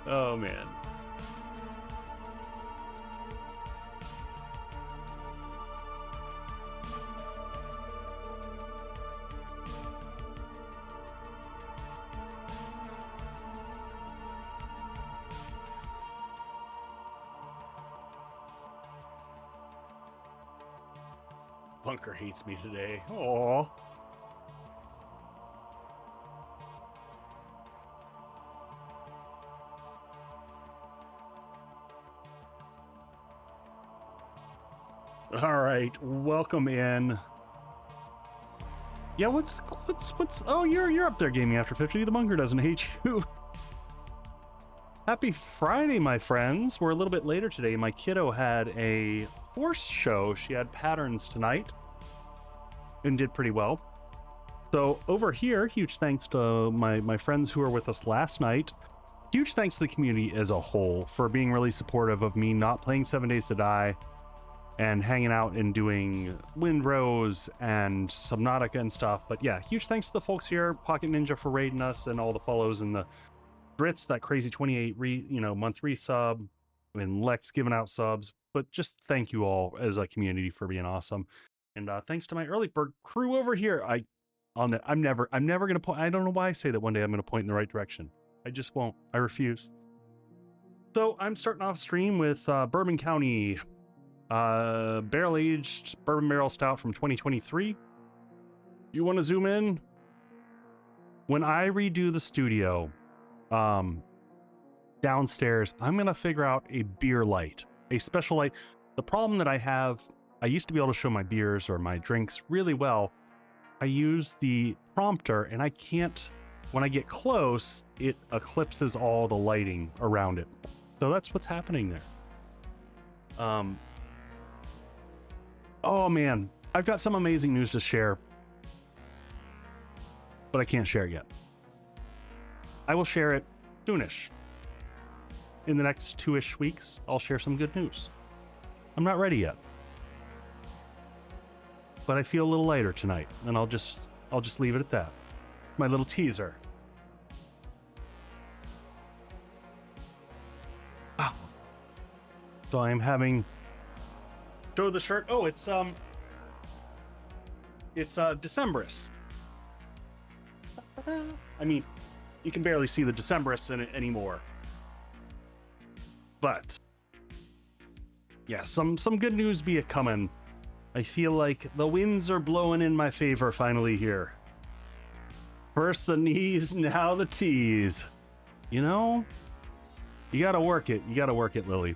Oh man. Bunker hates me today. Aww. All right, welcome in. Yeah, what's oh, you're up there gaming after 50. The bunker doesn't hate you. Happy Friday, my friends. We're a little bit later today. My kiddo had a horse show. She had patterns tonight and did pretty well. So over here, huge thanks to my friends who were with us last night. Huge thanks to the community as a whole for being really supportive of me not playing 7 Days to Die and hanging out and doing Windrose and Subnautica and stuff. But yeah, huge thanks to the folks here, Pocket Ninja for raiding us and all the follows, and the Brits, that crazy 28 month resub, and Lex giving out subs. But just thank you all as a community for being awesome. And thanks to my early bird crew over here. I'm never gonna point. I don't know why I say that one day I'm gonna point in the right direction. I just won't. I refuse. So I'm starting off stream with Bourbon County barrel-aged bourbon barrel stout from 2023. You want to zoom in? When I redo the studio downstairs, I'm gonna figure out a beer light, a special light. The problem that I have, I used to be able to show my beers or my drinks really well. I use the prompter and I can't, when I get close, it eclipses all the lighting around it. So that's what's happening there. Oh man, I've got some amazing news to share, but I can't share it yet. I will share it soonish. In the next 2-ish weeks, I'll share some good news. I'm not ready yet, but I feel a little lighter tonight, and I'll just leave it at that. My little teaser. Oh. So I'm having show the shirt. Oh, it's Decemberists. I mean, you can barely see the Decemberists in it anymore. But yeah, some good news be a coming. I feel like the winds are blowing in my favor finally here. First the knees, now the tees. You know, you gotta work it. You gotta work it, Lily.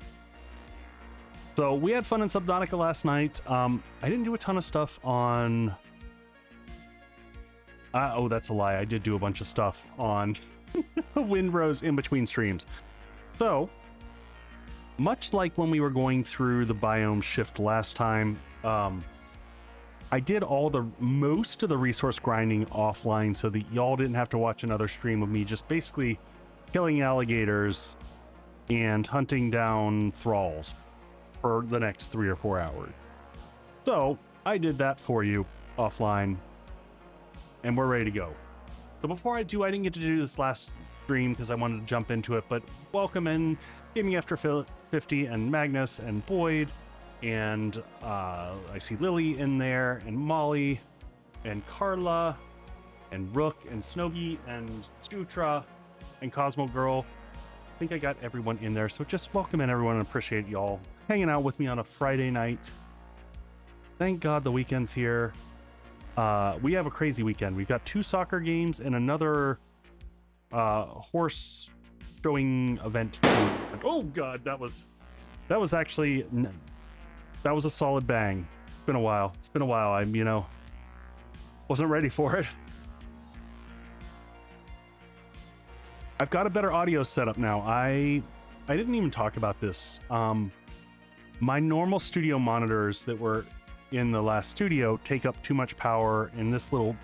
So we had fun in Subnautica last night. I didn't do a ton of stuff on... oh, that's a lie. I did do a bunch of stuff on Windrose in between streams. So, much like when we were going through the biome shift last time, I did most of the resource grinding offline so that y'all didn't have to watch another stream of me just basically killing alligators and hunting down thralls for the next 3 or 4 hours. So I did that for you offline, and we're ready to go. So before I didn't get to do this last stream because I wanted to jump into it, but welcome in Gaming After 50 and Magnus and Boyd, and I see Lily in there, and Molly, and Carla, and Rook, and Snowgy, and Stutra, and Cosmo Girl. I think I got everyone in there, so just welcome in everyone and appreciate y'all hanging out with me on a Friday night. Thank God the weekend's here. We have a crazy weekend. We've got 2 soccer games and another horse showing event. Oh God, that was actually, that was a solid bang. It's been a while. I'm, wasn't ready for it. I've got a better audio setup now. I didn't even talk about this. My normal studio monitors that were in the last studio take up too much power, and this little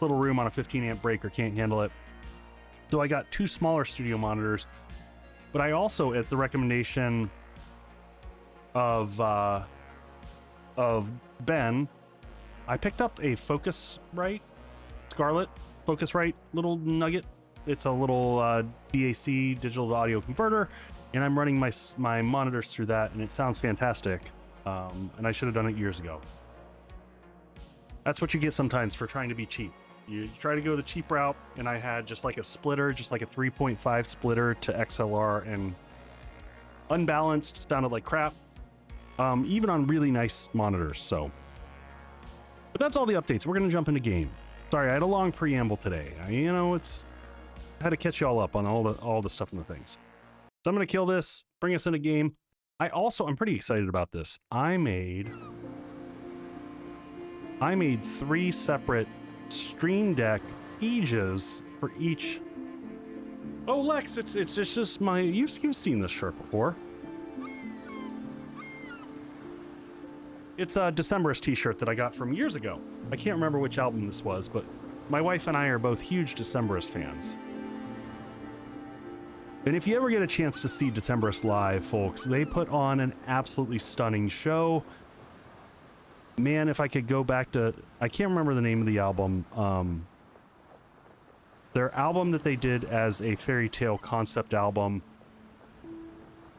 room on a 15 amp breaker can't handle it. So I got 2 smaller studio monitors, but I also, at the recommendation of Ben, I picked up a Focusrite, Scarlet Focusrite little nugget. It's a little DAC, digital to audio converter, and I'm running my monitors through that, and it sounds fantastic. And I should have done it years ago. That's what you get sometimes for trying to be cheap. You try to go the cheap route, and I had just like a splitter, just like a 3.5 splitter to XLR, and unbalanced, sounded like crap, even on really nice monitors. So, but that's all the updates. We're gonna jump into game. Sorry, I had a long preamble today. I had to catch you all up on all the stuff and the things. So I'm gonna kill this, bring us into game. I'm pretty excited about this. I made 3 separate Stream Deck pages for each. Oh, Lex, it's just my. You've seen this shirt before. It's a Decemberist t-shirt that I got from years ago. I can't remember which album this was, but my wife and I are both huge Decemberist fans. And if you ever get a chance to see Decemberist live, folks, they put on an absolutely stunning show. Man, if I could go back to, I can't remember the name of the album. Their album that they did as a fairy tale concept album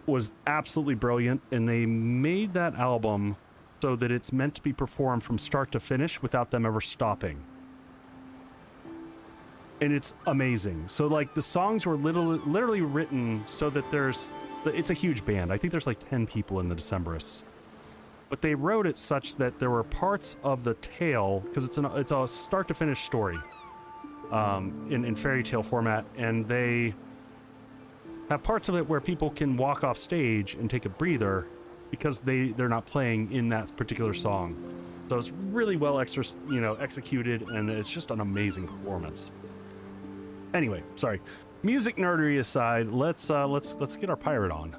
was absolutely brilliant, and they made that album so that it's meant to be performed from start to finish without them ever stopping. And it's amazing. So like the songs were literally written so that it's a huge band. I think there's like 10 people in the Decemberists. But they wrote it such that there were parts of the tale, because it's a start to finish story in fairy tale format, and they have parts of it where people can walk off stage and take a breather because they're not playing in that particular song. So it's really well executed, and it's just an amazing performance. Anyway, sorry. Music nerdery aside, let's get our pirate on.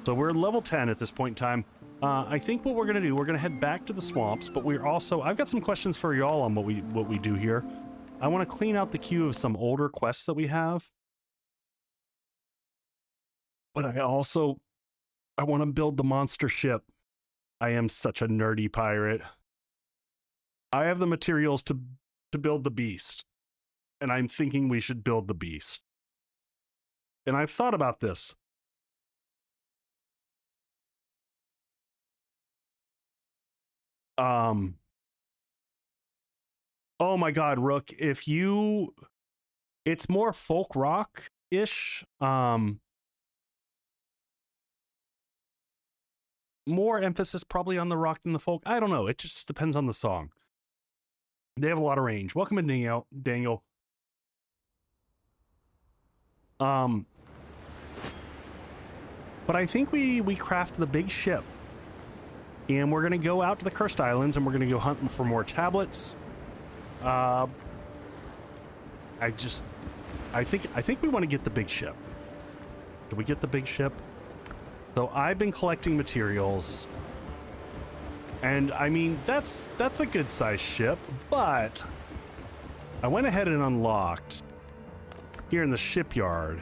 So we're level 10 at this point in time. I think what we're gonna do, we're gonna head back to the swamps, but I've got some questions for y'all on what we do here. I want to clean out the queue of some older quests that we have. But I want to build the monster ship. I am such a nerdy pirate. I have the materials to build the beast. And I'm thinking we should build the beast. And I've thought about this. Oh my God, Rook, it's more folk rock-ish, more emphasis probably on the rock than the folk. I don't know, it just depends on the song. They have a lot of range. Welcome in, Daniel. But I think we craft the big ship. And we're gonna go out to the Cursed Islands, and we're gonna go hunting for more tablets. I think we want to get the big ship. Do we get the big ship? So I've been collecting materials, and I mean that's a good sized ship, but I went ahead and unlocked here in the shipyard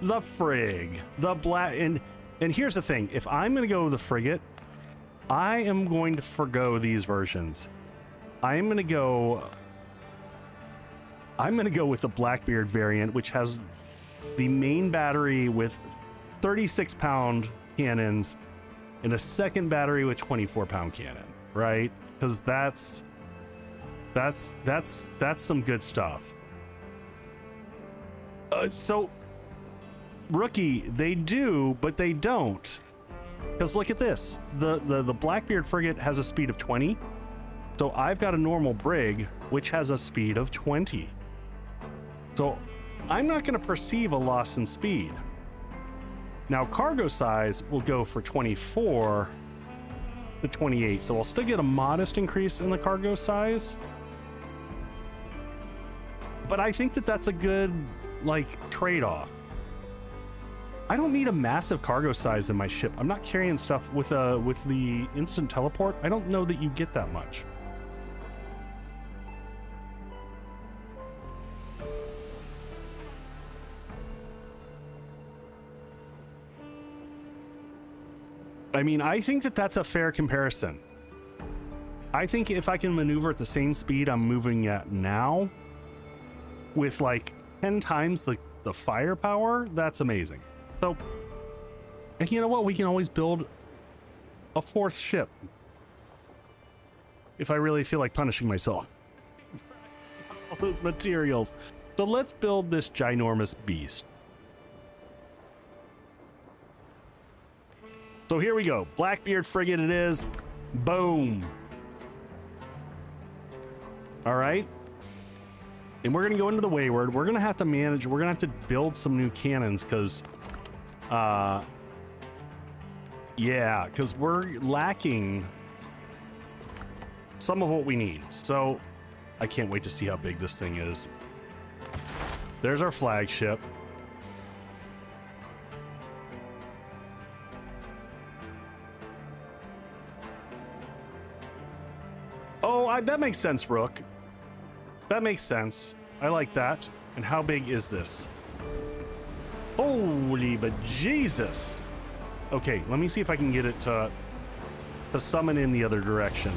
the frig, the black, and here's the thing: if I'm gonna go with the frigate, I am going to forgo these versions. I'm gonna go with the Blackbeard variant, which has the main battery with 36-pound cannons and a second battery with 24-pound cannon, right? Because that's some good stuff. So, Rookie, they do, but they don't. Because look at this. The Blackbeard frigate has a speed of 20. So I've got a normal brig, which has a speed of 20. So I'm not going to perceive a loss in speed. Now, cargo size will go for 24 to 28. So I'll still get a modest increase in the cargo size. But I think that that's a good, trade-off. I don't need a massive cargo size in my ship. I'm not carrying stuff with the instant teleport. I don't know that you get that much. I mean, I think that that's a fair comparison. I think if I can maneuver at the same speed I'm moving at now, with like 10 times the firepower, that's amazing. So, and you know what? We can always build a fourth ship if I really feel like punishing myself. All those materials. So let's build this ginormous beast. So here we go. Blackbeard frigate it is. Boom. All right. And we're going to go into the Wayward. We're going to have to manage. We're going to have to build some new cannons because, yeah, because we're lacking some of what we need. So I can't wait to see how big this thing is. There's our flagship. Oh, that makes sense, Rook. That makes sense. I like that. And how big is this? Holy but Jesus. Okay, let me see if I can get it to summon in the other direction.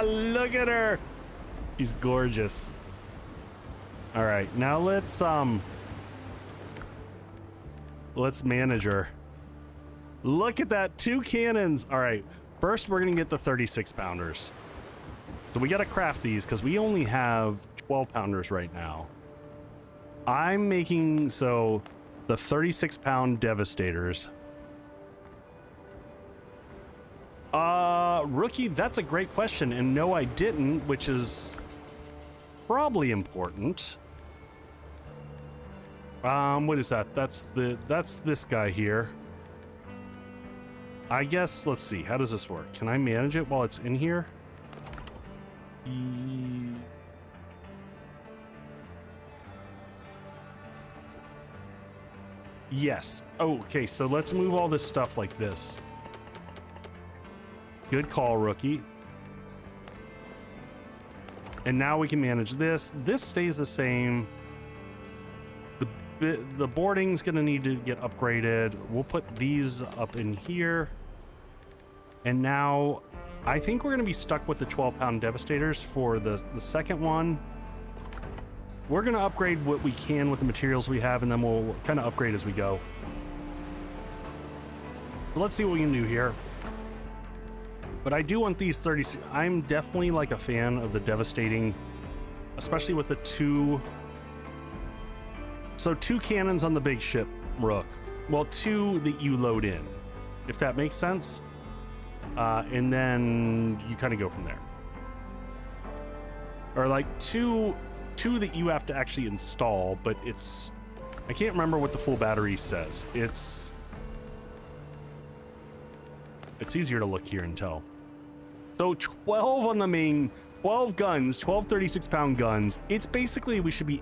Look at her. She's gorgeous. All right, now let's manage her. Look at that, 2 cannons. All right, first we're gonna get the 36 pounders. So we gotta craft these because we only have 12 pounders right now. I'm making, so the 36 pound devastators. Rookie, that's a great question. And no, I didn't, which is probably important. What is that? That's this guy here. I guess, let's see. How does this work? Can I manage it while it's in here? Yes. Oh, okay, so let's move all this stuff like this. Good call, Rookie. And now we can manage this. This stays the same. The boarding's gonna need to get upgraded. We'll put these up in here. And now I think we're gonna be stuck with the 12 pound devastators for the second one. We're gonna upgrade what we can with the materials we have, and then we'll kind of upgrade as we go. So let's see what we can do here. But I do want these 30. I'm definitely like a fan of the devastating, especially with the 2. So 2 cannons on the big ship, Rook. Well, 2 that you load in, if that makes sense. And then you kind of go from there. Or like two that you have to actually install, but it's, I can't remember what the full battery says. It's easier to look here and tell. So 12 on the main, 12 guns, 12 36 pound guns. It's basically, we should be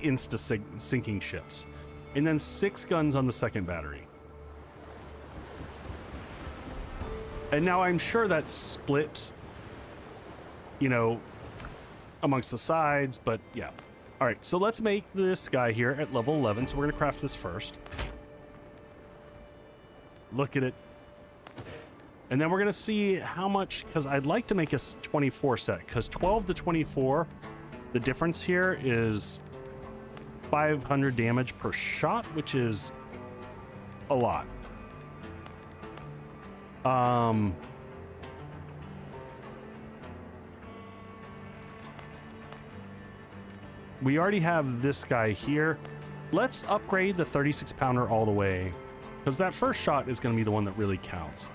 sinking ships. And then 6 guns on the second battery. And now I'm sure that's split, you know, amongst the sides, but yeah. All right, so let's make this guy here at level 11. So we're gonna craft this first. Look at it. And then we're gonna see how much, because I'd like to make a 24 set, because 12 to 24, the difference here is 500 damage per shot, which is a lot. We already have this guy here. Let's upgrade the 36 pounder all the way, because that first shot is going to be the one that really counts.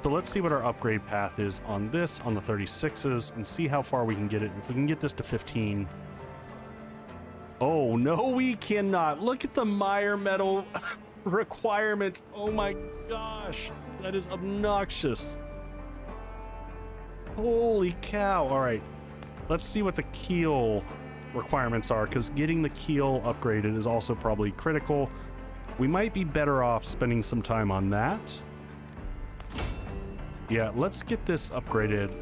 So let's see what our upgrade path is on this, on the 36s, and see how far we can get it. If we can get this to 15. Oh, no, we cannot. Look at the mire metal requirements. Oh my gosh, that is obnoxious. Holy cow. All right, let's see what the keel requirements are, because getting the keel upgraded is also probably critical. We might be better off spending some time on that. Yeah, let's get this upgraded.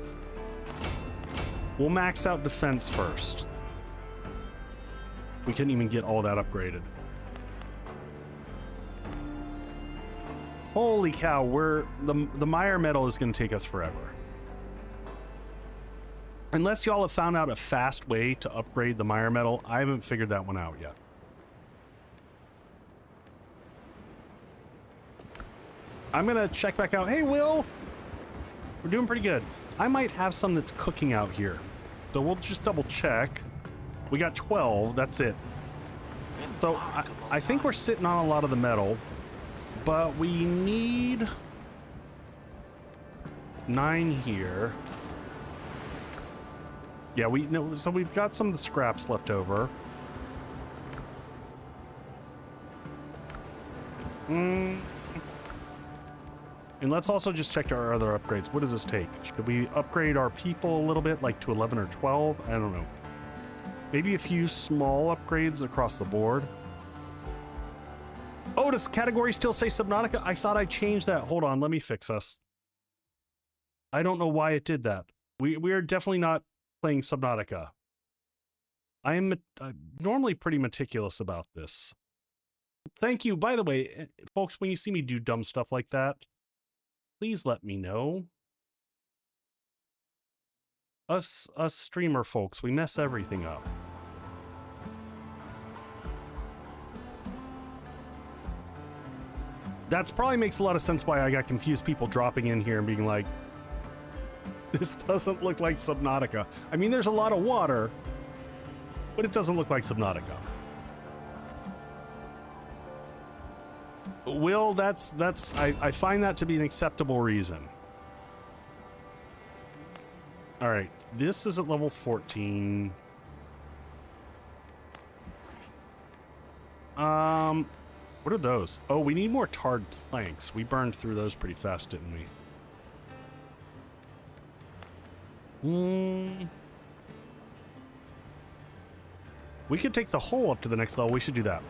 We'll max out defense first. We couldn't even get all that upgraded. Holy cow, the mire metal is going to take us forever. Unless y'all have found out a fast way to upgrade the mire metal, I haven't figured that one out yet. I'm gonna check back out. Hey, Will! We're doing pretty good. I might have some that's cooking out here. So we'll just double check. We got 12, that's it. So I think we're sitting on a lot of the metal, but we need 9 here. Yeah, so we've got some of the scraps left over. And let's also just check our other upgrades. What does this take? Should we upgrade our people a little bit, like to 11 or 12? I don't know. Maybe a few small upgrades across the board. Oh, does category still say Subnautica? I thought I changed that. Hold on, let me fix us. I don't know why it did that. We are definitely not playing Subnautica. I am normally pretty meticulous about this. Thank you. By the way, folks, when you see me do dumb stuff like that, please let me know. Us streamer folks, we mess everything up. That's probably makes a lot of sense why I got confused people dropping in here and being like, this doesn't look like Subnautica. I mean, there's a lot of water, but it doesn't look like Subnautica. Will, I find that to be an acceptable reason. All right, this is at level 14. What are those? Oh, we need more tarred planks. We burned through those pretty fast, didn't we? We could take the hole up to the next level. We should do that.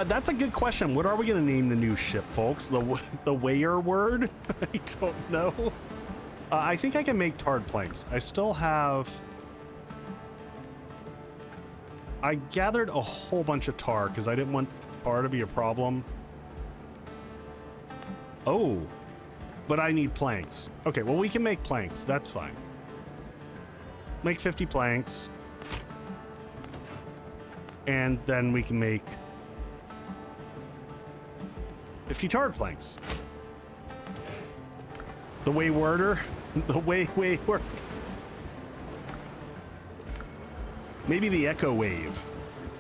That's a good question. What are we going to name the new ship, folks? The Weyer word? I don't know. I think I can make tarred planks. I still have... I gathered a whole bunch of tar because I didn't want tar to be a problem. Oh, but I need planks. Okay, well, we can make planks. That's fine. Make 50 planks. And then we can make 50 tarred planks. The wayworder. The wayward. Maybe the echo wave.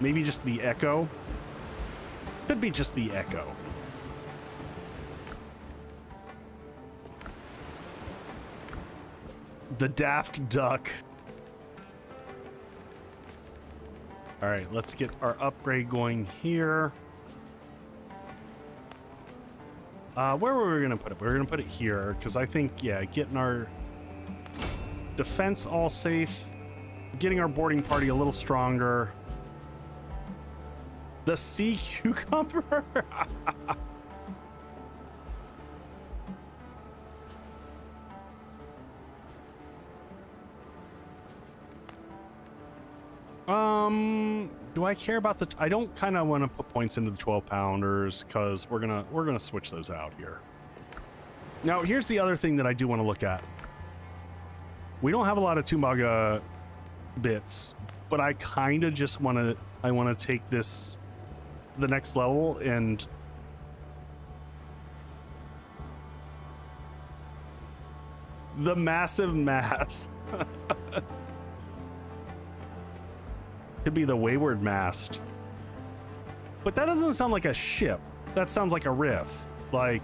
Maybe just the echo. Could be just the echo. The daft duck. All right, let's get our upgrade going here. Where were we going to put it? We were going to put it here because I think, yeah, getting our defense all safe, getting our boarding party a little stronger. The sea cucumber. Do I care about the... I don't kind of want to put points into the 12-pounders because we're gonna switch those out here. Now, here's the other thing that I do want to look at. We don't have a lot of Tumbaga bits, but I kind of just want to... I want to take this to the next level and... The massive mass. Could be the wayward mast. But that doesn't sound like a ship. That sounds like a riff. Like...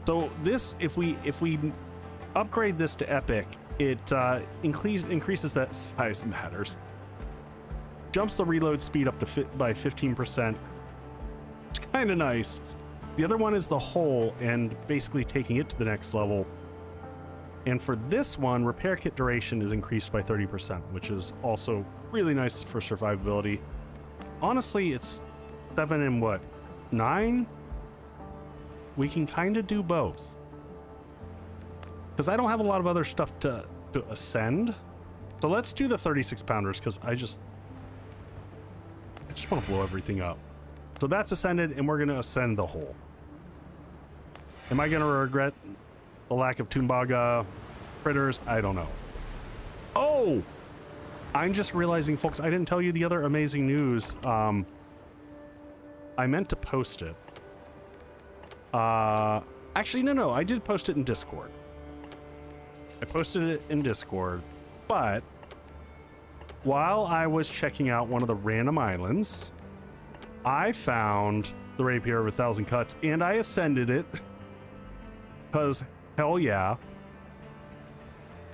So this, if we upgrade this to epic, it increases that size matters. Jumps the reload speed up to by 15%. It's kind of nice. The other one is the hull and basically taking it to the next level. And for this one, repair kit duration is increased by 30%, which is also really nice for survivability. Honestly, it's 7 and what? 9? We can kind of do both. Because I don't have a lot of other stuff to to ascend. So let's do the 36 pounders because I just want to blow everything up. So that's ascended, and we're going to ascend the hole. Am I going to regret the lack of Tumbaga critters? I don't know. Oh! I'm just realizing, folks, I didn't tell you the other amazing news. I meant to post it. Actually, no, I did post it in Discord. I posted it in Discord, but while I was checking out one of the random islands, I found the Rapier of 1,000 Cuts, and I ascended it. Because, hell yeah.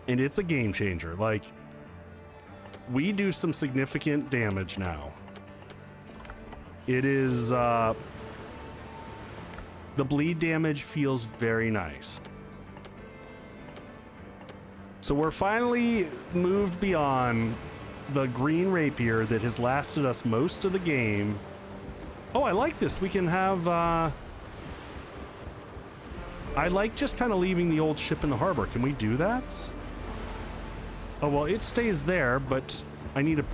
And it's a game changer. Like, we do some significant damage now. It is, the bleed damage feels very nice. So we're finally moved beyond the green rapier that has lasted us most of the game. Oh, I like this. We can have, I like just kind of leaving the old ship in the harbor. Can we do that? Oh, well, it stays there, but I need to...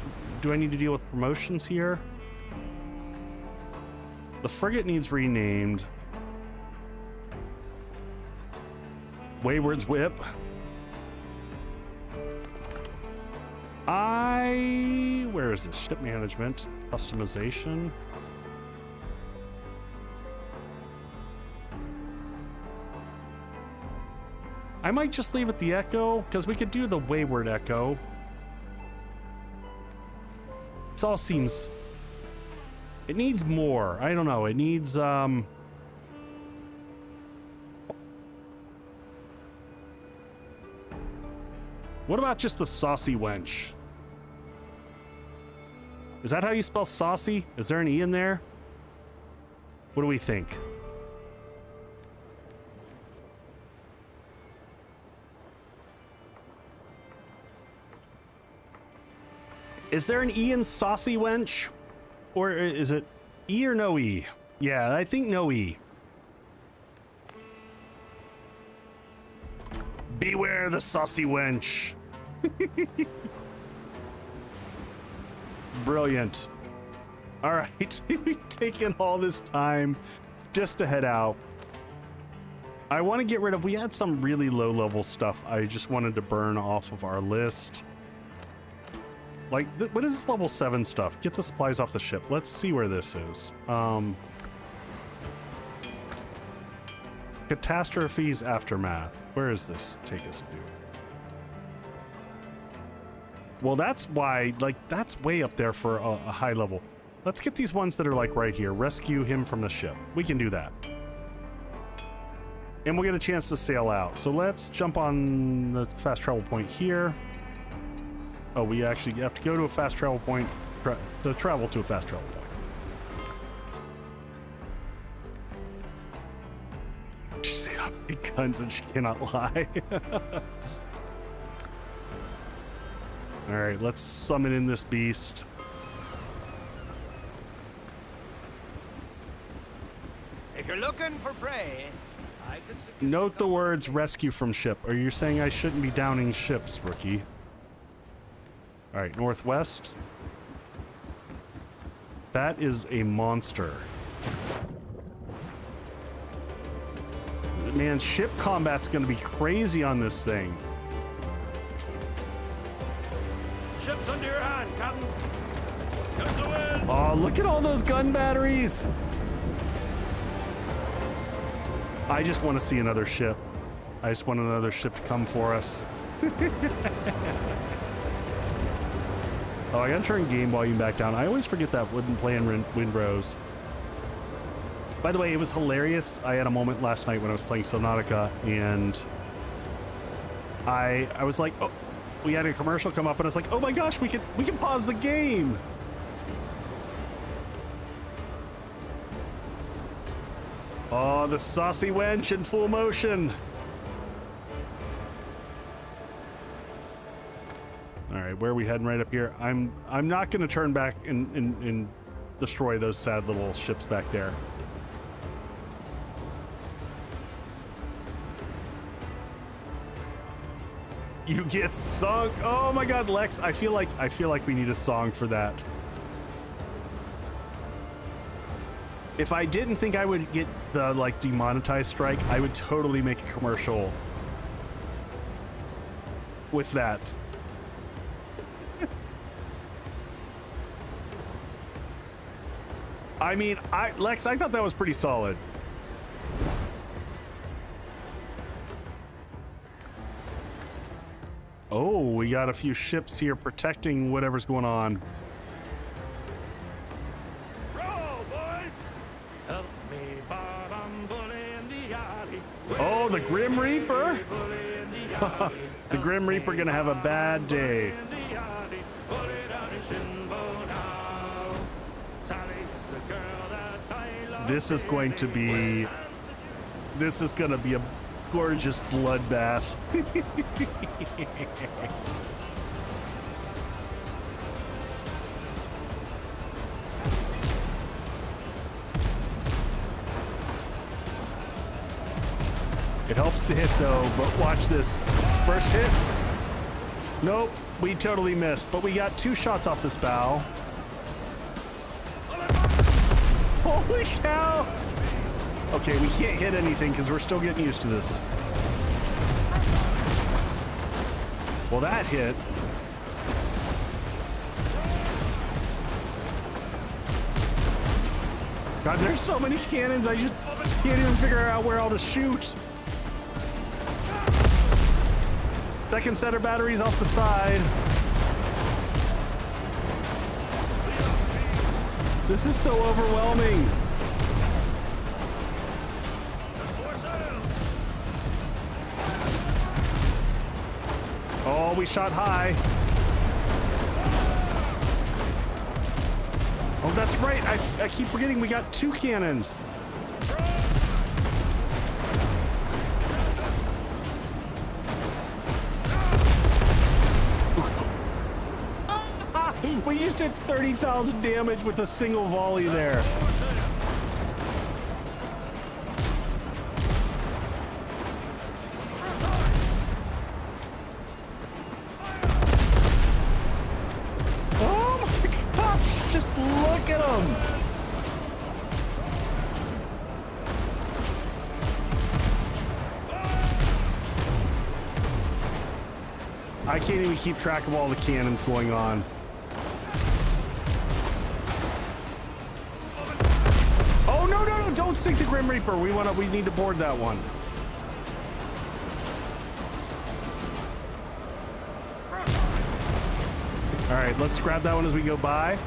Do I need to deal with promotions here? The frigate needs renamed. Wayward's Whip. Where is this? Ship management. Customization. I might just leave it the Echo, because we could do the Wayward Echo. This all seems... It needs more. I don't know. It needs, What about just the Saucy Wench? Is that how you spell saucy? Is there an E in there? What do we think? Is there an E in Saucy Wench? Or is it E or no E? Yeah, I think no E. Beware the Saucy Wench. Brilliant. All right, we've taken all this time just to head out. I want to get rid of... We had some really low-level stuff I just wanted to burn off of our list. Like, what is this level 7 stuff? Get the supplies off the ship. Let's see where this is. Catastrophes Aftermath. Where is this take us to? Well, that's why, like, that's way up there for a high level. Let's get these ones that are, like, right here. Rescue him from the ship. We can do that. And we'll get a chance to sail out. So let's jump on the fast travel point here. Oh, we actually have to go to a fast travel point to travel to a fast travel point. She's got big guns and she cannot lie. All right, let's summon in this beast. If you're looking for prey, I can suggest... Note the words rescue from ship. Are you saying I shouldn't be downing ships, rookie? All right, northwest. That is a monster. Man, ship combat's gonna be crazy on this thing. Ship's under your hand, Captain. Comes the wind. Oh, look at all those gun batteries. I just want to see another ship. I just want another ship to come for us. Oh, I gotta turn game volume back down. I always forget that wouldn't play in Windrose. By the way, it was hilarious. I had a moment last night when I was playing Subnautica, and I was like, oh, we had a commercial come up, and I was like, oh my gosh, we can pause the game. Oh, the Saucy Wench in full motion. All right, where are we heading? Right up here. I'm not going to turn back and destroy those sad little ships back there. You get sunk. Oh my God, Lex! I feel like we need a song for that. If I didn't think I would get the like demonetized strike, I would totally make a commercial with that. I mean, Lex, I thought that was pretty solid. Oh, we got a few ships here protecting whatever's going on. Roll, boys! Help me, Bob, I'm bullying the alley. Oh, the Grim Reaper! The Grim Reaper gonna have a bad day. This is going to be... This is gonna be a gorgeous bloodbath. It helps to hit though, but watch this. First hit. Nope, we totally missed, but we got 2 shots off this bow. Holy cow! Okay, we can't hit anything because we're still getting used to this. Well, that hit. God, there's so many cannons, I just can't even figure out where all to shoot. Second set of batteries off the side. This is so overwhelming. Oh, we shot high. Oh, that's right. I keep forgetting we got 2 cannons. We just did 30,000 damage with a single volley there. Oh my gosh, just look at them. I can't even keep track of all the cannons going on. Oh no, no, no, don't sink the Grim Reaper. We need to board that one. All right, let's grab that one as we go by.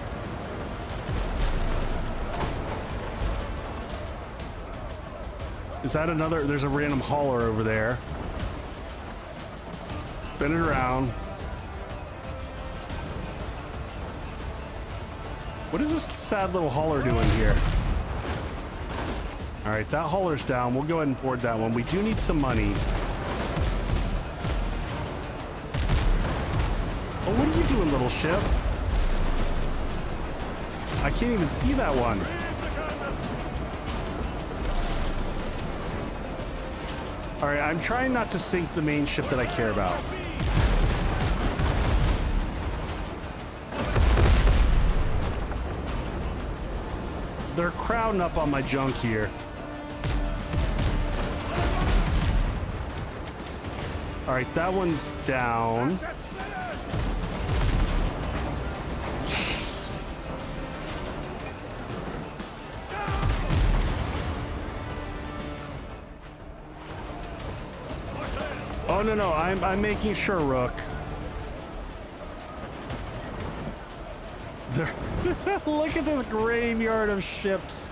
Is that another? There's a random hauler over there. Spin it around. What is this sad little hauler doing here? All right, that hauler's down. We'll go ahead and board that one. We do need some money. Oh, what are you doing, little ship? I can't even see that one. All right, I'm trying not to sink the main ship that I care about. They're crowding up on my junk here. All right, that one's down. Oh no, no, I'm making sure, Rook. Look at this graveyard of ships.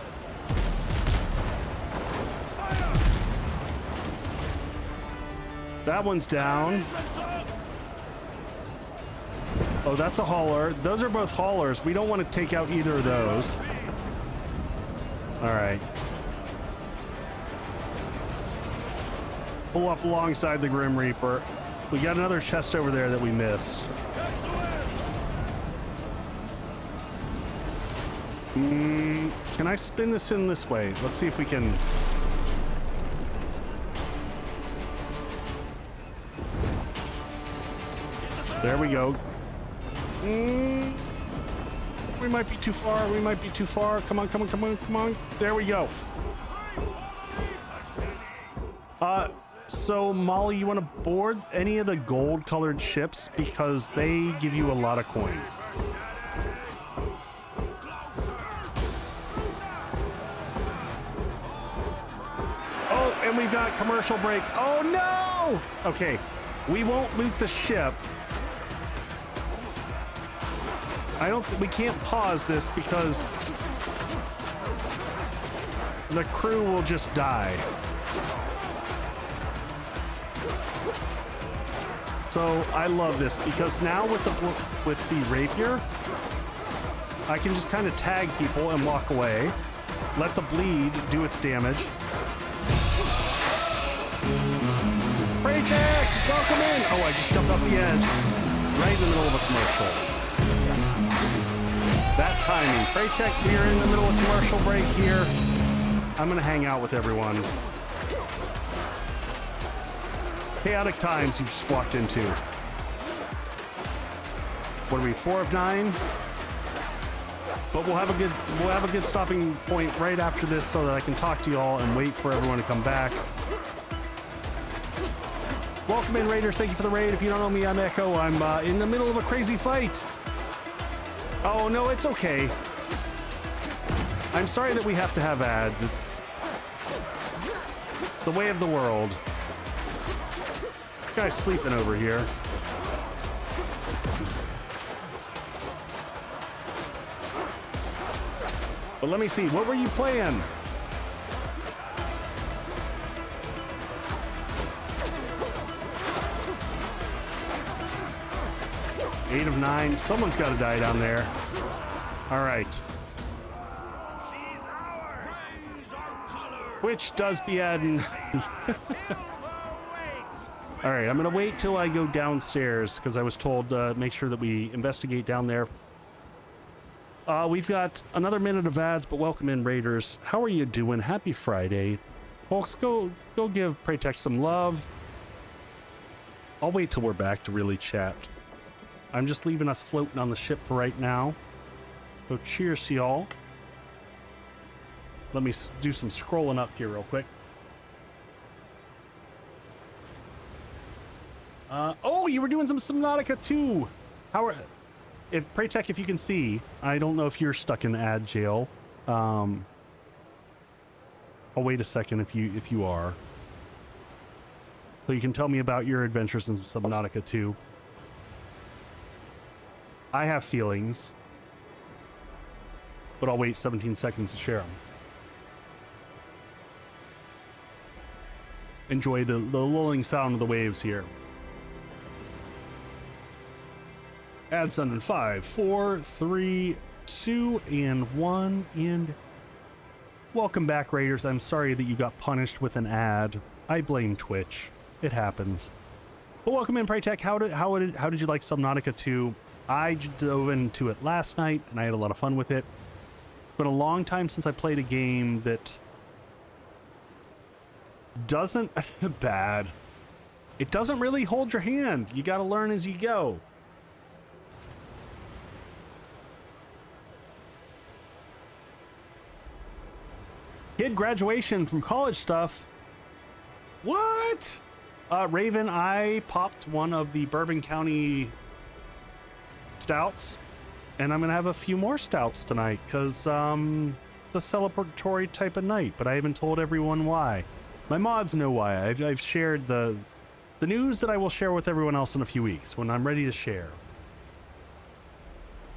That one's down. Oh, that's a hauler. Those are both haulers. We don't want to take out either of those. All right. Pull up alongside the Grim Reaper. We got another chest over there that we missed. Can I spin this in this way? Let's see if we can. There we go. We might be too far. We might be too far. Come on, come on, come on, come on. There we go. So Molly, you want to board any of the gold-colored ships because they give you a lot of coin. Oh, and we've got commercial break. Oh no! Okay, we won't loot the ship. I don't think we can't pause this because the crew will just die. So I love this because now with the rapier, I can just kind of tag people and walk away, let the bleed do its damage. Praytech, welcome in! Oh, I just jumped off the edge, right in the middle of a commercial. That timing. Praytech, we are in the middle of commercial break here. I'm gonna hang out with everyone. Chaotic times you've just walked into. What are we, 4 of 9? But we'll have a good stopping point right after this so that I can talk to y'all and wait for everyone to come back. Welcome in, Raiders. Thank you for the raid. If you don't know me, I'm Echo. I'm in the middle of a crazy fight. Oh no, it's okay. I'm sorry that we have to have ads. It's the way of the world. Guy's sleeping over here. But let me see, what were you playing? Eight of 9. Someone's got to die down there. All right. Which does be adding. All right, I'm gonna wait till I go downstairs because I was told make sure that we investigate down there. We've got another minute of ads, but welcome in, Raiders. How are you doing? Happy Friday. Folks, go give Praytech some love. I'll wait till we're back to really chat. I'm just leaving us floating on the ship for right now. So cheers to y'all. Let me do some scrolling up here real quick. Oh, you were doing some Subnautica too. If Praytech, if you can see, I don't know if you're stuck in ad jail. I'll wait a second if you are. So you can tell me about your adventures in Subnautica 2. I have feelings, but I'll wait 17 seconds to share them. Enjoy the lulling sound of the waves here. Add send in 5, 4, 3, 2, and 1, and welcome back, Raiders. I'm sorry that you got punished with an ad. I blame Twitch. It happens. But welcome in, Praytech. How did you like Subnautica 2? I dove into it last night, and I had a lot of fun with it. It's been a long time since I played a game that doesn't bad. It doesn't really hold your hand. You got to learn as you go. Kid graduation from college stuff. What? Raven, I popped one of the Bourbon County stouts, and I'm gonna have a few more stouts tonight because the celebratory type of night, but I haven't told everyone why. My mods know why. I've shared the news that I will share with everyone else in a few weeks when I'm ready to share.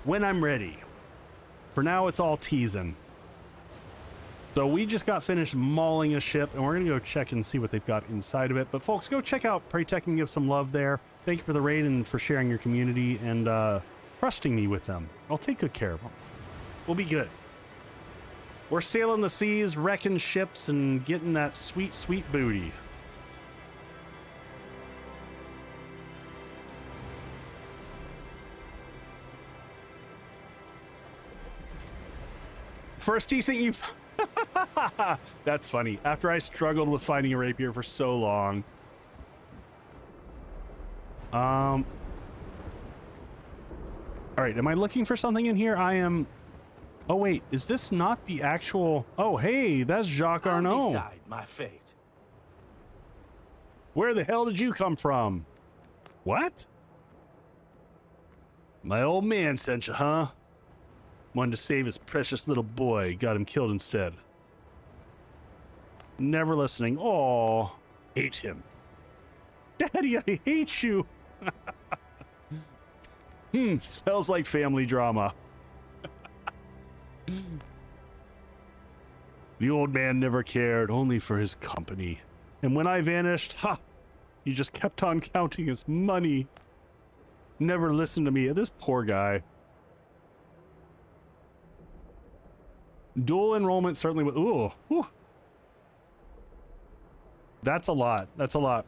When I'm ready. For now, it's all teasing. So we just got finished mauling a ship, and we're going to go check and see what they've got inside of it. But folks, go check out Praytech and give some love there. Thank you for the raid and for sharing your community and trusting me with them. I'll take good care of them. We'll be good. We're sailing the seas, wrecking ships, and getting that sweet, sweet booty. First decent you've... That's funny. After I struggled with finding a rapier for so long. All right, am I looking for something in here? I am. Oh wait, is this not the actual? Oh hey, that's Jacques I'll Arnaud. decide my fate. Where the hell did you come from? What? My old man sent you, huh? Wanted to save his precious little boy, got him killed instead. Never listening. Aw, hate him. Daddy, I hate you. Smells like family drama. The old man never cared, only for his company. And when I vanished, he just kept on counting his money. Never listened to me. This poor guy. Dual enrollment certainly would. Ooh. Whew. That's a lot. That's a lot.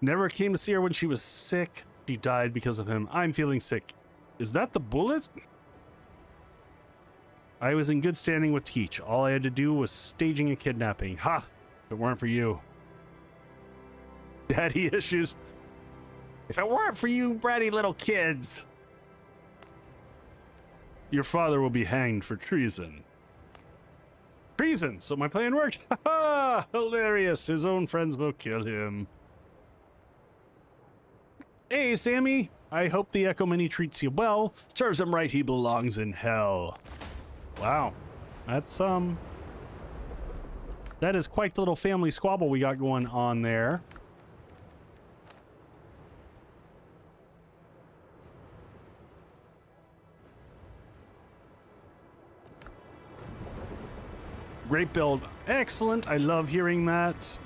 Never came to see her when she was sick. She died because of him. I'm feeling sick. Is that the bullet? I was in good standing with Teach. All I had to do was staging a kidnapping. Ha! If it weren't for you. Daddy issues. If it weren't for you bratty little kids. Your father will be hanged for treason. Treason! So my plan worked. Ha ha! Hilarious. His own friends will kill him. Hey, Sammy. I hope the Echo Mini treats you well. Serves him right, he belongs in hell. Wow. That's, that is quite the little family squabble we got going on there. Great build. Excellent. I love hearing that.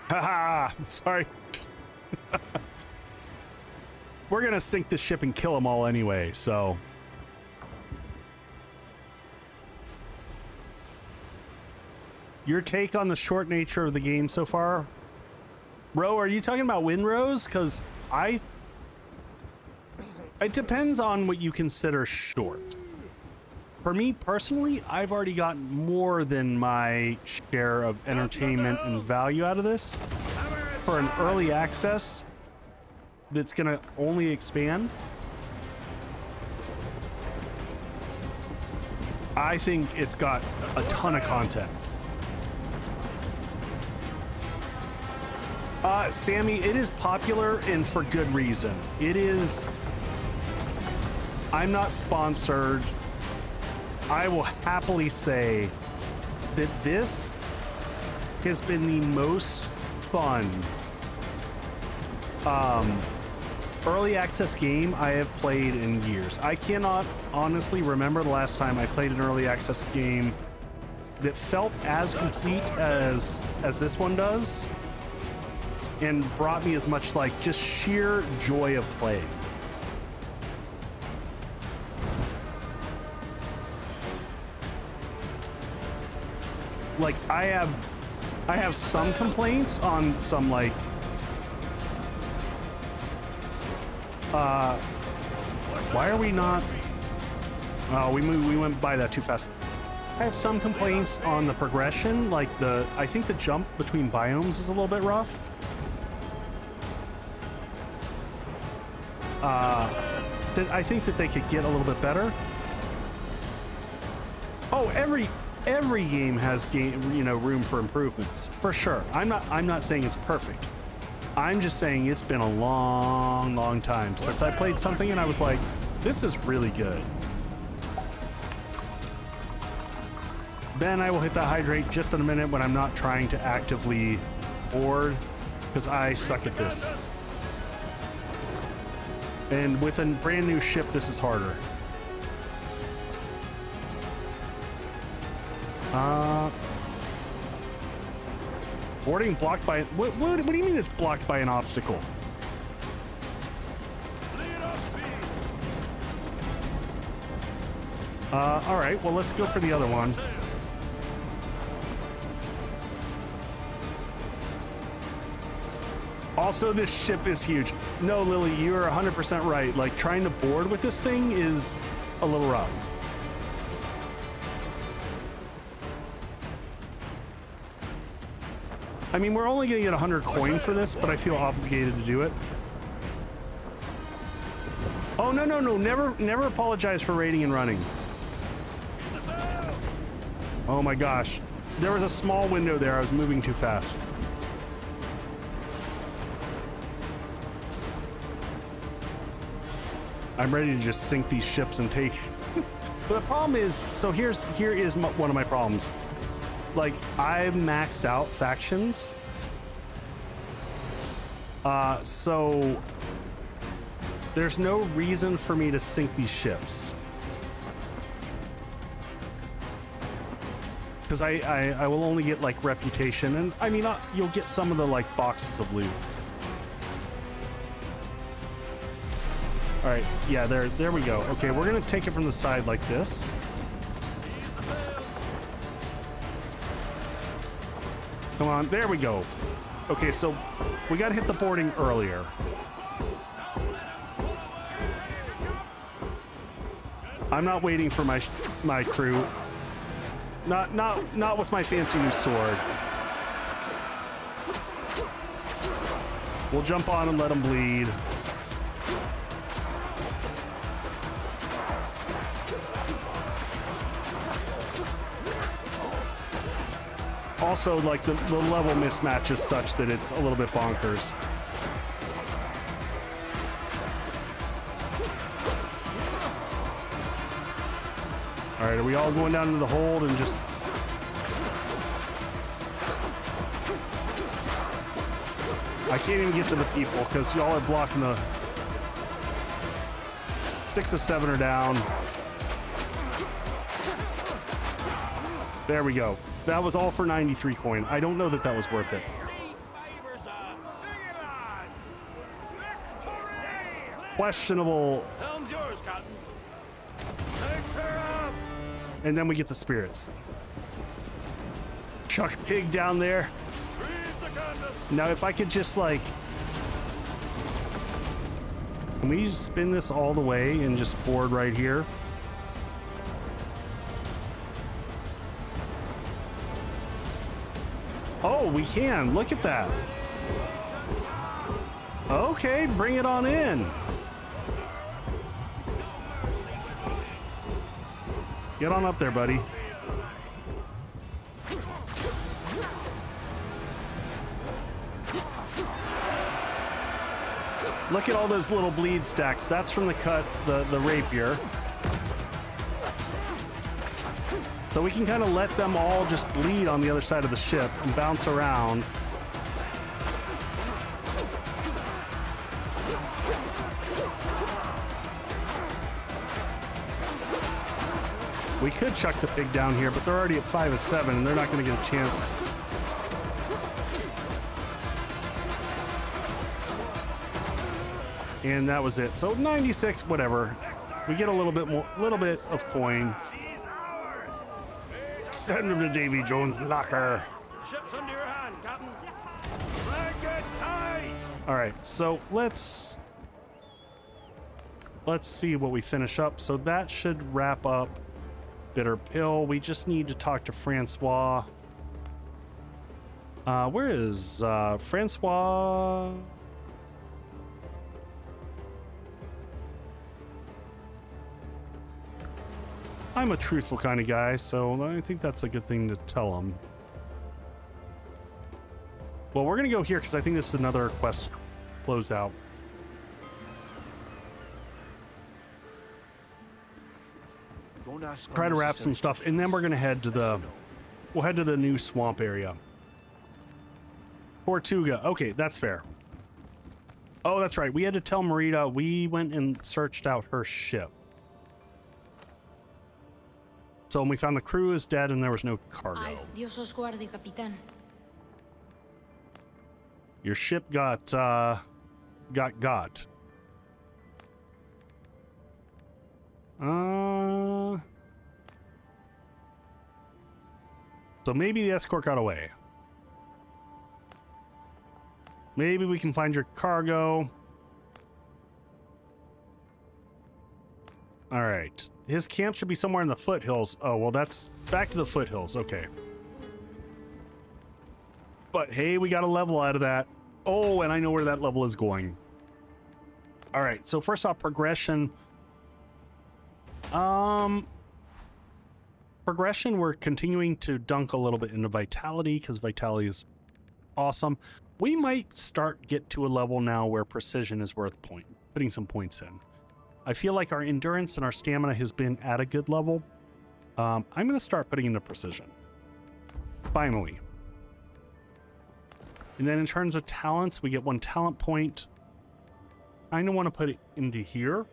Haha. Sorry. We're gonna sink this ship and kill them all anyway, so. Your take on the short nature of the game so far? Ro, are you talking about Windrose? Because it depends on what you consider short. For me personally, I've already gotten more than my share of entertainment and value out of this. For an early access that's gonna only expand, I think it's got a ton of content. Sammy, it is popular and for good reason. It is. I'm not sponsored. I will happily say that this has been the most fun early access game I have played in years. I cannot honestly remember the last time I played an early access game that felt as complete as this one does and brought me as much like just sheer joy of playing. Like I have some complaints on some like why are we not? Oh, we went by that too fast. I have some complaints on the progression, like I think the jump between biomes is a little bit rough. I think that they could get a little bit better. Oh, every game has room for improvements for sure. I'm not saying it's perfect. I'm just saying it's been a long time since I played something and I was like, this is really good. Then I will hit that hydrate just in a minute when I'm not trying to actively board, because I suck at this. And with a brand new ship, this is harder. Boarding blocked by... What do you mean it's blocked by an obstacle? Alright, well let's go for the other one. Also, this ship is huge. No, Lily, you are 100% right. Like, trying to board with this thing is a little rough. I mean, we're only going to get 100 coin for this, but I feel obligated to do it. Oh, no, no, no. Never apologize for raiding and running. Oh my gosh. There was a small window there. I was moving too fast. I'm ready to just sink these ships and take... But the problem is, so here is one of my problems. Like, I've maxed out factions. So there's no reason for me to sink these ships. Because I will only get like reputation, and I mean, you'll get some of the like boxes of loot. All right, yeah, there we go. Okay, we're gonna take it from the side like this. Come on, there we go. Okay, so we gotta hit the boarding earlier. I'm not waiting for my crew. Not with my fancy new sword. We'll jump on and let them bleed. Also, like, the level mismatch is such that it's a little bit bonkers. All right, are we all going down into the hold and just... I can't even get to the people because y'all are blocking the... 6 of 7 are down. There we go. That was all for 93 coin. I don't know that that was worth it. Questionable. Helm's yours, Cotton. Thanks her up. And then we get the spirits. Chuck pig down there. Now, if I could just like... Can we just spin this all the way and just board right here? Oh, we can. Look at that. Okay, bring it on in. Get on up there, buddy. Look at all those little bleed stacks. That's from the rapier. So we can kind of let them all just bleed on the other side of the ship and bounce around. We could chuck the pig down here, but they're already at 5 of 7, and they're not going to get a chance. And that was it. So 96, whatever. We get a little bit more, of coin. Send him to Davy Jones' locker. Ship's under your hand, Captain. Flag it tight. All right, so let's see what we finish up. So that should wrap up Bitter Pill. We just need to talk to Francois. Where is Francois? I'm a truthful kind of guy, so I think that's a good thing to tell him. Well, we're gonna go here because I think this is another quest closeout. Try to wrap some stuff, and then we're gonna head to the new swamp area. Tortuga. Okay, that's fair. Oh, that's right. We had to tell Marita we went and searched out her ship. So when we found the crew is dead and there was no cargo. Ay, Dios os guarde, capitán. Your ship got. So maybe the escort got away. Maybe we can find your cargo. All right. His camp should be somewhere in the foothills. Oh, well, that's back to the foothills. Okay. But hey, we got a level out of that. Oh, and I know where that level is going. All right, so first off, progression. Progression, we're continuing to dunk a little bit into vitality because vitality is awesome. We might get to a level now where precision is worth putting some points in. I feel like our endurance and our stamina has been at a good level. I'm going to start putting into precision. Finally. And then in terms of talents, we get 1 talent point. I don't want to put it into here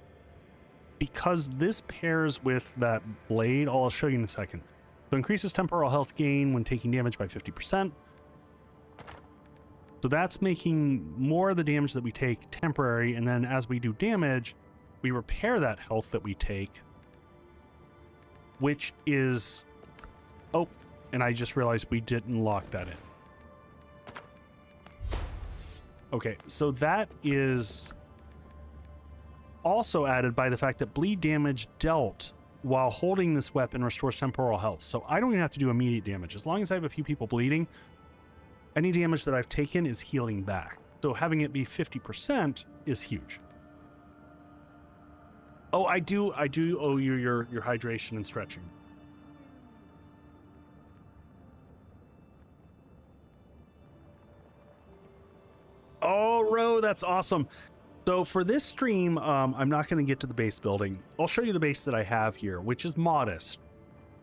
because this pairs with that blade. I'll show you in a second. So increases temporal health gain when taking damage by 50%. So that's making more of the damage that we take temporary, and then as we do damage, we repair that health that we take, which is... Oh, and I just realized we didn't lock that in. Okay, so that is also added by the fact that bleed damage dealt while holding this weapon restores temporal health. So I don't even have to do immediate damage. As long as I have a few people bleeding, any damage that I've taken is healing back. So having it be 50% is huge. Oh, I do owe you your hydration and stretching. Oh, Ro, that's awesome. So for this stream, I'm not going to get to the base building. I'll show you the base that I have here, which is modest.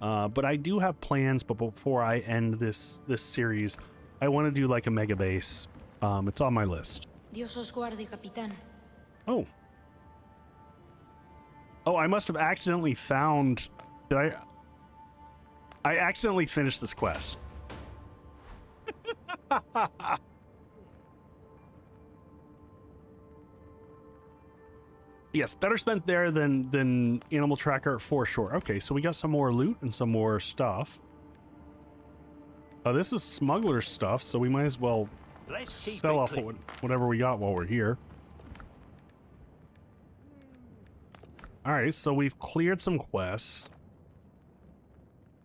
But I do have plans, but before I end this series, I want to do like a mega base. It's on my list. Dios os guarde, capitán. Oh. Oh, I must have accidentally found... I accidentally finished this quest. Yes, better spent there than Animal Tracker for sure. Okay, so we got some more loot and some more stuff. This is smuggler stuff, so we might as well sell off whatever we got while we're here. Alright, so we've cleared some quests.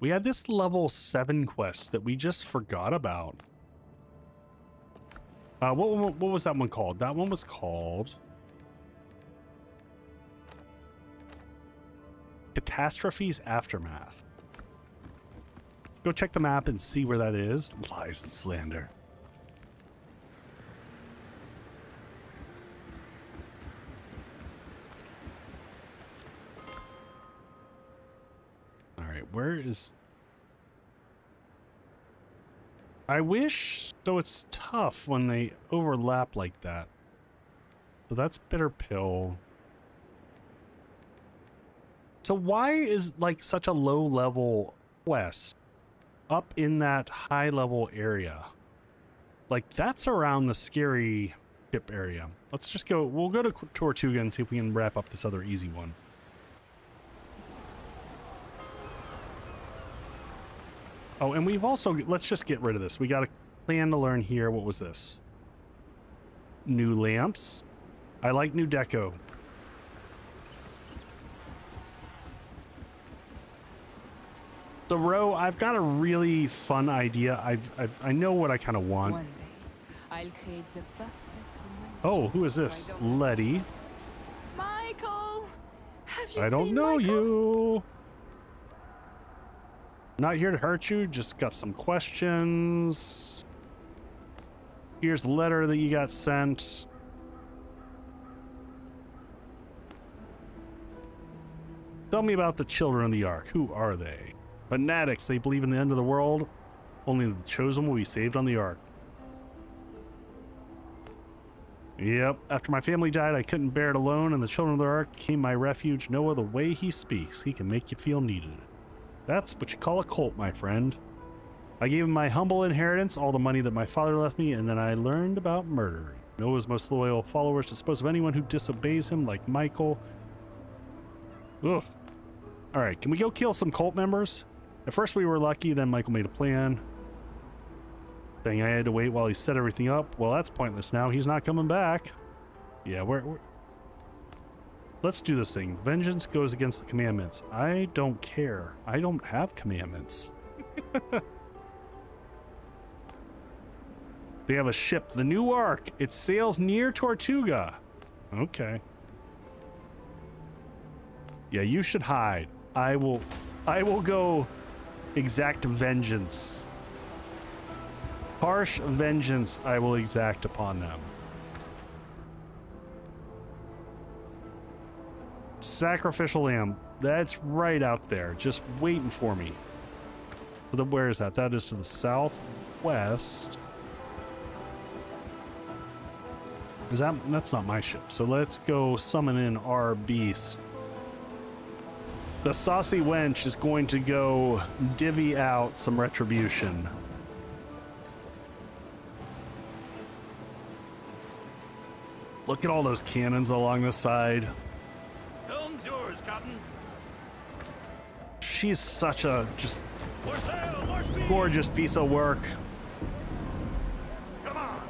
We had this level 7 quest that we just forgot about. What was that one called? That one was called... Catastrophe's Aftermath. Go check the map and see where that is. Lies and slander. Alright, where is... I wish... So it's tough when they overlap like that. So that's Bitter Pill. So why is like such a low level quest up in that high level area? Like that's around the scary ship area. Let's just go, we'll go to Tortuga and see if we can wrap up this other easy one. Oh, and we've also, let's just get rid of this. We got a plan to learn here. What was this? New lamps. I like new deco. So, Ro, I've got a really fun idea. I know what I kind of want. One day, I'll create the perfect Oh, who is this? Letty. Michael, have you I don't seen know Michael? you. Not here to hurt you. Just got some questions. Here's the letter that you got sent. Tell me about the children of the Ark. Who are they? Fanatics. They believe in the end of the world. Only the chosen will be saved on the Ark. Yep. After my family died, I couldn't bear it alone, and the children of the Ark became my refuge. Noah, the way he speaks, he can make you feel needed. That's what you call a cult, my friend. I gave him my humble inheritance, all the money that my father left me, and then I learned about murder. Noah's most loyal followers dispose of anyone who disobeys him, like Michael. Ugh. Alright, can we go kill some cult members? At first we were lucky, then Michael made a plan. Saying I had to wait while he set everything up. Well, that's pointless now. He's not coming back. Yeah, we're... Let's do this thing. Vengeance goes against the commandments. I don't care. I don't have commandments. They have a ship, the New Ark. It sails near Tortuga. Okay. Yeah, you should hide. I will go exact vengeance. Harsh vengeance I will exact upon them. Sacrificial lamb. That's right out there, just waiting for me. Where is that? That is to the southwest. Is that? That's not my ship. So let's go summon in our beast. The saucy wench is going to go divvy out some retribution. Look at all those cannons along the side. Helm's yours, Captain. She's such a just More sail, more speed. gorgeous piece of work. Come on.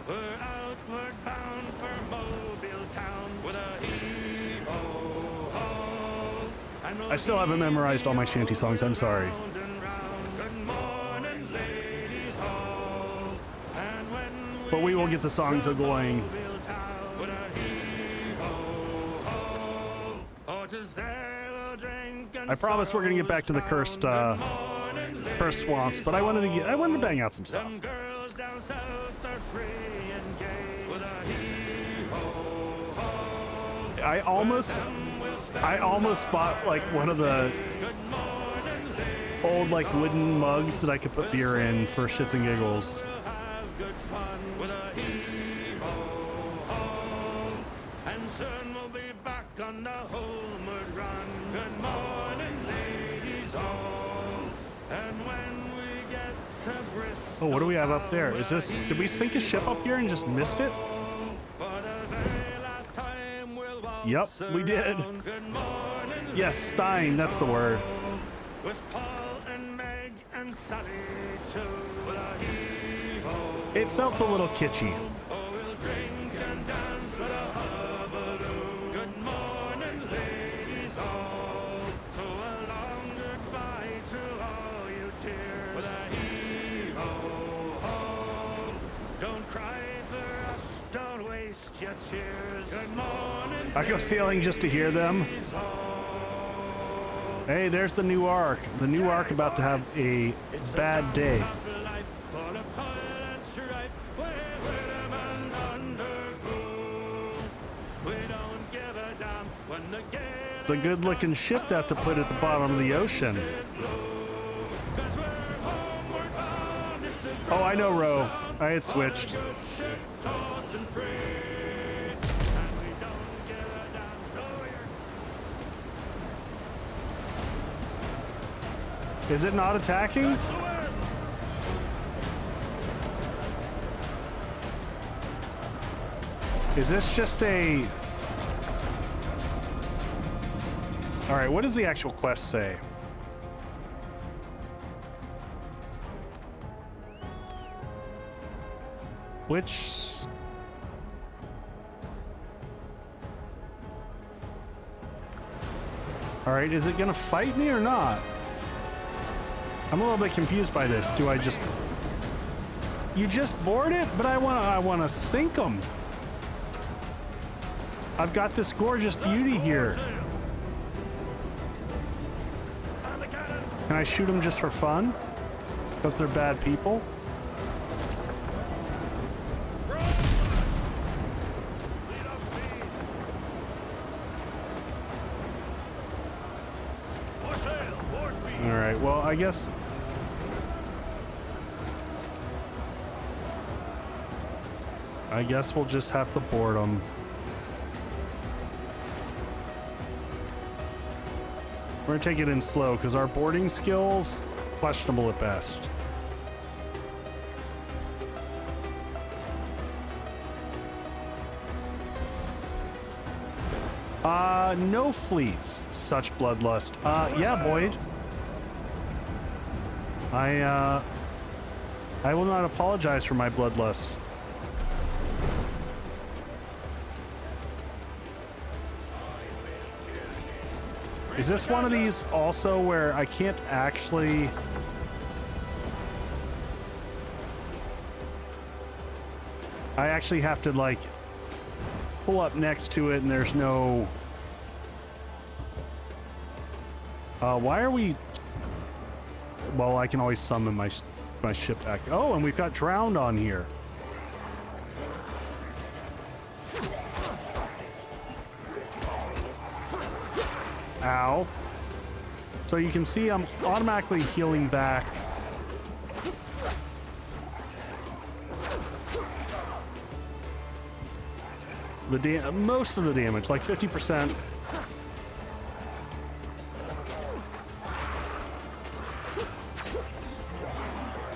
We're outward bound for Mobile Town with a heave-ho-ho. And we'll I still haven't memorized all my shanty songs. I'm sorry. round and round. Good morning, ladies all. And when But we will get the songs going. Mobile Town with a heave-ho-ho. Oh, 'tis there we'll drink and I promise we're gonna get back to the cursed swamps, but I wanted to bang out some stuff. Them girls down south are free and gay with a heave-ho-ho. I almost bought like one of the old like wooden mugs that I could put beer in for shits and giggles. We'll have good fun with a heave-ho-ho. And soon we'll be back on the homeward run. Good morning, ladies all. And when we get to Bristol, Oh, what do we have up there? Is this? Did we sink a ship up here and just missed it? for the very last time we'll waltz Yep, we did. around. Good morning, Yes, Stein. That's the word. with Paul and Meg and Sally too. With a heave-ho. It felt a little kitschy. Oh, we'll drink and dance with a hubbaloo. Good morning, ladies all. So a long goodbye to all you dears. With a heave-ho-ho. Don't cry for us, don't waste your tears. Good morning, I go sailing just to hear them. ladies all. Hey, there's the new ark. The new ark about to have a bad day. Tough life, full of toil and strife, where women undergo. We don't give a damn when the gale It's a good-looking ship to have to put at the bottom of the ocean. is low. 'Cause we're homeward bound, it's a Oh, I know, Ro. I had switched. good ship, taut and free. And we don't give a damn, no, Is it not attacking? you're the word. Is this just a... Alright, what does the actual quest say? Which... Alright, is it gonna fight me or not? I'm a little bit confused by this. Do I just... You just board it? But I wanna sink them. I've got this gorgeous beauty here. On the cannons. Can I shoot them just for fun? Because they're bad people? Lead off speed. More sail, more speed. Alright, well, I guess... we'll just have to board them. We're gonna take it in slow, because our boarding skills, questionable at best. No fleets. Such bloodlust. Yeah, Boyd. I will not apologize for my bloodlust. Is this one of these also where I can't actually... I actually have to, like, pull up next to it and there's no... Why are we... Well, I can always summon my ship back. Oh, and we've got drowned on here. Ow. So you can see I'm automatically healing back. Most of the damage, like 50%.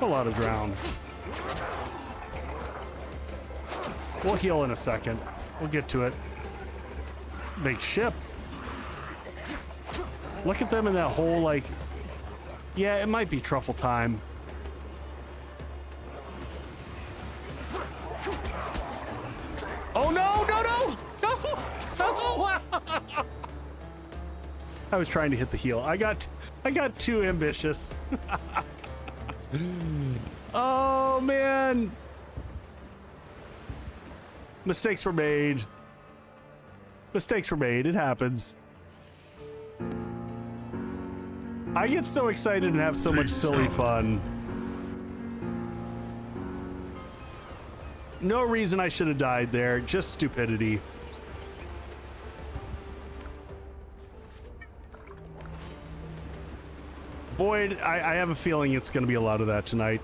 A lot of drown. We'll heal in a second. We'll get to it. Big ship. Look at them in that hole, like... Yeah, it might be truffle time. Oh, no, no, no! No! No! I was trying to hit the heal. I got too ambitious. Oh, man. Mistakes were made. Mistakes were made. It happens. I get so excited and have so much silly fun. No reason I should have died there, just stupidity. Boyd, I have a feeling it's going to be a lot of that tonight.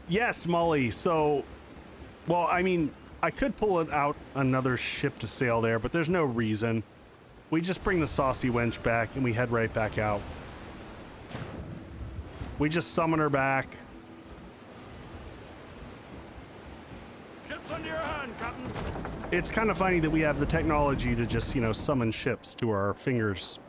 Yes, Molly. So, well, I mean, I could pull it out another ship to sail there, but there's no reason. We just bring the saucy wench back and we head right back out. We just summon her back. Ships under your hand, Captain. It's kind of funny that we have the technology to just, you know, summon ships to our fingers.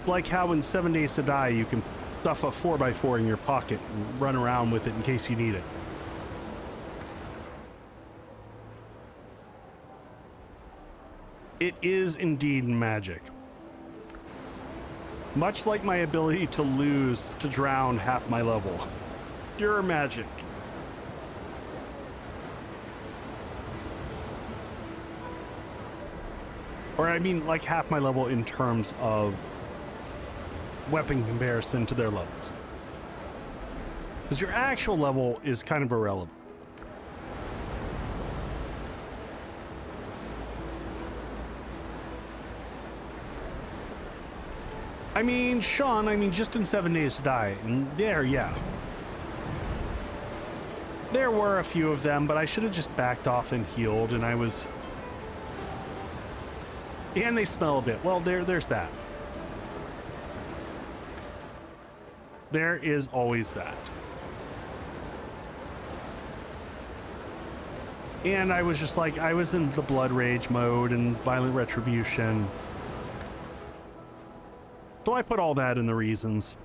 Like how in 7 Days to Die, you can stuff a 4x4 in your pocket and run around with it in case you need it. It is indeed magic. Much like my ability to drown half my level. Pure magic. Or I mean like half my level in terms of weapon comparison to their levels. Because your actual level is kind of irrelevant. I mean, Sean, just in 7 Days to Die, and there, yeah. There were a few of them, but I should have just backed off and healed, and I was... And they smell a bit. Well, there's that. There is always that. And I was just like, I was in the blood rage mode and violent retribution. So I put all that in the reasons.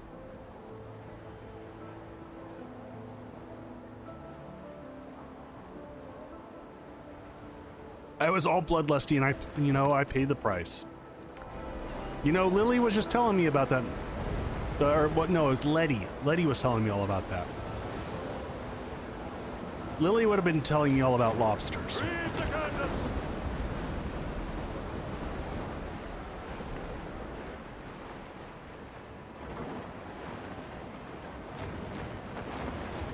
I was all bloodlusty and I paid the price. You know, Lily was just telling me about that. Or what? No, it was Letty. Letty was telling me all about that. Lily would have been telling me all about lobsters. Read the goodness.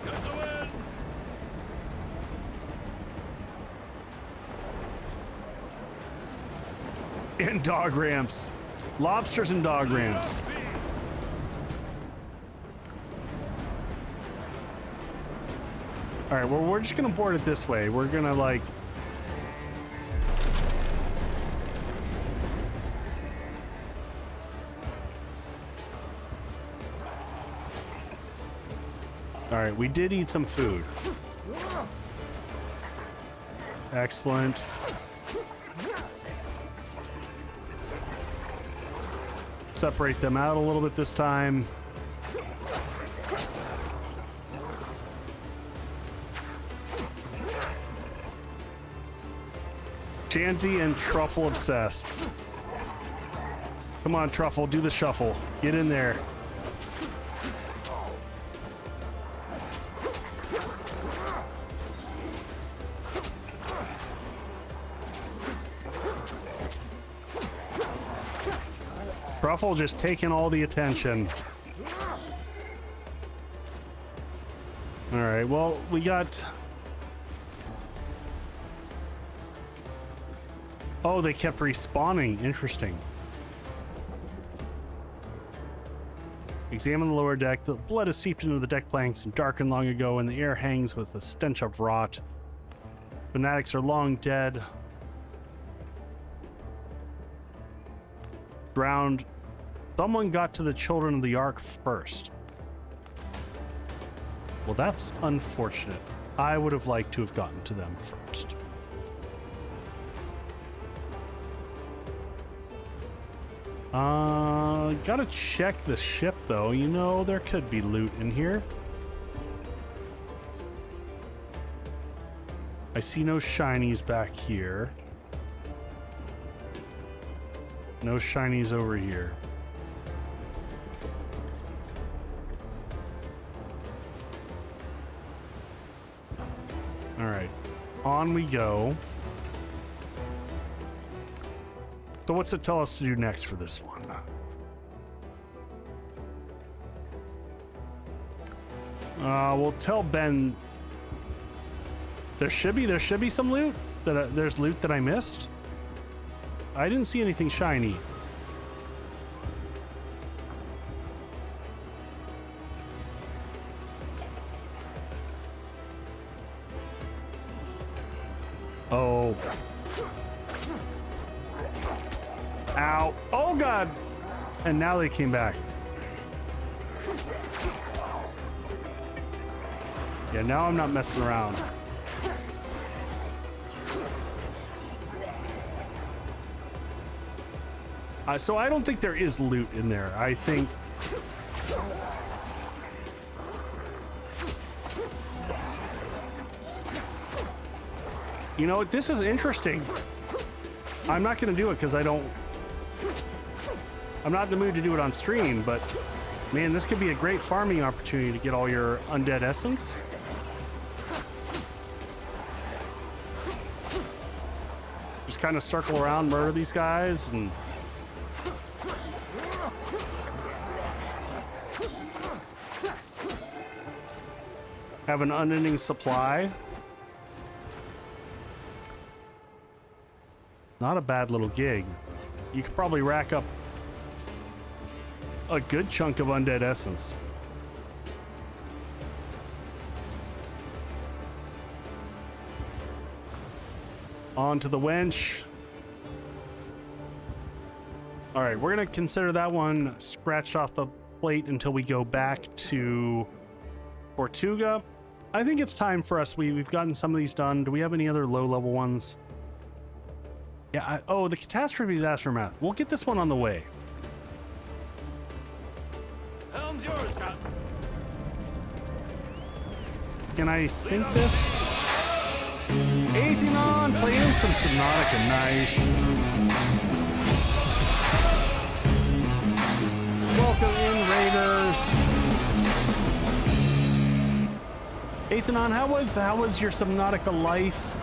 Get the wind. And dog ramps. Lobsters and dog ramps. All right, well, we're just gonna board it this way. We're gonna like... All right, we did eat some food. Excellent. Separate them out a little bit this time. Shanty and Truffle obsessed. Come on, Truffle, do the shuffle. Get in there. Truffle just taking all the attention. All right, well, we got... Oh, they kept respawning. Interesting. Examine the lower deck. The blood has seeped into the deck planks and darkened long ago, and the air hangs with the stench of rot. Fanatics are long dead. Drowned. Someone got to the children of the Ark first. Well, that's unfortunate. I would have liked to have gotten to them first. Gotta check the ship though. You know, there could be loot in here. I see no shinies back here. No shinies over here. All right, on we go. So what's it tell us to do next for this one? We'll tell Ben there should be some loot that there's loot that I missed. I didn't see anything shiny. Oh. Ow. Oh, God. And now they came back. Yeah, now I'm not messing around. So I don't think there is loot in there. I think... You know, this is interesting. I'm not going to do it because I'm not in the mood to do it on stream, but man, this could be a great farming opportunity to get all your undead essence. Just kind of circle around, murder these guys, and have an unending supply. Not a bad little gig. You could probably rack up a good chunk of undead essence. On to the wench. All right, we're gonna consider that one scratched off the plate until we go back to Tortuga. I think it's time for us. We've gotten some of these done. Do we have any other low-level ones? Yeah, oh, the Catastrophe's Aftermath. We'll get this one on the way. Helm's yours, Captain. Can I sink this? Athenon, playing some Subnautica, nice. Welcome in, Raiders. Athenon, how was your Subnautica life?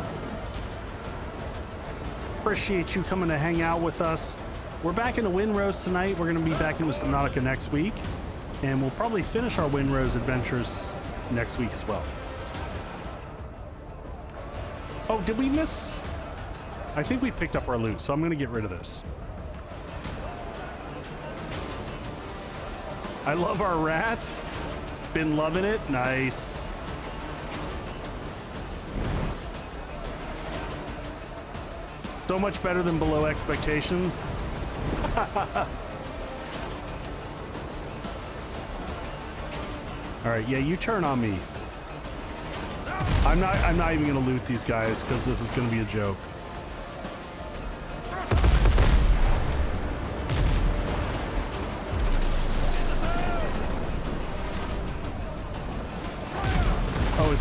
Appreciate you coming to hang out with us. We're back in the Windrose tonight. We're going to be back in with Subnautica next week, and we'll probably finish our Windrose adventures next week as well. Oh, did we miss? I think we picked up our loot, so I'm going to get rid of this. I love our rat. Been loving it. Nice. So much better than below expectations. All right, yeah, you turn on me. I'm not even gonna loot these guys because this is gonna be a joke. Oh, is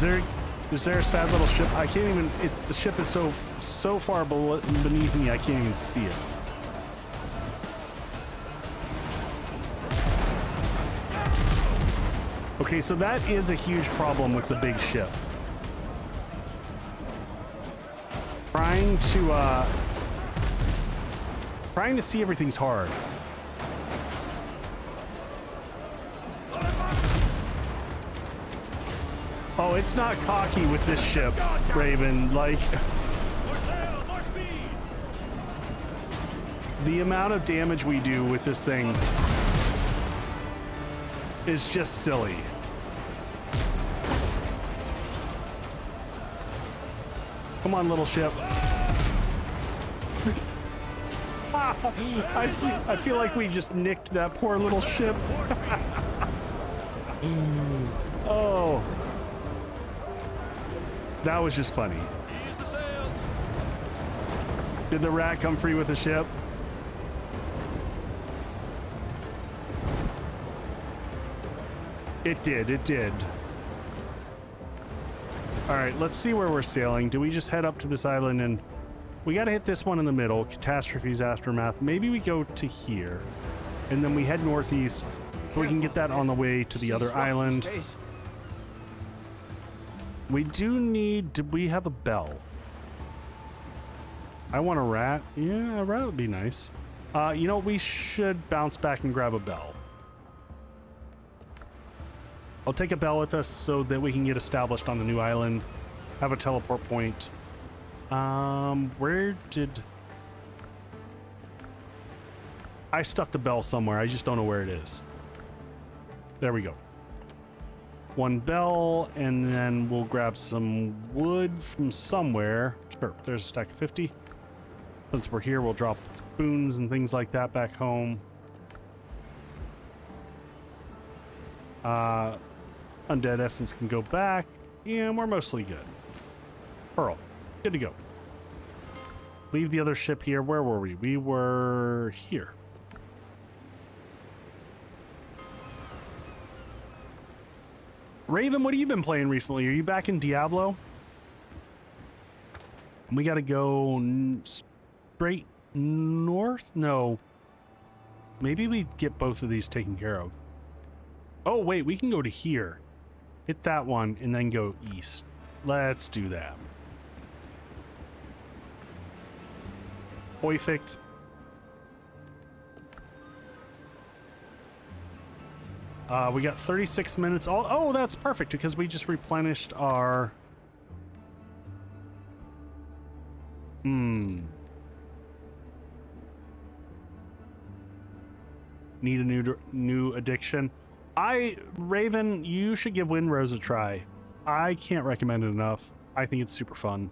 there a sad little ship? I can't even. The ship is so far beneath me. I can't even see it. Okay, so that is a huge problem with the big ship. Trying to see everything's hard. Oh, it's not cocky with this ship, Raven. Like, More sail, more speed. the amount of damage we do with this thing is just silly. Come on, little ship. I feel like we just nicked that poor little ship. Oh. That was just funny. Ease the sails. Did the rat come free with the ship? It did, it did. All right, let's see where we're sailing. Do we just head up to this island and we got to hit this one in the middle, catastrophes, aftermath. Maybe we go to here and then we head northeast so we can get that on the way to the other island. We do need, did we have a bell? I want a rat. Yeah, a rat would be nice. You know, we should bounce back and grab a bell. I'll take a bell with us so that we can get established on the new island, have a teleport point. Where did... I stuffed a bell somewhere. I just don't know where it is. There we go. One bell, and then we'll grab some wood from somewhere. Sure, there's a stack of 50. Since we're here, we'll drop spoons and things like that back home. Undead essence can go back, and we're mostly good. Pearl, good to go. Leave the other ship here. Where were we? We were here. Raven, what have you been playing recently? Are you back in Diablo? We gotta go straight north? No. Maybe we get both of these taken care of. Oh, wait, we can go to here. Hit that one and then go east. Let's do that. Perfect. We got 36 minutes. Oh, that's perfect because we just replenished our... Need a new addiction. Raven, you should give Windrose a try. I can't recommend it enough. I think it's super fun.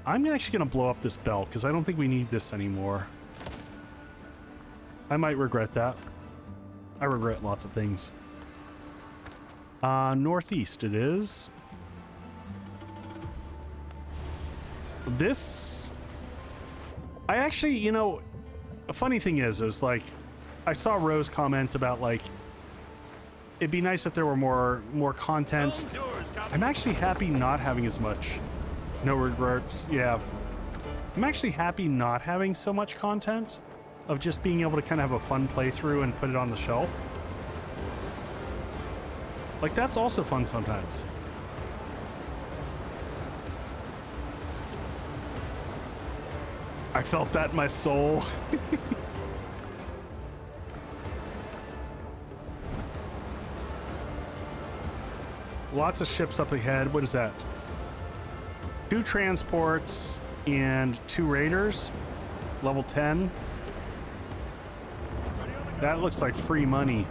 I'm actually going to blow up this bell because I don't think we need this anymore. I might regret that. I regret lots of things. Northeast it is. This... I actually, you know, a funny thing is like, I saw Rose comment about like, it'd be nice if there were more content. I'm actually happy not having as much. No regrets, yeah. I'm actually happy not having so much content, of just being able to kind of have a fun playthrough and put it on the shelf. Like, that's also fun sometimes. I felt that in my soul. Lots of ships up ahead. What is that? 2 transports and 2 raiders. Level 10. That looks like free money.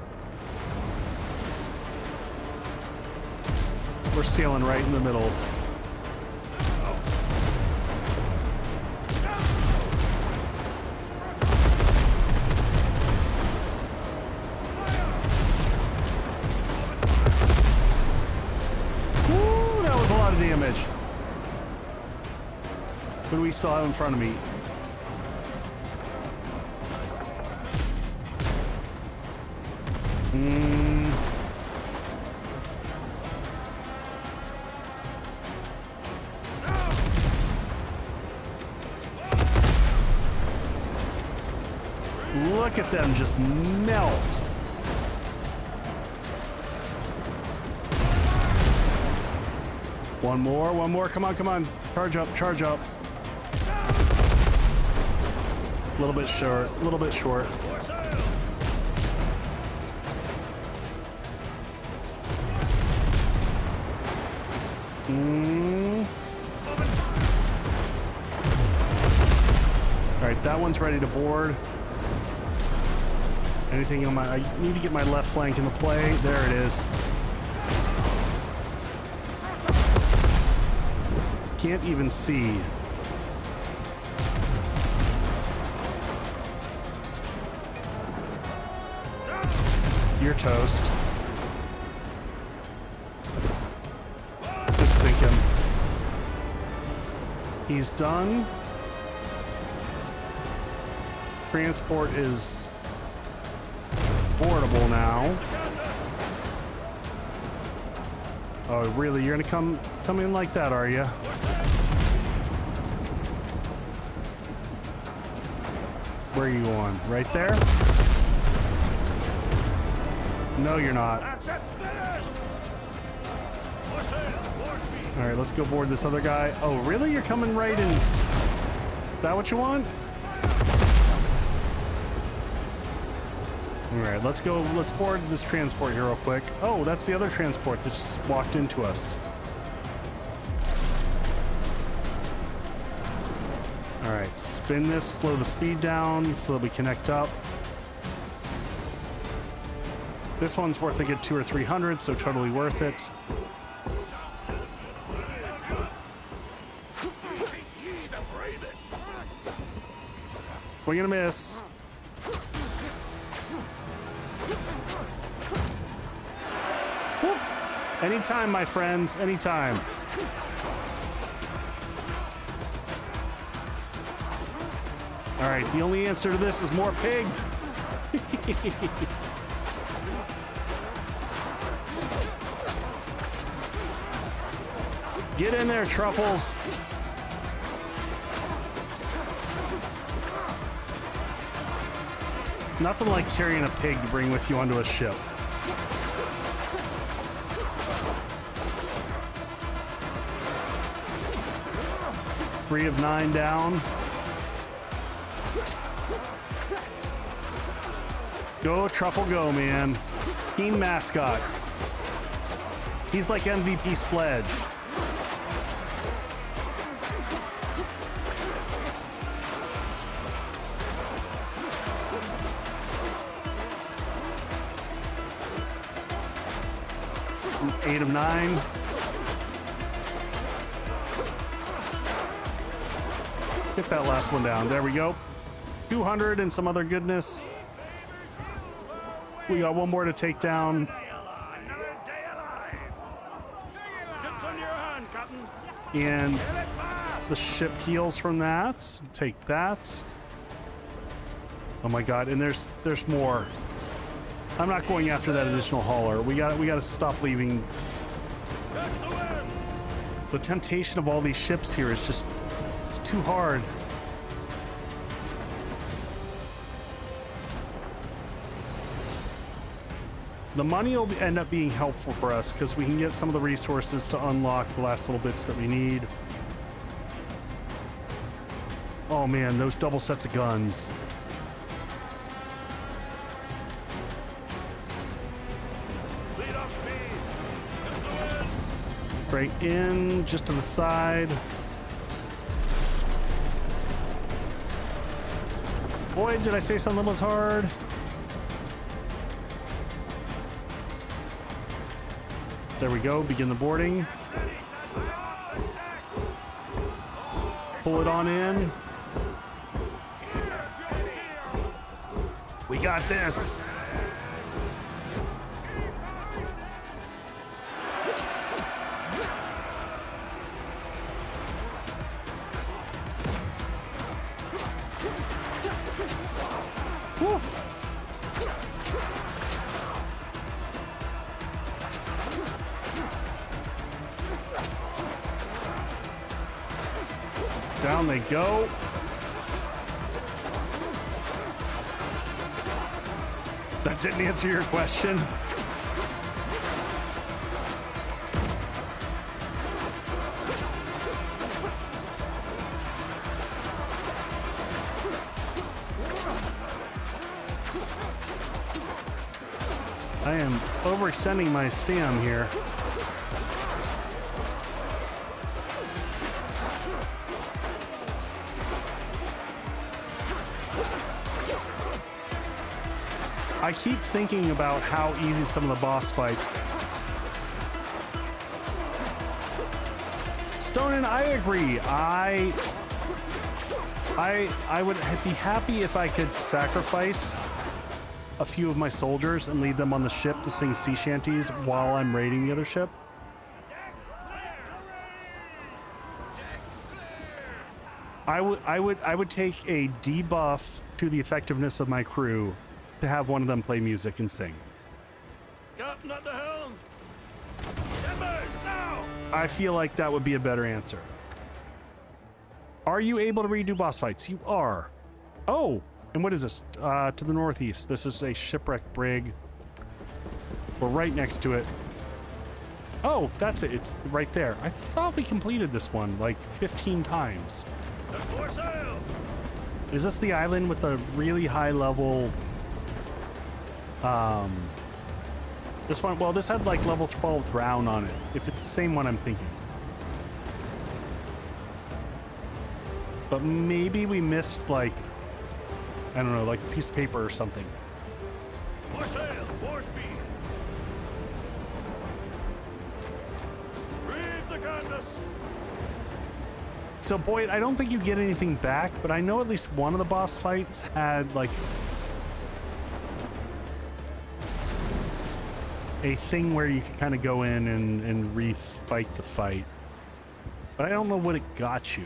We're sailing right in the middle. Woo, that was a lot of damage. What do we still have in front of me? Look at them just melt. One more. Come on. Charge up. A little bit short. All right, that one's ready to board. Anything on my... I need to get my left flank into play. There it is. Can't even see. You're toast. Just sink him. He's done. Transport is boardable now. Oh, really? You're gonna come in like that, are you? Where are you going? Right there? No, you're not. All right, let's go board this other guy. Oh, really? You're coming right in? Is that what you want? All right, let's go. Let's board this transport here real quick. Oh, that's the other transport that just walked into us. All right, spin this, slow the speed down so that we connect up. This one's worth a good 200 or 300, so totally worth it. We're gonna miss. Woo. Anytime, my friends, anytime. All right, the only answer to this is more pig. Get in there, Truffles. Nothing like carrying a pig to bring with you onto a ship. Three of 9 down. Go, Truffle, go, man. Team mascot. He's like MVP Sledge. Eight of 9. Get that last one down. There we go. 200 and some other goodness. We got one more to take down. And the ship heals from that. Take that. Oh my god, and there's more. I'm not going after that additional hauler. We got to stop leaving. The temptation of all these ships here is just, it's too hard. The money will end up being helpful for us because we can get some of the resources to unlock the last little bits that we need. Oh man, those double sets of guns. Right in, just to the side. Boy, did I say something was hard. There we go, begin the boarding. Pull it on in. We got this. Woo. Down they go. That didn't answer your question. I am overextending my stam here. I keep thinking about how easy some of the boss fights. Stonen, I agree. I would be happy if I could sacrifice a few of my soldiers and leave them on the ship to sing sea shanties while I'm raiding the other ship. I would take a debuff to the effectiveness of my crew to have one of them play music and sing. Captain at the helm! Timbers, now! I feel like that would be a better answer. Are you able to redo boss fights? You are. Oh, and what is this? To the northeast. This is a shipwreck brig. We're right next to it. Oh, that's it. It's right there. I thought we completed this one like 15 times. And more sail! Is this the island with a really high level? This one, well, this had like level 12 drown on it. If it's the same one I'm thinking. But maybe we missed like, I don't know, like a piece of paper or something. More sail! More speed! Reef the canvas! So Boyd, I don't think you get anything back, but I know at least one of the boss fights had like a thing where you could kind of go in and re-fight the fight. But I don't know what it got you.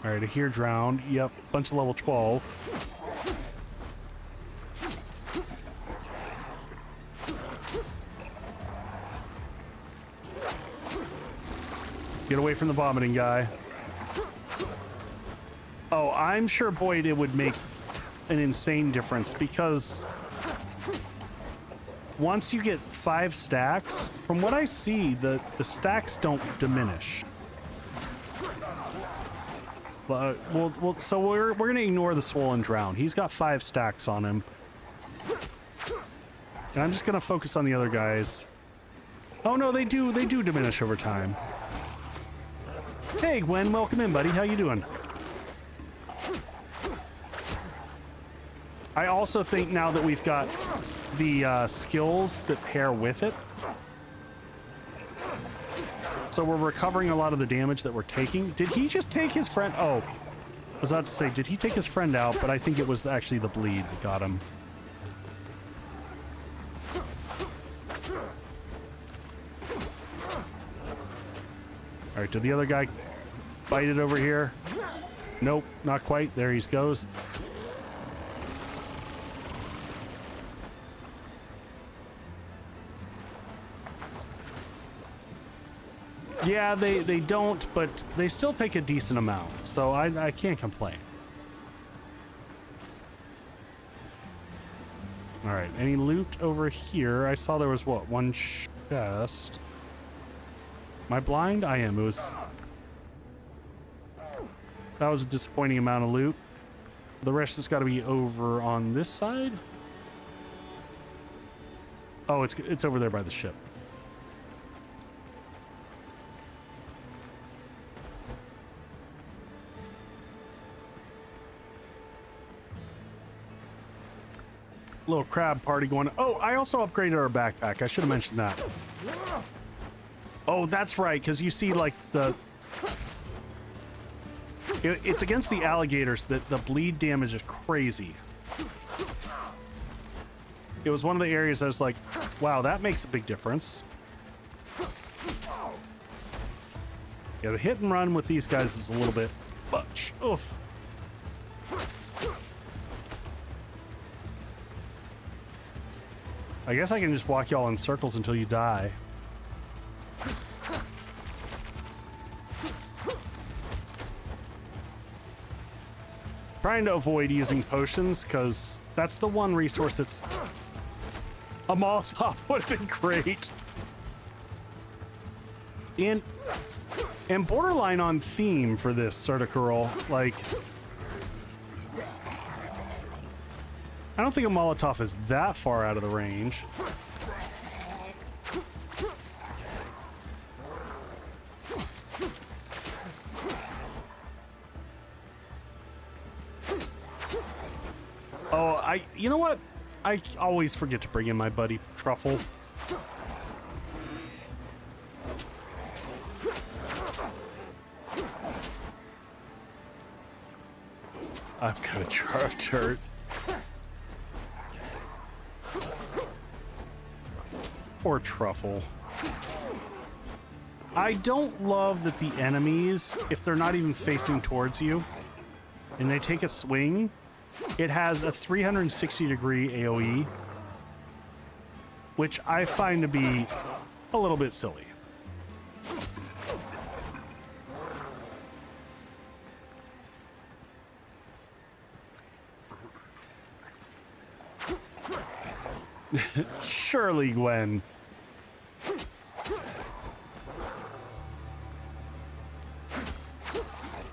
All right, I hear drowned. Yep, bunch of level 12. Get away from the vomiting guy. Oh, I'm sure, Boyd, it would make an insane difference because once you get 5 stacks, from what I see, the stacks don't diminish. But so we're gonna ignore the swollen drown. He's got 5 stacks on him, and I'm just gonna focus on the other guys. Oh no, they do diminish over time. Hey Gwen, welcome in, buddy. How you doing? I also think now that we've got the skills that pair with it, so we're recovering a lot of the damage that we're taking. Did he just take his friend? Oh, I was about to say, did he take his friend out? But I think it was actually the bleed that got him. All right, did the other guy bite it over here? Nope, not quite. There he goes. Yeah, they don't, but they still take a decent amount, so I can't complain. All right, any loot over here? I saw there was, what, one chest? Am I blind? I am. It was... That was a disappointing amount of loot. The rest has got to be over on this side. Oh, it's over there by the ship. Little crab party going. Oh, I also upgraded our backpack. I should have mentioned that. Oh, that's right, because you see, like, it's against the alligators that the bleed damage is crazy. It was one of the areas I was like, wow, that makes a big difference. Yeah, the hit and run with these guys is a little bit much. Oof. I guess I can just walk y'all in circles until you die. Trying to avoid using potions, because that's the one resource that's... A Molotov would have been great. And borderline on theme for this sort of girl. Like... I don't think a Molotov is that far out of the range. You know what? I always forget to bring in my buddy Truffle. I've got a jar of dirt. Or Truffle. I don't love that the enemies, if they're not even facing towards you, and they take a swing, it has a 360-degree AoE, which I find to be a little bit silly. Surely, Gwen.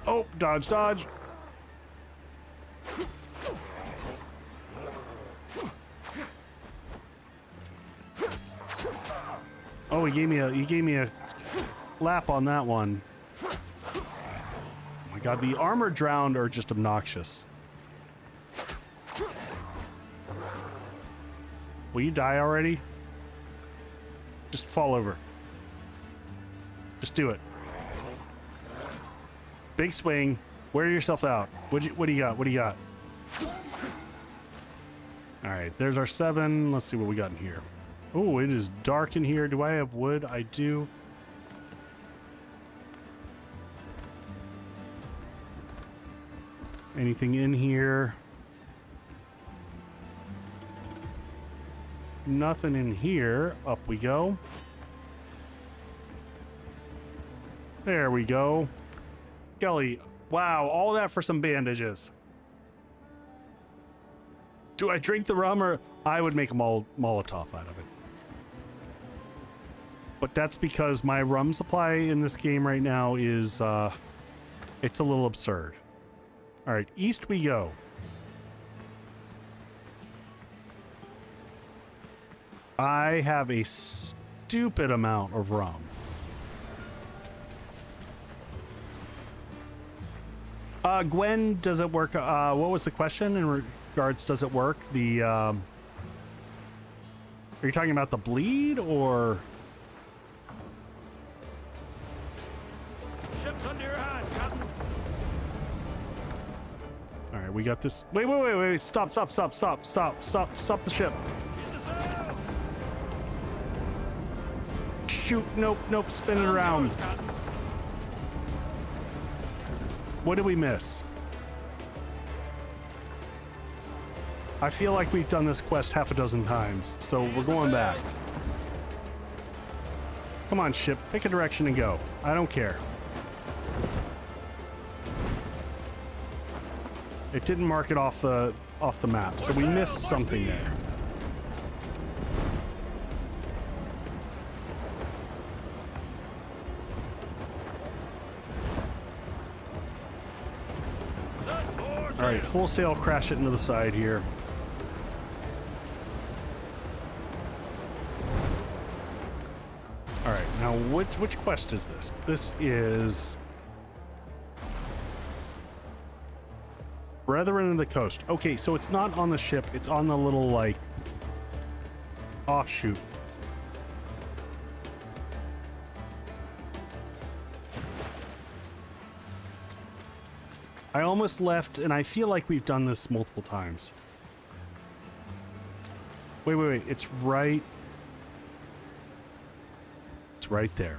Oh, dodge, dodge. Oh, he gave me a lap on that one. Oh my god, the armor drowned are just obnoxious. Will you die already? Just fall over. Just do it. Big swing. Wear yourself out. What do you got? What do you got? All right, there's our 7. Let's see what we got in here. Oh, it is dark in here. Do I have wood? I do. Anything in here? Nothing in here. Up we go. There we go. Kelly, wow, all that for some bandages. Do I drink the rum, or I would make a Molotov out of it? But that's because my rum supply in this game right now is, it's a little absurd. All right, east we go. I have a stupid amount of rum. Gwen, does it work? What was the question in regards, does it work? The, are you talking about the bleed, or? Ship's under your hand, Captain. All right, we got this. Wait. Stop the ship. Use the sails. Shoot, nope, spin it around. Yours, Captain. What did we miss? I feel like we've done this quest half a dozen times, so we're going back. Come on, ship, pick a direction and go. I don't care. It didn't mark it off the map, so we missed something there. All right, full sail, crash it into the side here. All right, now which quest is this? This is Brethren of the Coast. Okay, so it's not on the ship, it's on the little, like, offshoot. I almost left, and I feel like we've done this multiple times. Wait. It's right there.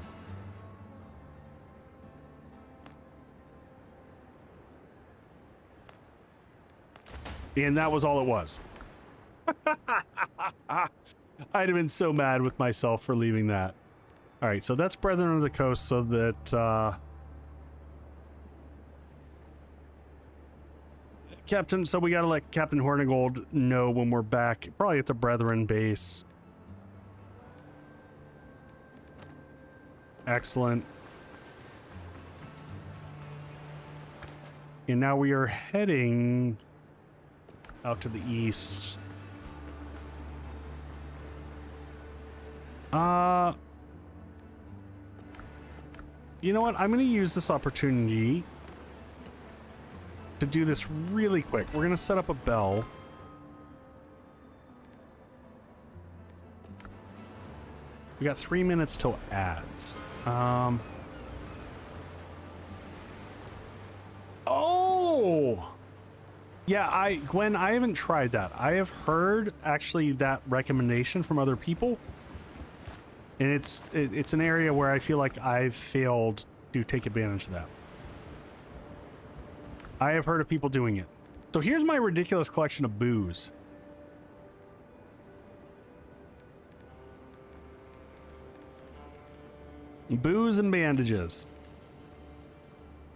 And that was all it was. I'd have been so mad with myself for leaving that. All right, so that's Brethren of the Coast, so that, Captain, so we gotta let Captain Hornigold know when we're back, probably at the Brethren base. Excellent. And now we are heading out to the east. You know what? I'm gonna use this opportunity to do this really quick. We're gonna set up a bell. We got 3 minutes till ads. Oh! Yeah, Gwen, I haven't tried that. I have heard actually that recommendation from other people. And it's an area where I feel like I've failed to take advantage of that. I have heard of people doing it. So here's my ridiculous collection of booze. Booze and bandages.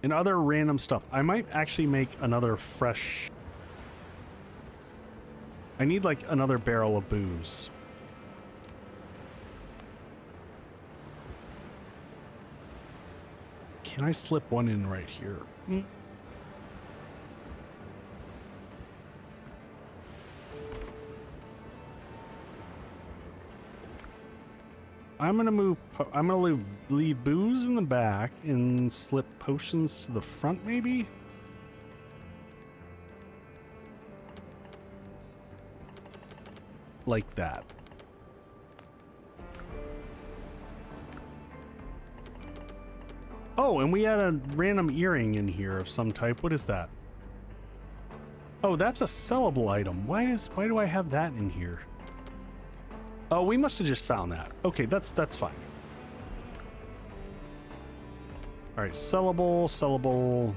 And other random stuff. I might actually make another fresh... I need like another barrel of booze. Can I slip one in right here? I'm gonna leave booze in the back and slip potions to the front, maybe? Like that. Oh, and we had a random earring in here of some type. What is that? Oh, that's a sellable item. Why do I have that in here? Oh, we must have just found that. Okay, that's fine. All right, sellable.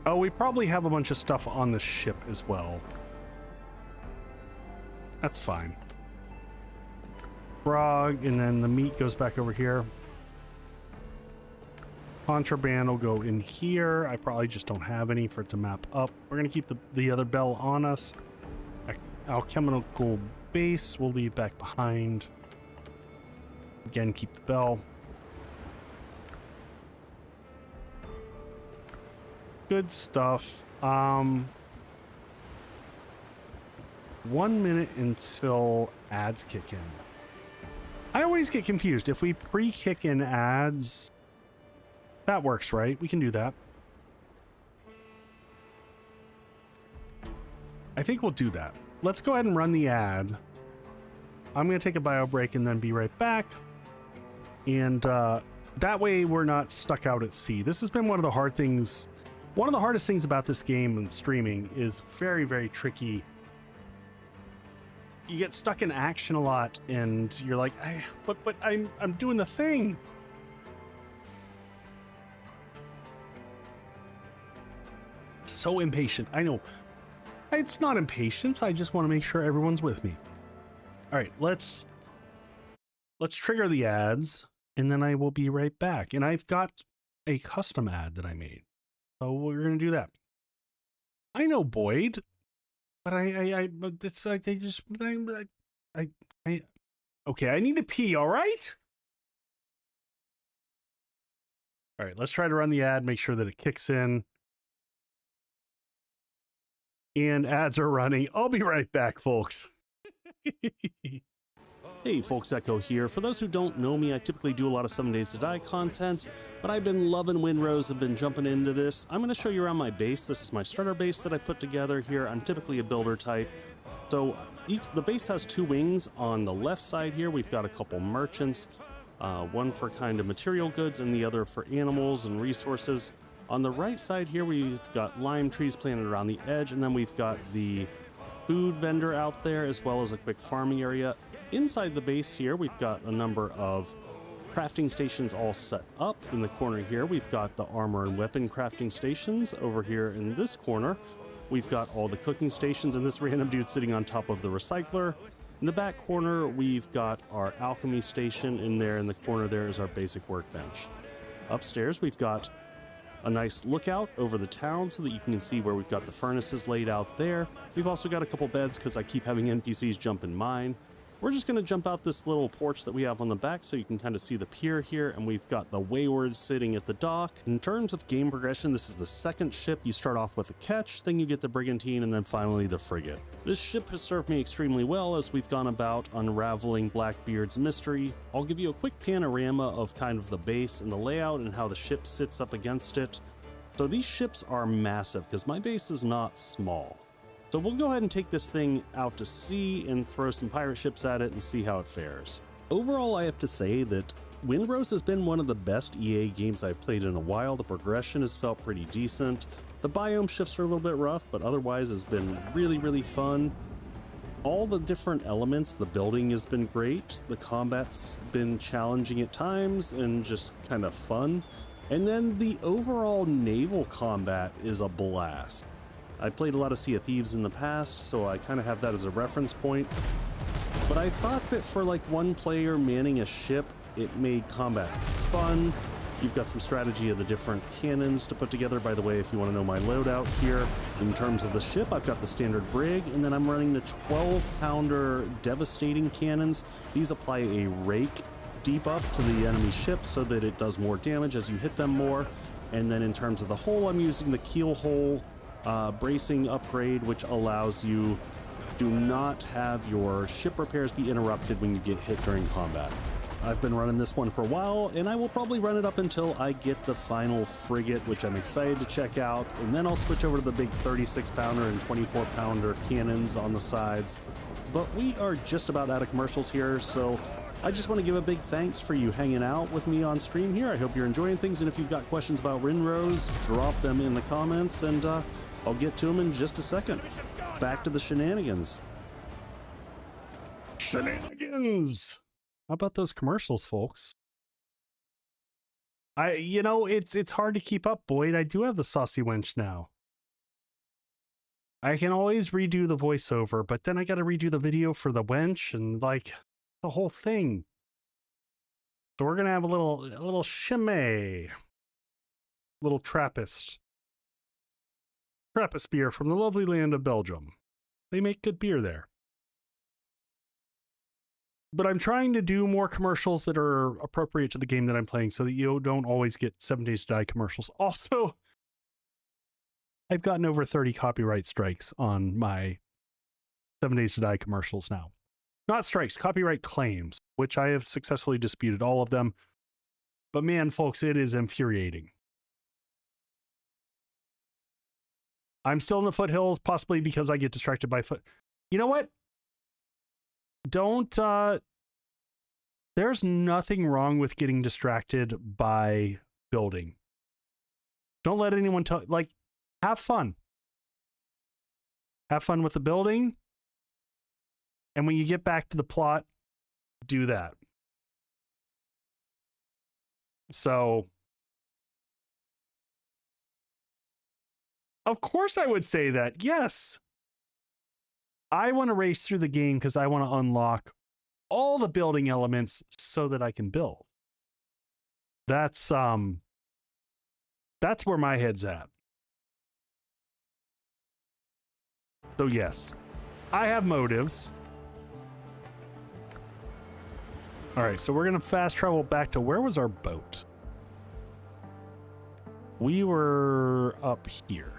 Oh, we probably have a bunch of stuff on the ship as well. That's fine. Frog, and then the meat goes back over here. Contraband will go in here. I probably just don't have any for it to map up. We're gonna keep the other bell on us. Alchemical base we'll leave back behind. Again, keep the bell. Good stuff. 1 minute until ads kick in. I always get confused. If we pre-kick in ads, that works, right? We can do that. I think we'll do that. Let's go ahead and run the ad. I'm going to take a bio break and then be right back. And that way we're not stuck out at sea. This has been one of the hard things. One of the hardest things about this game and streaming is very, very tricky. You get stuck in action a lot and you're like, but I'm doing the thing. So impatient. I know it's not impatience. I just want to make sure everyone's with me. All right, let's trigger the ads and then I will be right back. And I've got a custom ad that I made. So we're going to do that. I know Boyd, but okay, I need to pee. All right. All right, let's try to run the ad, make sure that it kicks in. And ads are running. I'll be right back, folks. Hey folks, Echo here. For those who don't know me, I typically do a lot of 7 Days to Die content, but I've been loving Windrose, I've been jumping into this. I'm going to show you around my base. This is my starter base that I put together here. I'm typically a builder type. So the base has 2 wings. On the left side here, we've got a couple merchants, one for kind of material goods and the other for animals and resources. On the right side here, we've got lime trees planted around the edge, and then we've got the food vendor out there, as well as a quick farming area. Inside the base here, we've got a number of crafting stations all set up. In the corner here, we've got the armor and weapon crafting stations. Over here in this corner, we've got all the cooking stations, and this random dude sitting on top of the recycler. In the back corner, we've got our alchemy station. In there in the corner there is our basic workbench. Upstairs, we've got a nice lookout over the town so that you can see where we've got the furnaces laid out there. We've also got a couple beds because I keep having NPCs jump in mine. We're just going to jump out this little porch that we have on the back so you can kind of see the pier here, and we've got the Wayward sitting at the dock. In terms of game progression, this is the second ship. You start off with a ketch, then you get the brigantine, and then finally the frigate. This ship has served me extremely well as we've gone about unraveling Blackbeard's mystery. I'll give you a quick panorama of kind of the base and the layout and how the ship sits up against it. So these ships are massive because my base is not small. So we'll go ahead and take this thing out to sea and throw some pirate ships at it and see how it fares. Overall, I have to say that Windrose has been one of the best EA games I've played in a while. The progression has felt pretty decent. The biome shifts are a little bit rough, but otherwise has been really, really fun. All the different elements, the building has been great. The combat's been challenging at times and just kind of fun. And then the overall naval combat is a blast. I played a lot of Sea of Thieves in the past, so I kind of have that as a reference point. But I thought that for like one player manning a ship, it made combat fun. You've got some strategy of the different cannons to put together. By the way, if you want to know my loadout here, in terms of the ship, I've got the standard brig, and then I'm running the 12-pounder devastating cannons. These apply a rake debuff to the enemy ship so that it does more damage as you hit them more. And then in terms of the hull, I'm using the keel hole bracing upgrade, which allows you do not have your ship repairs be interrupted when you get hit during combat. I've been running this one for a while, and I will probably run it up until I get the final frigate, which I'm excited to check out, and then I'll switch over to the big 36-pounder and 24-pounder cannons on the sides. But we are just about out of commercials here, so I just want to give a big thanks for you hanging out with me on stream here. I hope you're enjoying things, and if you've got questions about Windrose, drop them in the comments, and I'll get to them in just a second. Back to the shenanigans. Shenanigans! How about those commercials, folks? You know, it's hard to keep up, Boyd. I do have the saucy wench now. I can always redo the voiceover, but then I got to redo the video for the wench and like the whole thing. So we're gonna have a little chimay, little Trappist beer from the lovely land of Belgium. They make good beer there. But I'm trying to do more commercials that are appropriate to the game that I'm playing so that you don't always get 7 Days to Die commercials. Also, I've gotten over 30 copyright strikes on my 7 Days to Die commercials now. Not strikes, copyright claims, which I have successfully disputed all of them. But man, folks, it is infuriating. I'm still in the foothills, possibly because I get distracted by foot. You know what? Don't, there's nothing wrong with getting distracted by building. Don't let anyone tell, like, have fun. Have fun with the building. And when you get back to the plot, do that. So, of course I would say that. Yes. I want to race through the game because I want to unlock all the building elements so that I can build. That's where my head's at. So yes, I have motives. All right, so we're going to fast travel back to where was our boat? We were up here.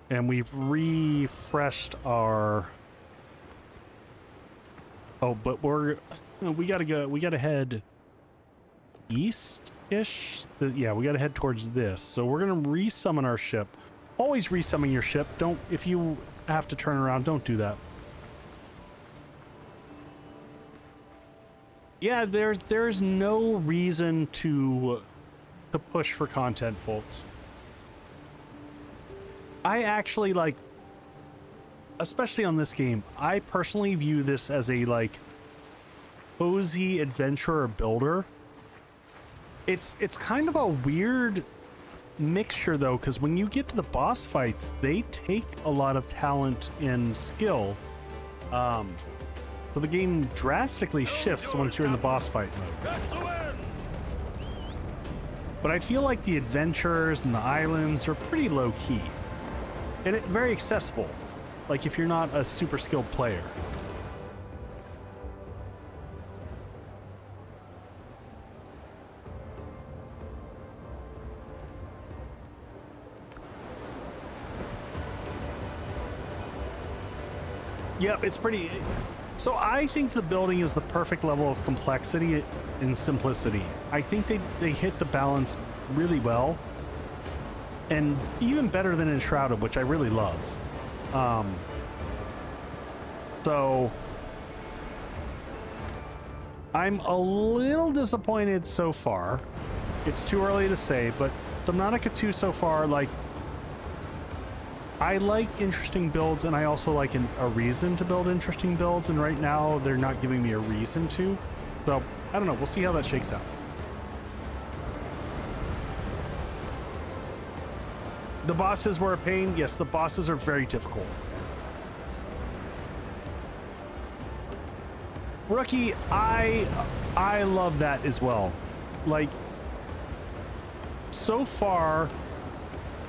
And we've refreshed our... Oh, but we gotta head east-ish? Yeah, we gotta head towards this. So we're gonna resummon our ship. Always resummon your ship. Don't, if you have to turn around, don't do that. Yeah, there's no reason to push for content, folks. I actually like, especially on this game, I personally view this as a like cozy adventurer builder. It's kind of a weird mixture though, because when you get to the boss fights, they take a lot of talent and skill. So the game drastically shifts once you're in the boss fight mode. But I feel like the adventures and the islands are pretty low key. And it's very accessible, like if you're not a super skilled player. Yep, it's pretty... So I think the building is the perfect level of complexity and simplicity. I think they hit the balance really well, and even better than Enshrouded, which I really love. So I'm a little disappointed so far. It's too early to say, but Subnautica 2 so far, like, I like interesting builds, and I also like a reason to build interesting builds, and right now they're not giving me a reason to. So, I don't know. We'll see how that shakes out. The bosses were a pain. Yes, the bosses are very difficult. Rookie, I love that as well. Like, so far,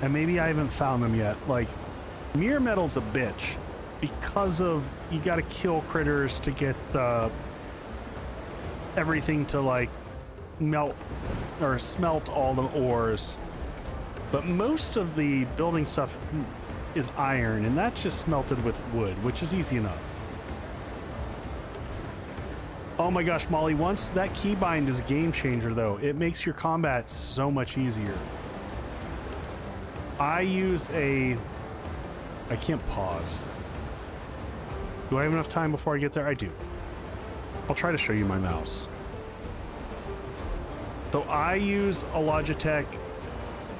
and maybe I haven't found them yet, like, Mire Metal's a bitch because of, you gotta kill critters to get everything to, like, melt or smelt all the ores. But most of the building stuff is iron, and that's just smelted with wood, which is easy enough. Oh my gosh, Molly, once that keybind is a game changer, though. It makes your combat so much easier. I use I can't pause. Do I have enough time before I get there? I do. I'll try to show you my mouse. So I use a Logitech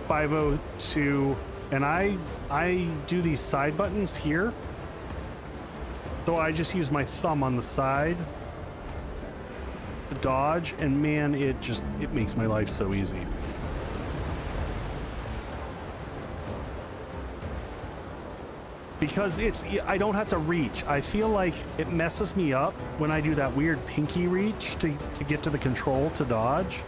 502, and I do these side buttons here. So I just use my thumb on the side to dodge, and man, it makes my life so easy. Because I don't have to reach. I feel like it messes me up when I do that weird pinky reach to get to the control to dodge.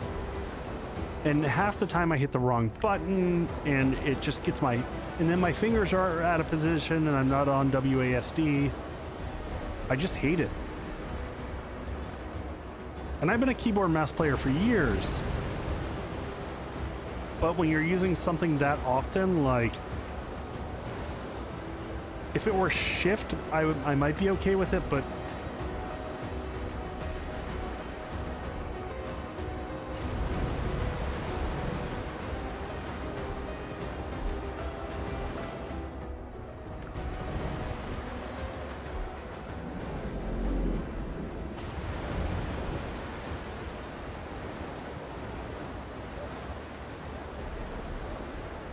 And half the time I hit the wrong button, and it just gets and then my fingers are out of position, and I'm not on WASD. I just hate it. And I've been a keyboard and mouse player for years. But when you're using something that often, like, if it were shift, I might be okay with it, but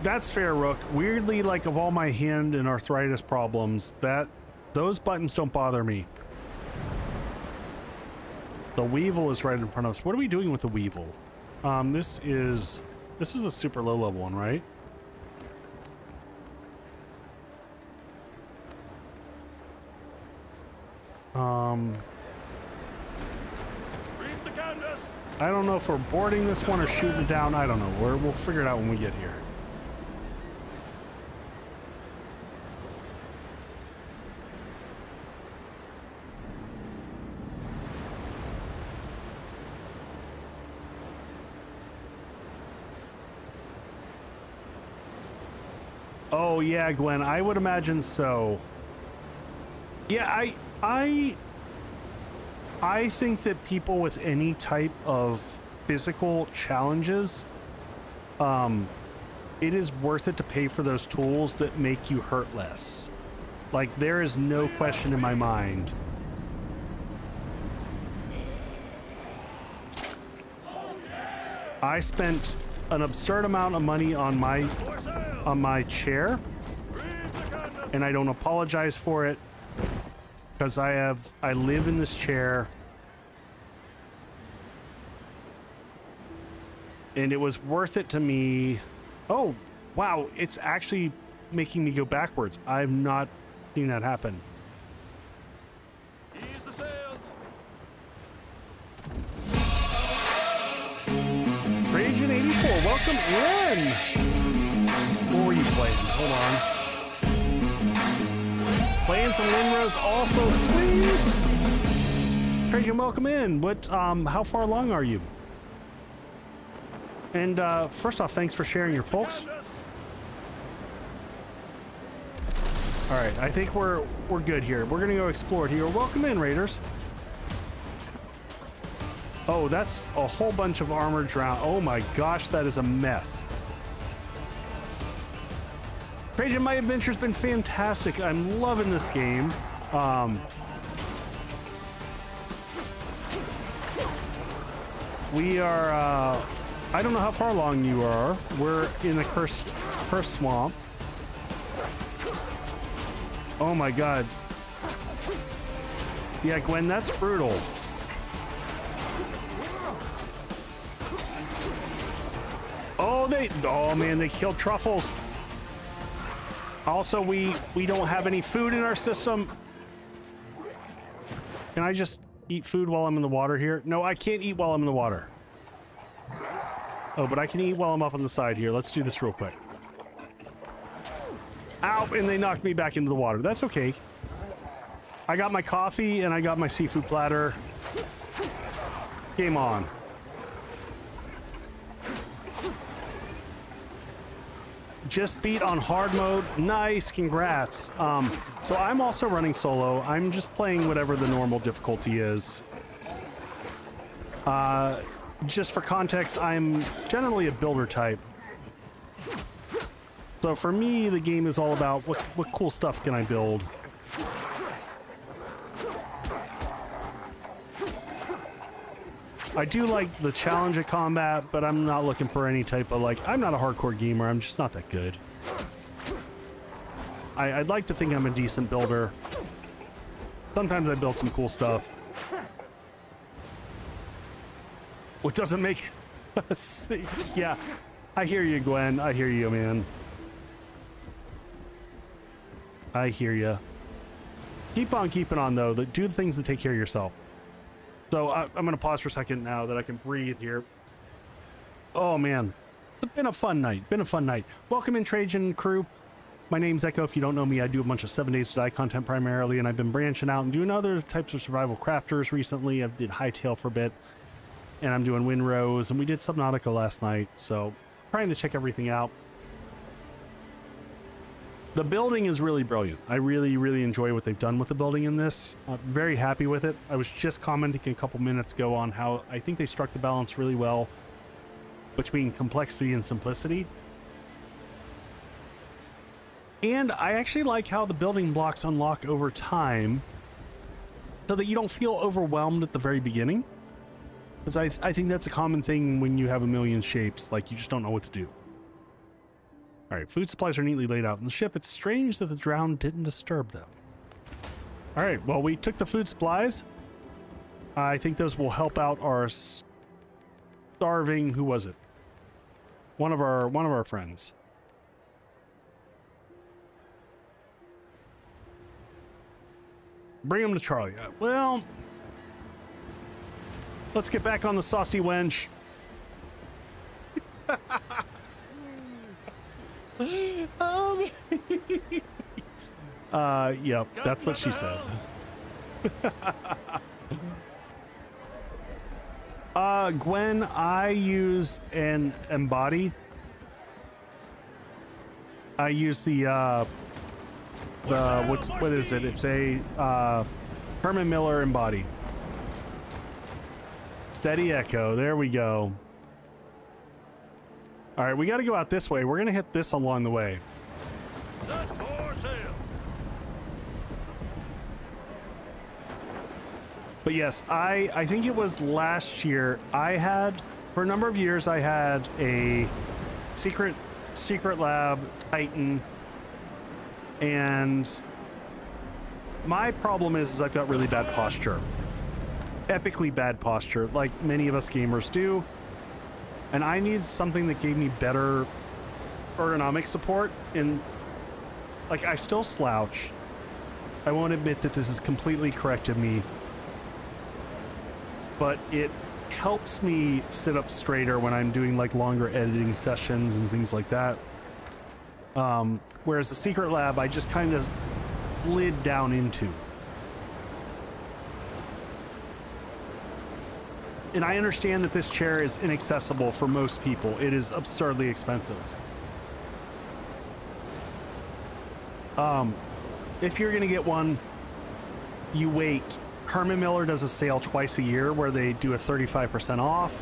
that's fair, Rook. Weirdly, like, of all my hand and arthritis problems, those buttons don't bother me. The Weevil is right in front of us. What are we doing with the Weevil? This is a super low level one, right? Reef the canvas. I don't know if we're boarding this one or shooting it down. I don't know. We'll figure it out when we get here. Oh yeah, Gwen, I would imagine so. Yeah, I think that people with any type of physical challenges, it is worth it to pay for those tools that make you hurt less. Like, there is no question in my mind. I spent an absurd amount of money on my chair, and I don't apologize for it, because I live in this chair, and it was worth it to me. Oh wow, it's actually making me go backwards. I've not seen that happen. Ease the sails. Raging 84, welcome in. What were you playing? Hold on. Playing some Windrose, also sweet. Trajan, welcome in. How far along are you? And first off, thanks for sharing your folks. All right, I think we're good here. We're gonna go explore here. Welcome in, raiders. Oh, that's a whole bunch of armored drown. Oh my gosh, that is a mess. Trajan, my adventure's been fantastic. I'm loving this game. We are, I don't know how far along you are. We're in the cursed swamp. Oh my god. Yeah, Gwen, that's brutal. Oh man, they killed truffles. Also, we don't have any food in our system. Can I just eat food while I'm in the water here? No, I can't eat while I'm in the water. Oh, but I can eat while I'm up on the side here. Let's do this real quick. Ow, and they knocked me back into the water. That's okay. I got my coffee and I got my seafood platter. Game on. Just beat on hard mode. Nice, congrats. So I'm also running solo. I'm just playing whatever the normal difficulty is. Just for context, I'm generally a builder type. So for me, the game is all about what cool stuff can I build. I do like the challenge of combat, but I'm not looking for any type of I'm not a hardcore gamer. I'm just not that good. I'd like to think I'm a decent builder. Sometimes I build some cool stuff. What doesn't make yeah, I hear you, Gwen. I hear you, man. I hear you. Keep on keeping on, though. Do the things that take care of yourself. So I'm going to pause for a second now that I can breathe here. Oh, man. It's been a fun night. Welcome in, Trajan crew. My name's Echo. If you don't know me, I do a bunch of 7 Days to Die content primarily, and I've been branching out and doing other types of survival crafters recently. I did Hightail for a bit, and I'm doing Windrose, and we did Subnautica last night, so trying to check everything out. The building is really brilliant. I really enjoy what they've done with the building in this. I'm very happy with it. I was just commenting a couple minutes ago on how I think they struck the balance really well between complexity and simplicity. And I actually like how the building blocks unlock over time so that you don't feel overwhelmed at the very beginning. Because I think that's a common thing when you have a million shapes, like you just don't know what to do. All right, food supplies are neatly laid out on the ship. It's strange that the drown didn't disturb them. All right, well, we took the food supplies. I think those will help out our starving, who was it? One of our friends. Bring him to Charlie. Well, let's get back on the saucy wench. Yep, that's what she said. Gwen, I use an embody. I use what is it? It's a Herman Miller embody. Steady Echo. There we go. All right, we got to go out this way. We're gonna hit this along the way. Set for sail. But yes, I think it was last year. For a number of years, I had a secret lab Titan, and my problem is I've got really bad posture, epically bad posture, like many of us gamers do. And I need something that gave me better ergonomic support. And I still slouch. I won't admit that this has completely corrected me, but it helps me sit up straighter when I'm doing longer editing sessions and things like that. Whereas the secret lab, I just kind of slid down into. And I understand that this chair is inaccessible for most people. It is absurdly expensive. if you're gonna get one, you wait. Herman Miller does a sale twice a year where they do a 35% off.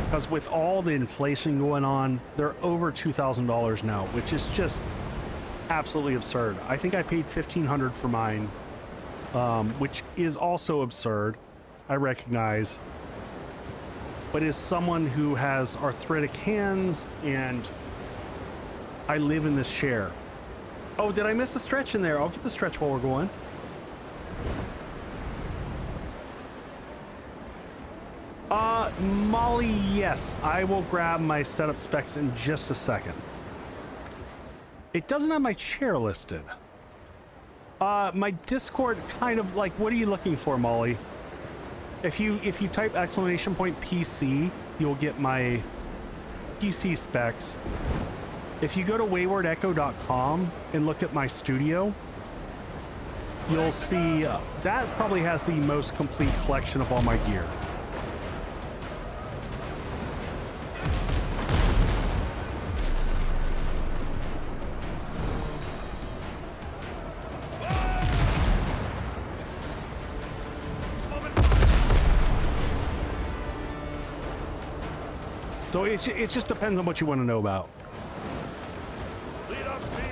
Because with all the inflation going on, they're over $2,000 now, which is just absolutely absurd. I think I paid $1,500 for mine, which is also absurd. I recognize. But as someone who has arthritic hands and I live in this chair. Oh, did I miss a stretch in there? I'll get the stretch while we're going. Molly, yes. I will grab my setup specs in just a second. It doesn't have my chair listed. My Discord kind of like, what are you looking for, Molly? If you type exclamation point PC, you'll get my PC specs. If you go to waywardecho.com and look at my studio, you'll see that probably has the most complete collection of all my gear. So it just depends on what you want to know about. Lead off speed.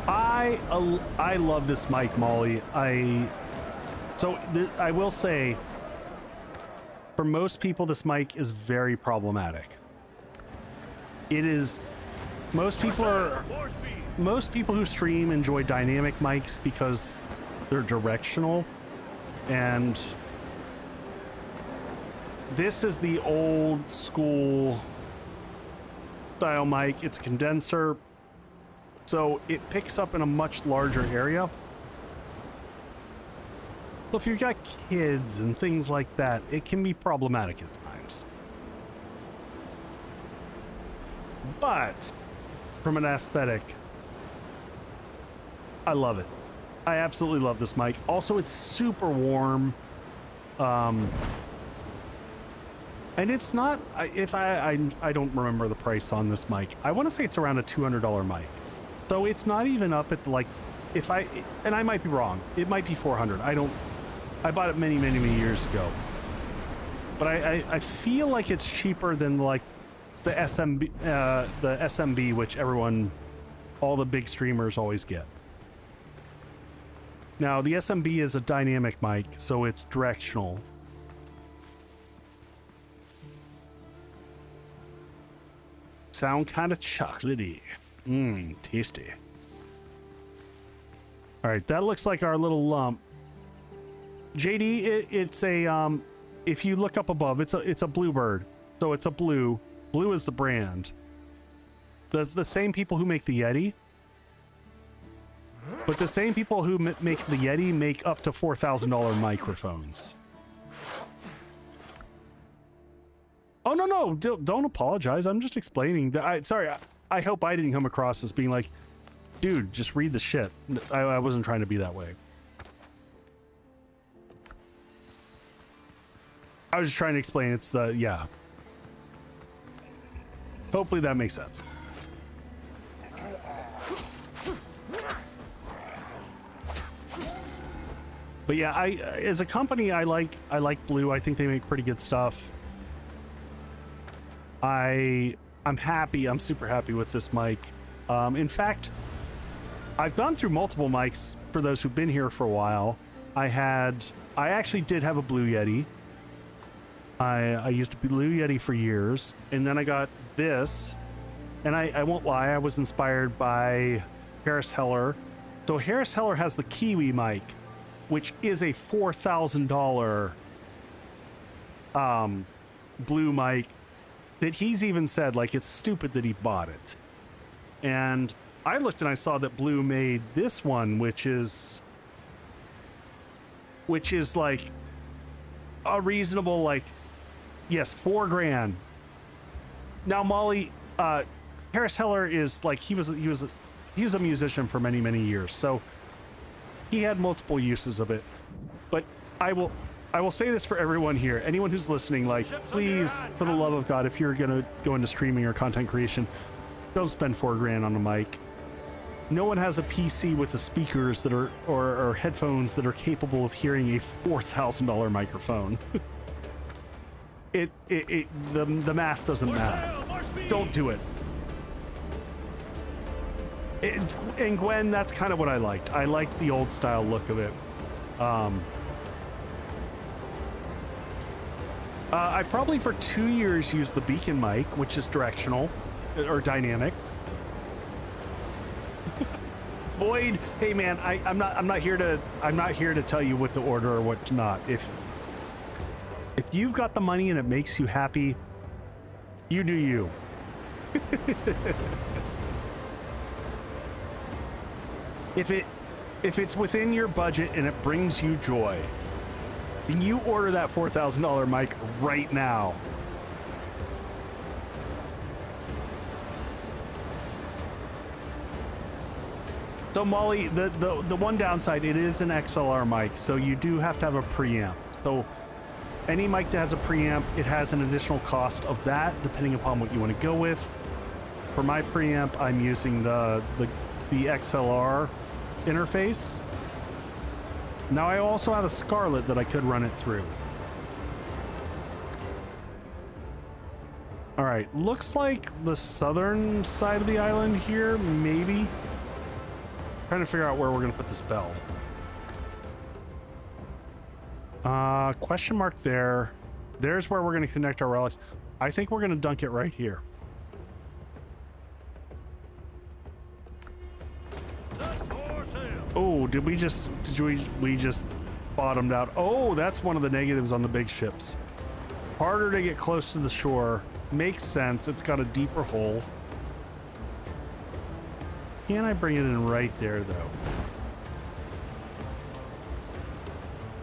I love this mic, Molly. I will say, for most people, this mic is very problematic. It is. Most people who stream enjoy dynamic mics because they're directional, and this is the old school style mic. It's a condenser, so it picks up in a much larger area. So if you've got kids and things like that, it can be problematic at times. But from an aesthetic, I love it. I absolutely love this mic. Also, it's super warm. And it's not, I don't remember the price on this mic. I want to say it's around a $200 mic. So it's not even up at like, and I might be wrong. It might be $400. I bought it many, many, many years ago. But I feel like it's cheaper than like the SMB, which all the big streamers always get. Now the SMB is a dynamic mic, so it's directional. Sound kind of chocolatey. Tasty. All right, that looks like our little lump. JD, it's a if you look up above, it's a bluebird. So it's a blue. Blue is the brand. The same people who make the Yeti. But the same people who make the Yeti make up to $4,000 microphones. Oh, no, don't apologize. I'm just explaining that. Sorry, I hope I didn't come across as being like, dude, just read the shit. I wasn't trying to be that way. I was just trying to explain it's yeah. Hopefully that makes sense. But yeah, as a company, I like Blue. I think they make pretty good stuff. I'm happy. I'm super happy with this mic. In fact, I've gone through multiple mics for those who've been here for a while. I actually did have a Blue Yeti. I used a Blue Yeti for years, and then I got this, and I won't lie, I was inspired by Harris Heller. So Harris Heller has the Kiwi mic, which is a $4,000 Blue mic that he's even said like it's stupid that he bought it. And I looked and I saw that Blue made this one, which is like a reasonable, like, yes, $4,000. Now Molly, Harris Heller is like, he was a musician for many, many years, so he had multiple uses of it. But I will say this for everyone here, anyone who's listening, like, please, for the love of God, if you're gonna go into streaming or content creation, don't spend $4,000 on a mic. no one has a PC with the speakers that are or headphones that are capable of hearing a $4,000 microphone. The math doesn't math. Don't do it. And Gwen, that's kind of what I liked. I liked the old style look of it. I probably for 2 years used the beacon mic, which is directional or dynamic. Boyd, hey man, I'm not here to tell you what to order or what to not. If you've got the money and it makes you happy, you do you. If it's within your budget and it brings you joy, then you order that $4,000 mic right now. So Molly, the one downside, it is an XLR mic, so you do have to have a preamp. So any mic that has a preamp, it has an additional cost of that, depending upon what you want to go with. For my preamp, I'm using the XLR interface. Now I also have a Scarlett that I could run it through. All right, looks like the southern side of the island here, maybe. Trying to figure out where we're gonna put this bell. Question mark there. There's where we're gonna connect our relics. I think we're gonna dunk it right here. Oh, did we just bottomed out? Oh, that's one of the negatives on the big ships. Harder to get close to the shore. Makes sense. It's got a deeper hole. Can I bring it in right there, though?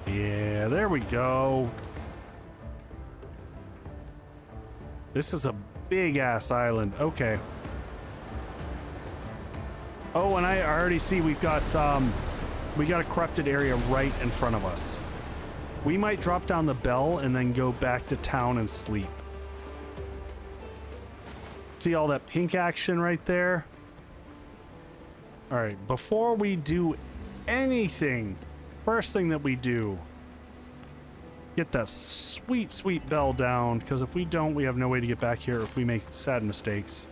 Yeah, there we go. This is a big-ass island. Okay. Oh, and I already see we got a corrupted area right in front of us. We might drop down the bell and then go back to town and sleep. See all that pink action right there? All right, before we do anything, first thing that we do, get that sweet, sweet bell down, because if we don't, we have no way to get back here if we make sad mistakes.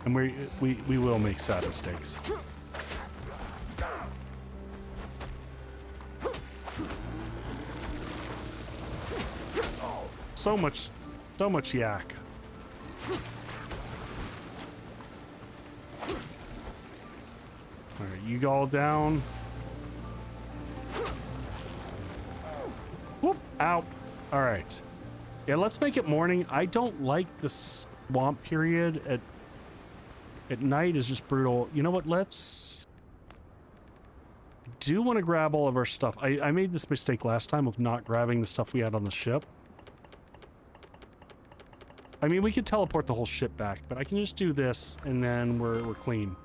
And we will make sad mistakes. So much yak. All right, you go all down. Whoop, out. All right. Yeah, let's make it morning. I don't like the swamp period at night is just brutal. You know what? Let's do want to grab all of our stuff. I made this mistake last time of not grabbing the stuff we had on the ship. I mean, we could teleport the whole ship back, but I can just do this and then we're clean.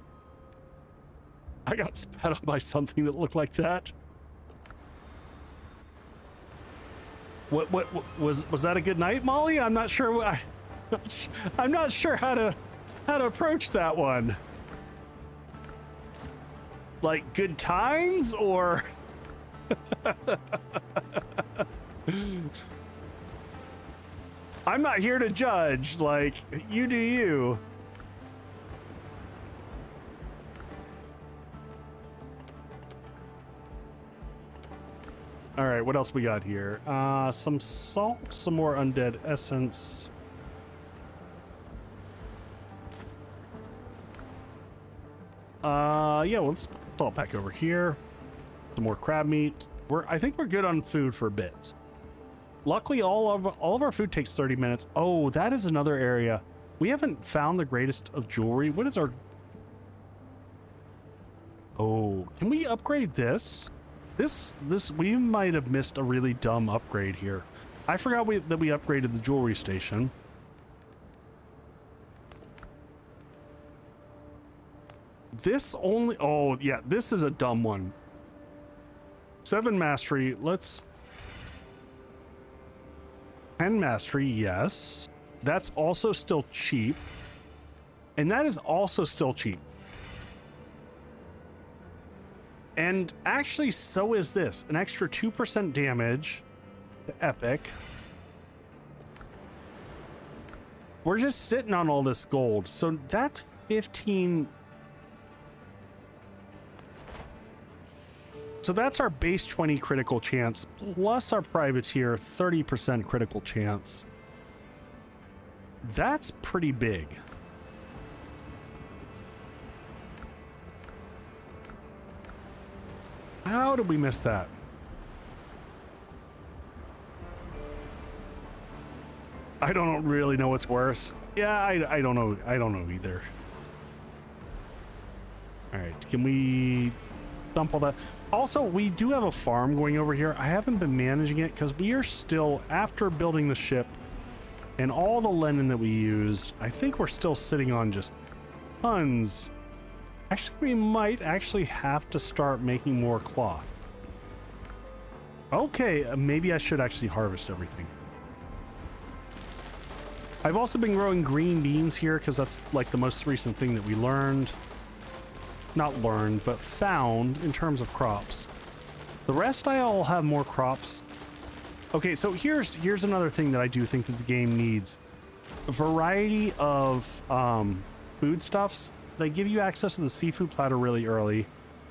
I got spat on by something that looked like that. What was that a good night, Molly? I'm not sure I'm not sure how to approach that one. Like good times or I'm not here to judge, like you do you. All right, what else we got here? Some salt, some more undead essence. Yeah, well, let's put salt back over here. Some more crab meat. I think we're good on food for a bit. Luckily, all of our food takes 30 minutes. Oh, that is another area. We haven't found the greatest of jewelry. What is our... Oh, can we upgrade this? This we might have missed a really dumb upgrade here. I forgot that we upgraded the jewelry station. This only... Oh, yeah, this is a dumb one. 7 mastery. Let's... 10 mastery, yes. That's also still cheap. And that is also still cheap. And actually, so is this. An extra 2% damage to epic. We're just sitting on all this gold. So that's 15. So that's our base 20 critical chance, plus our privateer 30% critical chance. That's pretty big. How did we miss that? I don't really know what's worse. Yeah, I don't know. I don't know either. All right, can we dump all that? Also, we do have a farm going over here. I haven't been managing it because we are still, after building the ship and all the linen that we used, I think we're still sitting on just tons. Actually, we might actually have to start making more cloth. Okay, maybe I should actually harvest everything. I've also been growing green beans here because that's like the most recent thing that we learned. Not learned, but found in terms of crops. The rest I'll have more crops. Okay, so here's another thing that I do think that the game needs. A variety of foodstuffs. They give you access to the seafood platter really early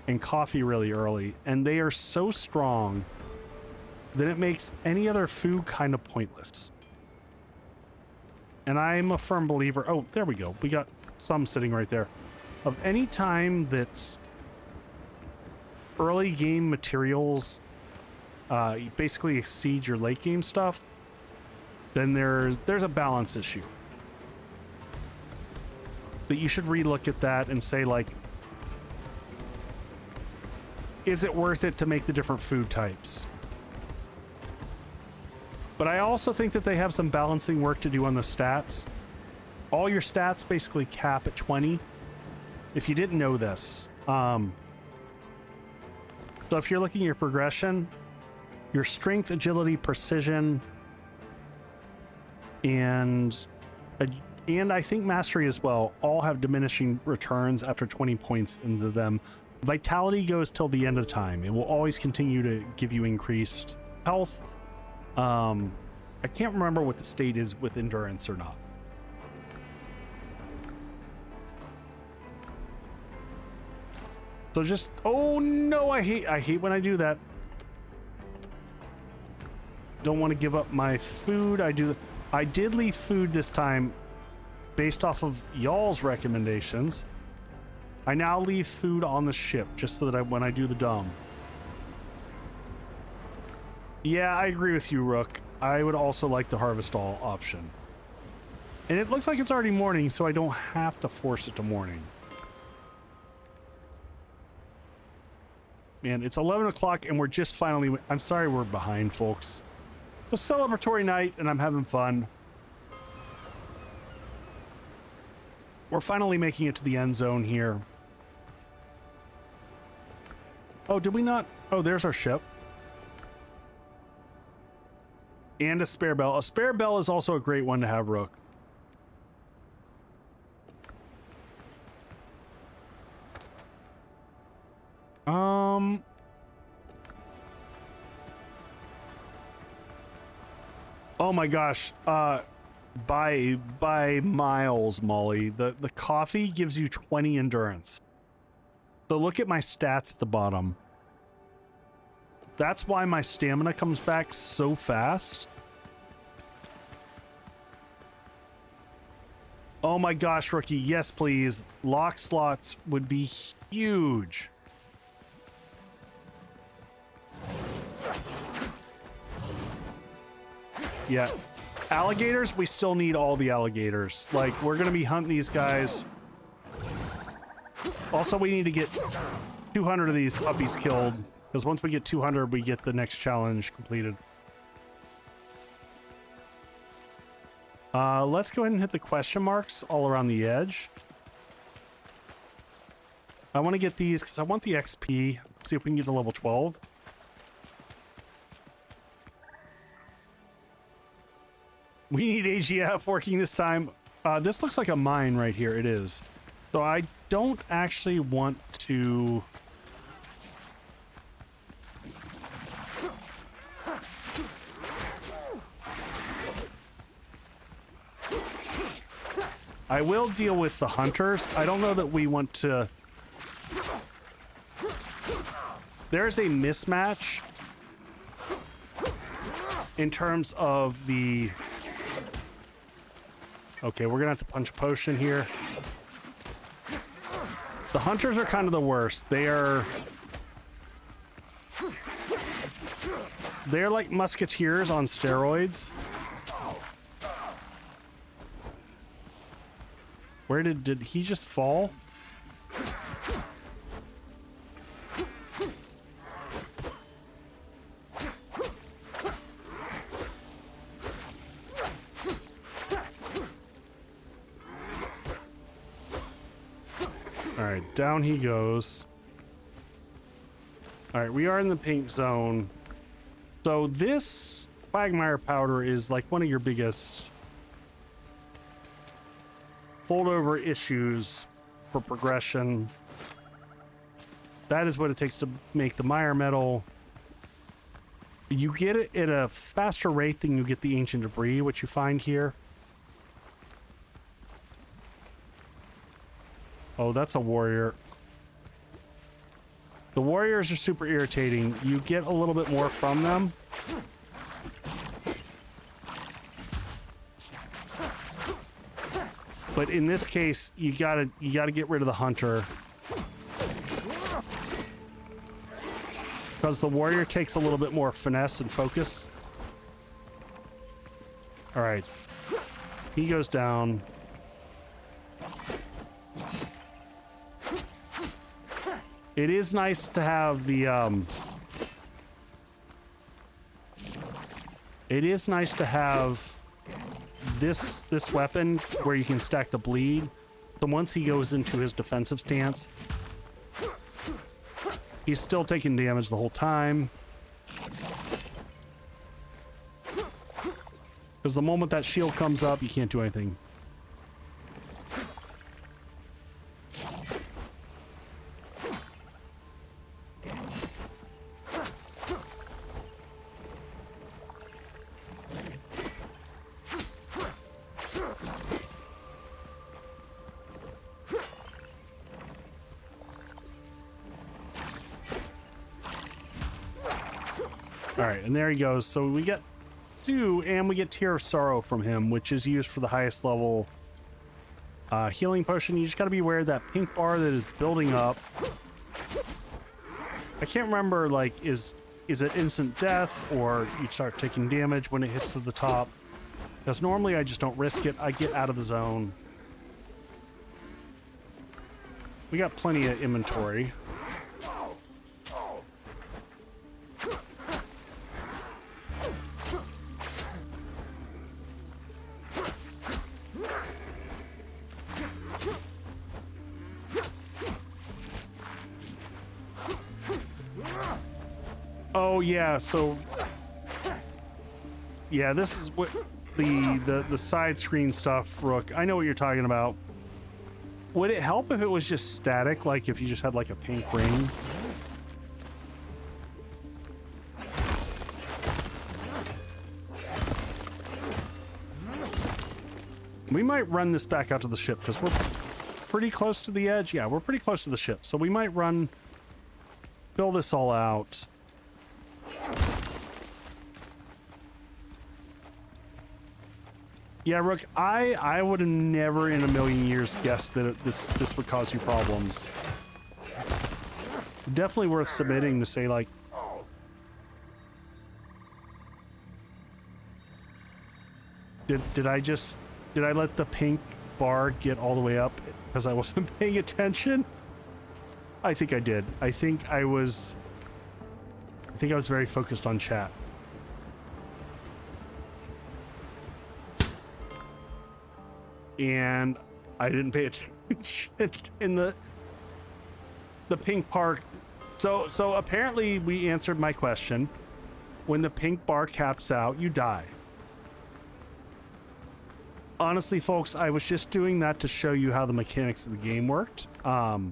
and coffee really early, and they are so strong that it makes any other food kind of pointless. And I'm a firm believer. Oh, there we go. We got some sitting right there. Of any time that's early game materials basically exceed your late game stuff, then there's a balance issue. That you should relook at that and say, like, is it worth it to make the different food types? But I also think that they have some balancing work to do on the stats. All your stats basically cap at 20. If you didn't know this. So if you're looking at your progression, your strength, agility, precision, and I think mastery as well, all have diminishing returns after 20 points into them. Vitality goes till the end of the time. It will always continue to give you increased health. I can't remember what the state is with endurance or not. So just, oh no, I hate when I do that. Don't want to give up my food. I did leave food this time based off of y'all's recommendations. I now leave food on the ship just so that when I do the dumb. Yeah, I agree with you, Rook. I would also like the harvest all option. And it looks like it's already morning, so I don't have to force it to morning. Man, it's 11 o'clock and we're just finally... I'm sorry we're behind, folks. It's a celebratory night and I'm having fun. We're finally making it to the end zone here. Oh, did we not? Oh, there's our ship. And a spare bell. A spare bell is also a great one to have, Rook. Oh my gosh. By miles, Molly. The coffee gives you 20 endurance. So look at my stats at the bottom. That's why my stamina comes back so fast. Oh my gosh, Rookie. Yes, please. Lock slots would be huge. Yeah. Alligators, we still need all the alligators. Like, we're going to be hunting these guys. Also, we need to get 200 of these puppies killed. Because once we get 200, we get the next challenge completed. Let's go ahead and hit the question marks all around the edge. I want to get these because I want the XP. See if we can get to level 12. We need AGF working this time. This looks like a mine right here. It is. So I don't actually want to I will deal with the hunters. I don't know that we want to... There's a mismatch in terms of the... Okay, we're gonna have to punch a potion here. The hunters are kind of the worst. They're like musketeers on steroids. Where did he just fall? All right, down he goes. All right, we are in the pink zone. So this quagmire powder is like one of your biggest holdover issues for progression. That is what it takes to make the mire metal. You get it at a faster rate than you get the ancient debris, which you find here. Oh, that's a warrior. The warriors are super irritating. You get a little bit more from them. But in this case, you gotta get rid of the hunter. Because the warrior takes a little bit more finesse and focus. Alright. He goes down. It is nice to have the, it is nice to have this weapon where you can stack the bleed. So once he goes into his defensive stance, he's still taking damage the whole time. Because the moment that shield comes up, you can't do anything. Alright, and there he goes. So we get 2, and we get Tear of Sorrow from him, which is used for the highest level healing potion. You just gotta be aware of that pink bar that is building up. I can't remember, like, is it instant death, or you start taking damage when it hits to the top? Because normally I just don't risk it. I get out of the zone. We got plenty of inventory. Oh yeah, so yeah, this is what the side screen stuff, Rook. I know what you're talking about. Would it help if it was just static, like if you just had like a pink ring? We might run this back out to the ship because we're pretty close to the edge. Yeah, we're pretty close to the ship, so we might fill this all out. Yeah, Rook, I would have never in a million years guessed that this would cause you problems. Definitely worth submitting to say, like, did I let the pink bar get all the way up because I wasn't paying attention? I think I did. I think I was very focused on chat. And I didn't pay attention in the pink part. So apparently we answered my question. When the pink bar caps out, you die. Honestly, folks, I was just doing that to show you how the mechanics of the game worked. So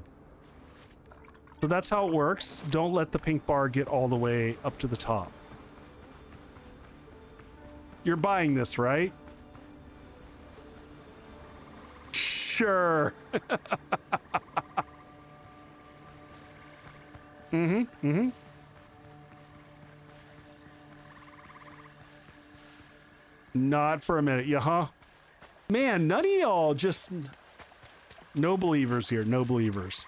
that's how it works. Don't let the pink bar get all the way up to the top. You're buying this, right? Sure. Not for a minute, huh? Man, none of y'all just... No believers here, no believers.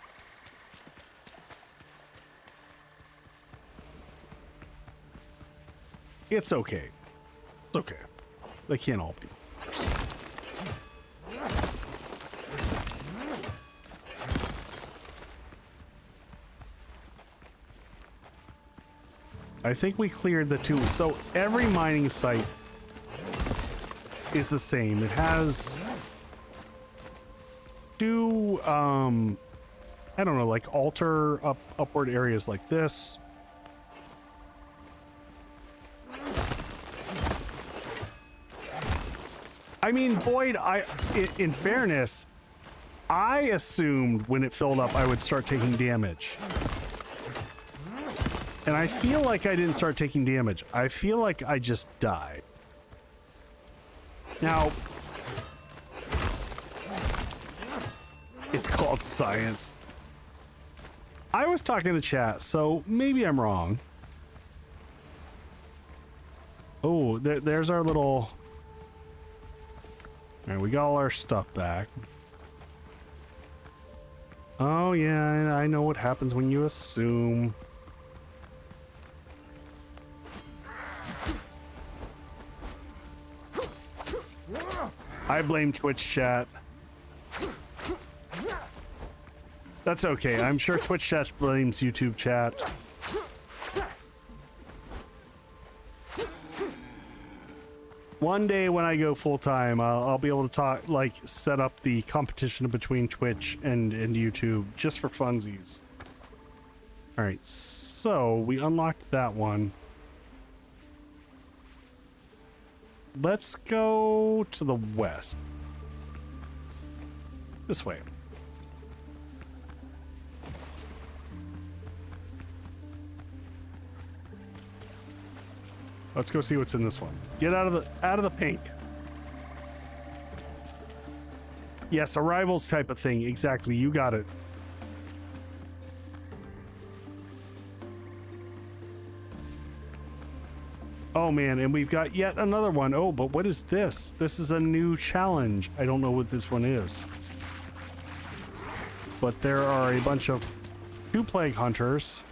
It's okay. It's okay. They can't all be believers. I think we cleared the two. So every mining site is the same. It has two, I don't know, like upward areas like this. I mean, Boyd, in fairness, I assumed when it filled up, I would start taking damage. And I feel like I didn't start taking damage. I feel like I just died. Now, it's called science. I was talking to chat, so maybe I'm wrong. Oh, there's our little... All right, we got all our stuff back. Oh, yeah, I know what happens when you assume. I blame Twitch chat. That's okay. I'm sure Twitch chat blames YouTube chat. One day when I go full time, I'll be able to talk, like, set up the competition between Twitch and YouTube just for funsies. All right, so we unlocked that one. Let's go to the west. This way. Let's go see what's in this one. Get out of the pink. Yes, arrivals type of thing. Exactly, you got it. Oh man, and we've got yet another one. Oh, but what is this? This is a new challenge. I don't know what this one is. But there are a bunch of 2 plague hunters.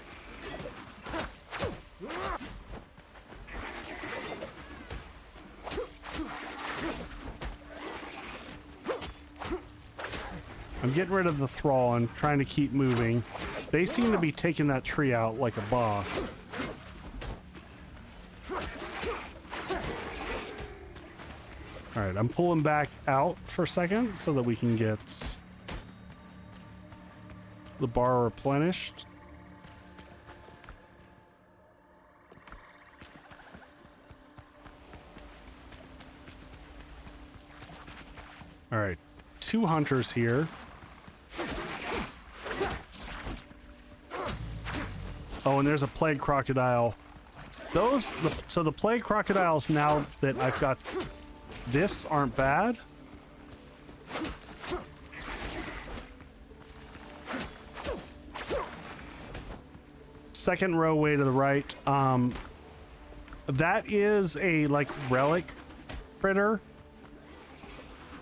I'm getting rid of the thrall and trying to keep moving. They seem to be taking that tree out like a boss. Alright, I'm pulling back out for a second so that we can get the bar replenished. Alright, 2 hunters here. Oh, and there's a plague crocodile. So the plague crocodiles, now that I've got this, aren't bad. Second row way to the right. That is a, like, relic critter.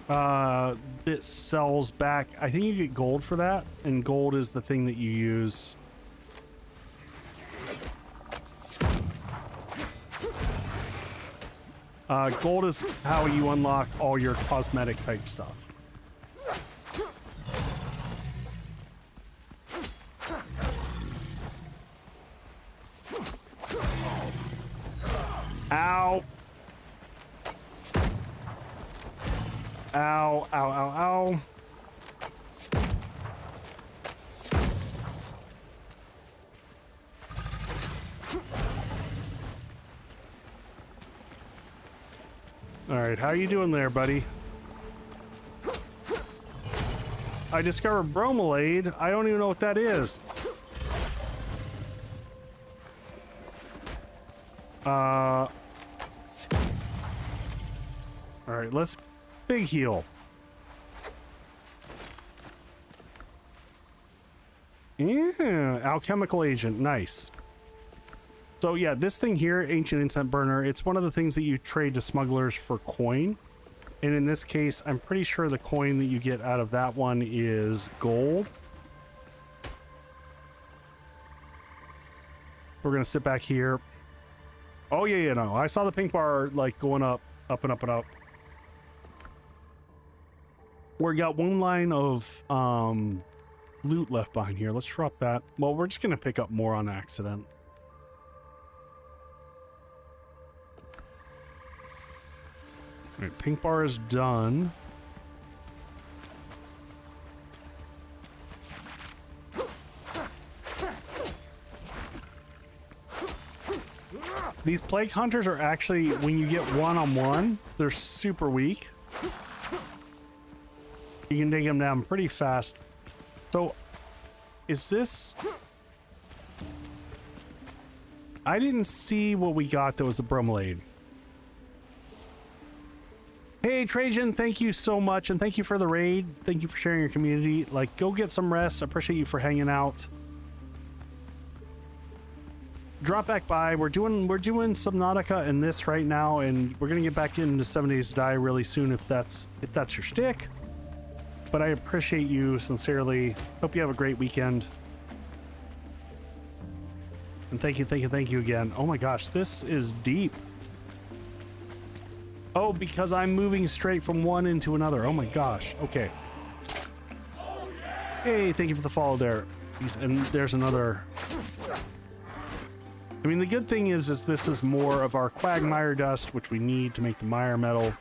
That sells back. I think you get gold for that, and gold is the thing that you use. Gold is how you unlock all your cosmetic type stuff. Ow. Ow, ow, ow, ow. All right, how you doing there, buddy? I discovered bromelade. I don't even know what that is. All right, let's big heal. Yeah, alchemical agent, nice. So yeah, this thing here, ancient incense burner, it's one of the things that you trade to smugglers for coin. And in this case, I'm pretty sure the coin that you get out of that one is gold. We're gonna sit back here. Oh yeah, no, I saw the pink bar like going up and up and up. We got one line of loot left behind here. Let's drop that. Well, we're just gonna pick up more on accident. All right, pink bar is done. These plague hunters are actually, when you get one-on-one, they're super weak. You can take them down pretty fast. So, is this... I didn't see what we got that was the bromelaid. Hey, Trajan, thank you so much, and thank you for the raid. Thank you for sharing your community. Like, go get some rest. I appreciate you for hanging out. Drop back by. We're doing Subnautica and this right now, and we're gonna get back into 7 Days to Die really soon if that's your shtick. But I appreciate you sincerely. Hope you have a great weekend. And thank you again. Oh my gosh, this is deep. Oh, because I'm moving straight from one into another. Oh my gosh. Okay. Hey, thank you for the follow there. And there's another. I mean, the good thing is this is more of our quagmire dust, which we need to make the mire metal.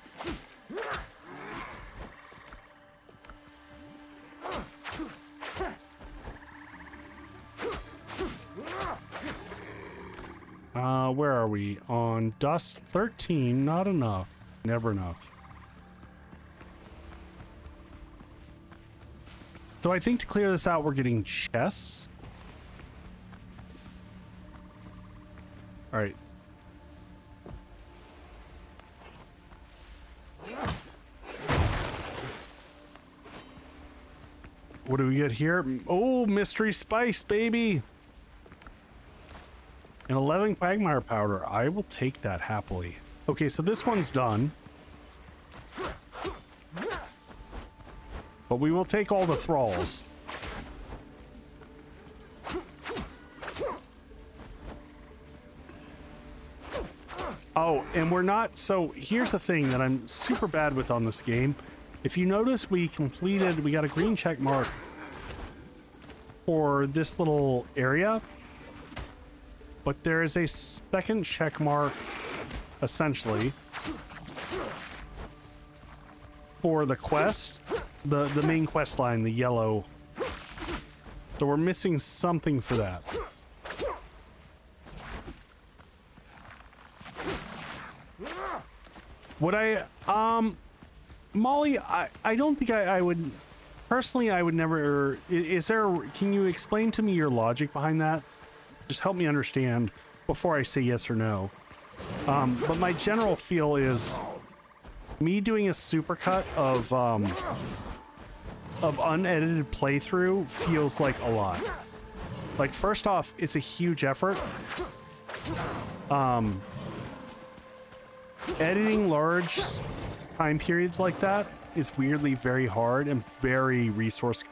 Where are we? On dust 13, not enough. Never enough. So I think to clear this out, we're getting chests. All right. What do we get here? Oh, mystery spice, baby. An 11 quagmire powder. I will take that happily. Okay, so this one's done. But we will take all the thralls. Oh, and we're not... So here's the thing that I'm super bad with on this game. If you notice, we got a green check mark for this little area. But there is a second check mark, essentially, for the quest, the main quest line, the yellow. So we're missing something for that. Would I, Molly, I don't think I would, personally, I would never, can you explain to me your logic behind that? Just help me understand before I say yes or no. But my general feel is me doing a supercut of unedited playthrough feels like a lot. Like, first off, it's a huge effort. Editing large time periods like that is weirdly very hard and very resource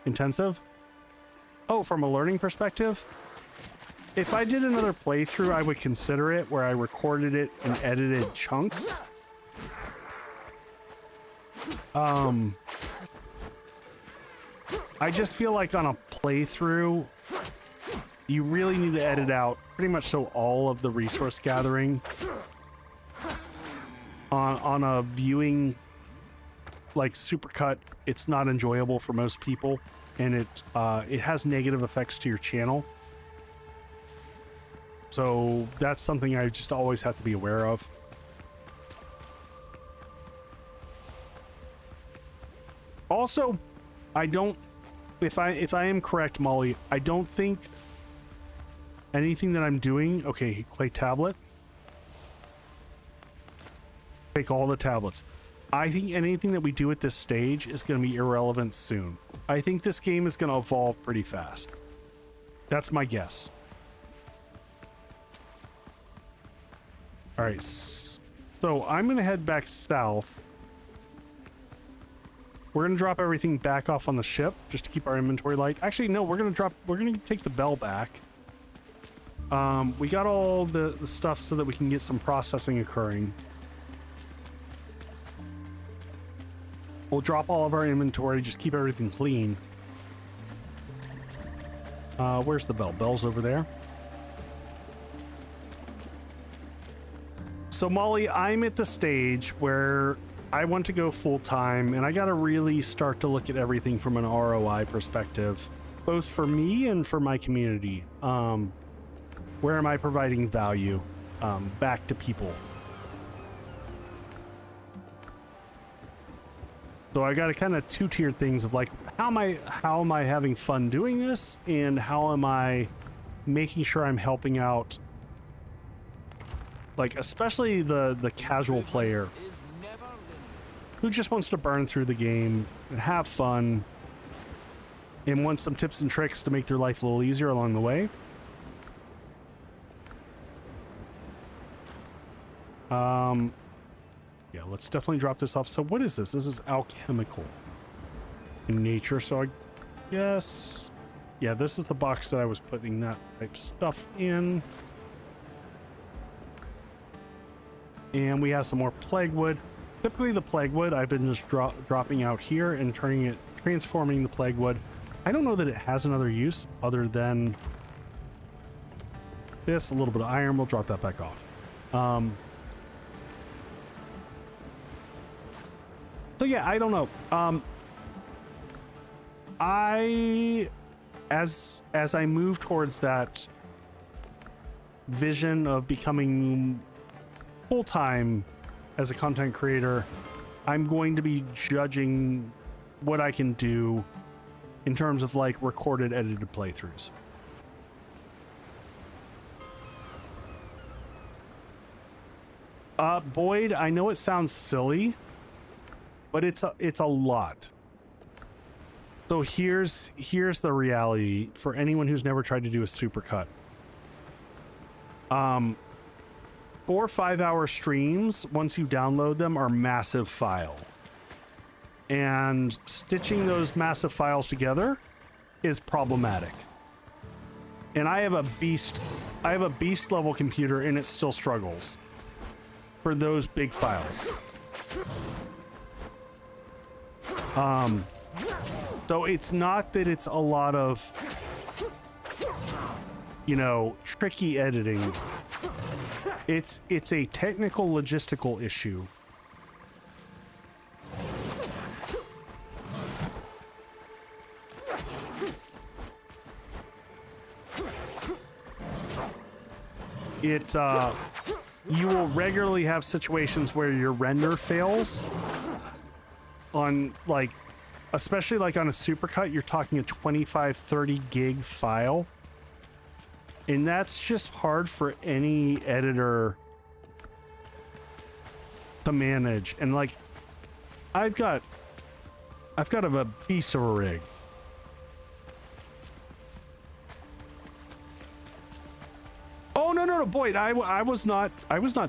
intensive. Oh, from a learning perspective, if I did another playthrough, I would consider it where I recorded it in edited chunks. I just feel like on a playthrough, you really need to edit out pretty much so all of the resource gathering on a viewing like supercut, it's not enjoyable for most people, and it has negative effects to your channel. So that's something I just always have to be aware of. Also, I don't, if I am correct, Molly, I don't think anything that I'm doing, okay, clay tablet. Take all the tablets. I think anything that we do at this stage is going to be irrelevant soon. I think this game is going to evolve pretty fast. That's my guess. All right, so I'm gonna head back south. We're gonna drop everything back off on the ship just to keep our inventory light. Actually, no, we're gonna take the bell back. We got all the stuff so that we can get some processing occurring. We'll drop all of our inventory, just keep everything clean. Where's the bell? Bell's over there. So Molly, I'm at the stage where I want to go full time, and I got to really start to look at everything from an ROI perspective, both for me and for my community. Where am I providing value back to people? So I got a kind of two-tier things of like, how am I having fun doing this, and how am I making sure I'm helping out, like especially the casual player who just wants to burn through the game and have fun and wants some tips and tricks to make their life a little easier along the way. Yeah, let's definitely drop this off. So what is this? This is alchemical in nature. So I guess, yeah, this is the box that I was putting that type stuff in. And we have some more plaguewood. Typically the plaguewood I've been just dropping out here and transforming the plaguewood. I don't know that it has another use other than this. A little bit of iron. We'll drop that back off. So yeah, I don't know. As I move towards that vision of becoming full-time as a content creator, I'm going to be judging what I can do in terms of like recorded, edited playthroughs. Boyd, I know it sounds silly, but it's a lot. So here's the reality for anyone who's never tried to do a supercut. 4 or 5 hour streams, once you download them, are massive file. And stitching those massive files together is problematic. And I have a beast level computer and it still struggles for those big files. So it's not that it's a lot of, you know, tricky editing. It's a technical logistical issue. You will regularly have situations where your render fails on, like, especially like on a supercut, you're talking a 25-30 gig file. And that's just hard for any editor to manage. And like, I've got a beast of a rig. Oh no, Boyd, I was not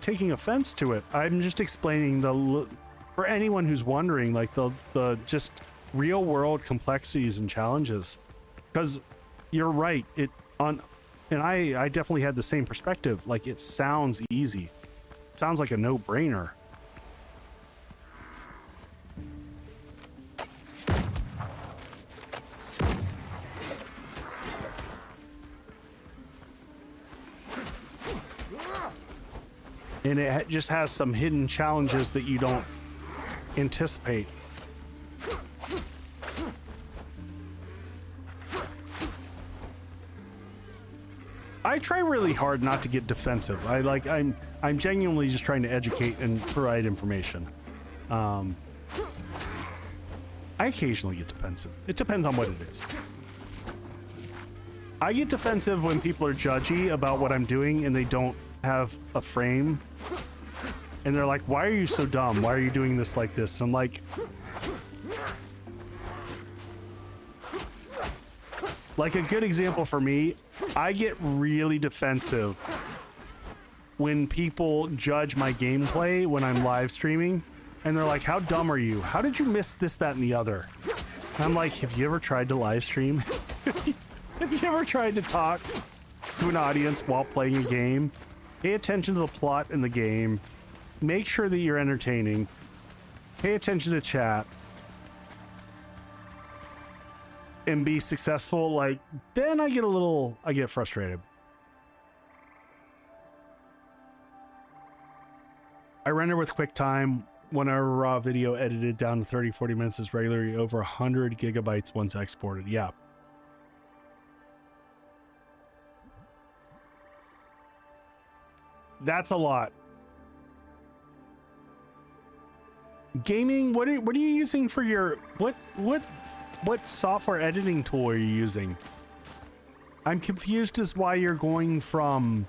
taking offense to it. I'm just explaining for anyone who's wondering, like the just real world complexities and challenges. Because you're right, and I definitely had the same perspective. Like, it sounds easy. It sounds like a no-brainer. And it just has some hidden challenges that you don't anticipate. I try really hard not to get defensive. I'm genuinely just trying to educate and provide information. I occasionally get defensive. It depends on what it is. I get defensive when people are judgy about what I'm doing and they don't have a frame. And they're like, why are you so dumb? Why are you doing this like this? And I'm like, Like a good example for me, I get really defensive when people judge my gameplay when I'm live streaming, and they're like, how dumb are you? How did you miss this, that, and the other? And I'm like, have you ever tried to live stream? Have you ever tried to talk to an audience while playing a game? Pay attention to the plot in the game. Make sure that you're entertaining. Pay attention to chat. And be successful. Like, then I get frustrated. I render with QuickTime. When our raw video edited down to 30-40 minutes is regularly over 100 gigabytes once exported. Yeah. That's a lot. Gaming, what are you using for your what software editing tool are you using? I'm confused as why you're going from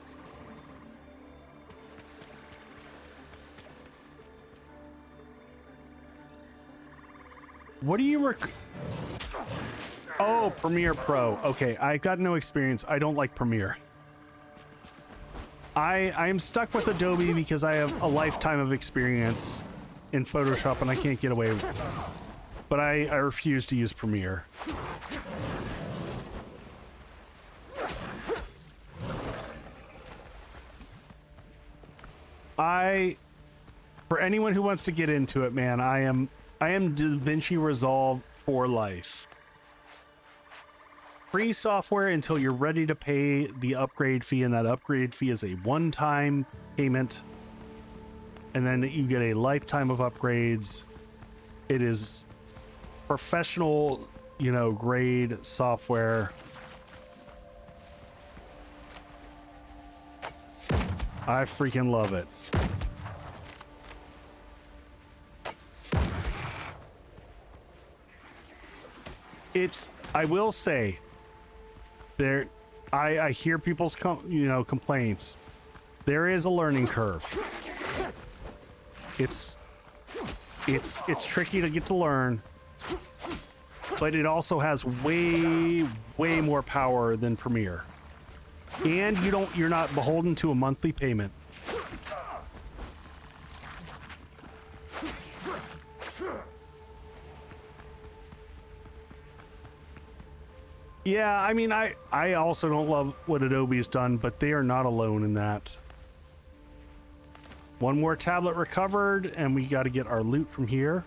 what do you Oh, Premiere Pro. Okay, I've got no experience. I don't like Premiere. I'm stuck with Adobe because I have a lifetime of experience in Photoshop and I can't get away with it. But I refuse to use Premiere. For anyone who wants to get into it, man, I am DaVinci Resolve for life. Free software until you're ready to pay the upgrade fee, and that upgrade fee is a one-time payment. And then you get a lifetime of upgrades. It is professional, grade software. I freaking love it. I will say, I hear people's complaints. There is a learning curve. It's tricky to get to learn, but it also has way more power than Premiere. And you're not beholden to a monthly payment. Yeah, I mean, I also don't love what Adobe's done, but they are not alone in that. One more tablet recovered, and we got to get our loot from here.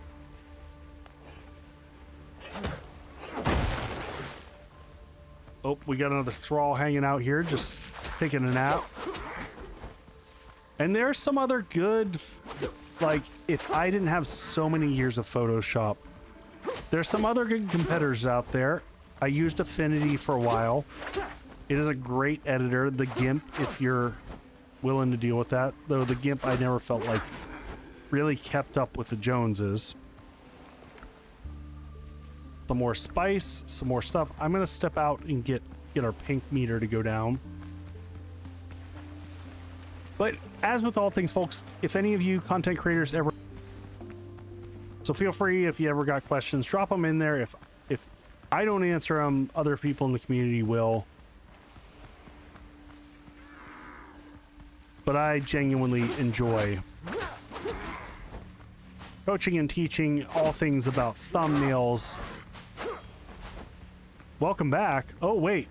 Oh, we got another thrall hanging out here, just taking a nap. And there's some other good, like, if I didn't have so many years of Photoshop, there's some other good competitors out there. I used Affinity for a while. It is a great editor. The GIMP, if you're willing to deal with that. Though the GIMP, I never felt like really kept up with the Joneses. Some more spice, some more stuff. I'm going to step out and get our pink meter to go down. But as with all things, folks, if any of you content creators ever... So feel free, if you ever got questions, drop them in there. If I don't answer them, other people in the community will. But I genuinely enjoy coaching and teaching all things about thumbnails. Welcome back. Oh, wait.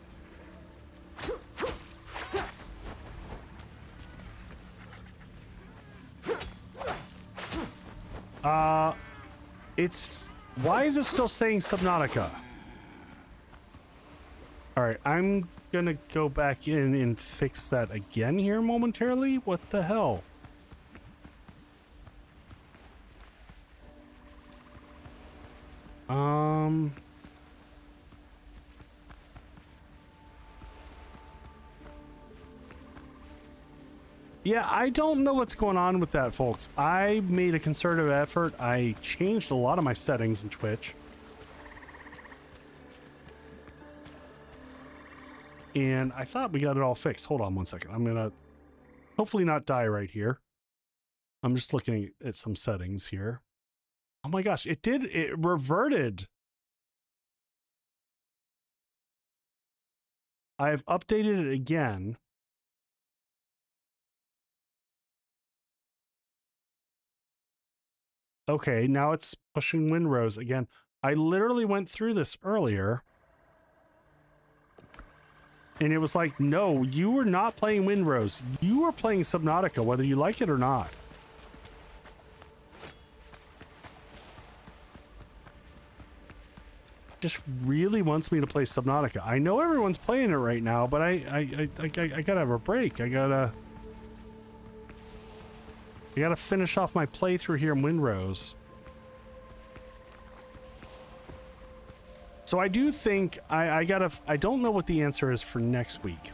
Why is it still saying Subnautica? All right, I'm gonna go back in and fix that again here momentarily. What the hell? Yeah, I don't know what's going on with that, folks. I made a concerted effort. I changed a lot of my settings in Twitch. And I thought we got it all fixed. Hold on one second. I'm gonna hopefully not die right here. I'm just looking at some settings here. Oh my gosh, it reverted. I've updated it again. Okay, now it's pushing Windrose again. I literally went through this earlier. And it was like, no, you were not playing Windrose. You were playing Subnautica, whether you like it or not. Just really wants me to play Subnautica. I know everyone's playing it right now, but I gotta have a break. I gotta finish off my playthrough here in Windrose. So I do think I don't know what the answer is for next week.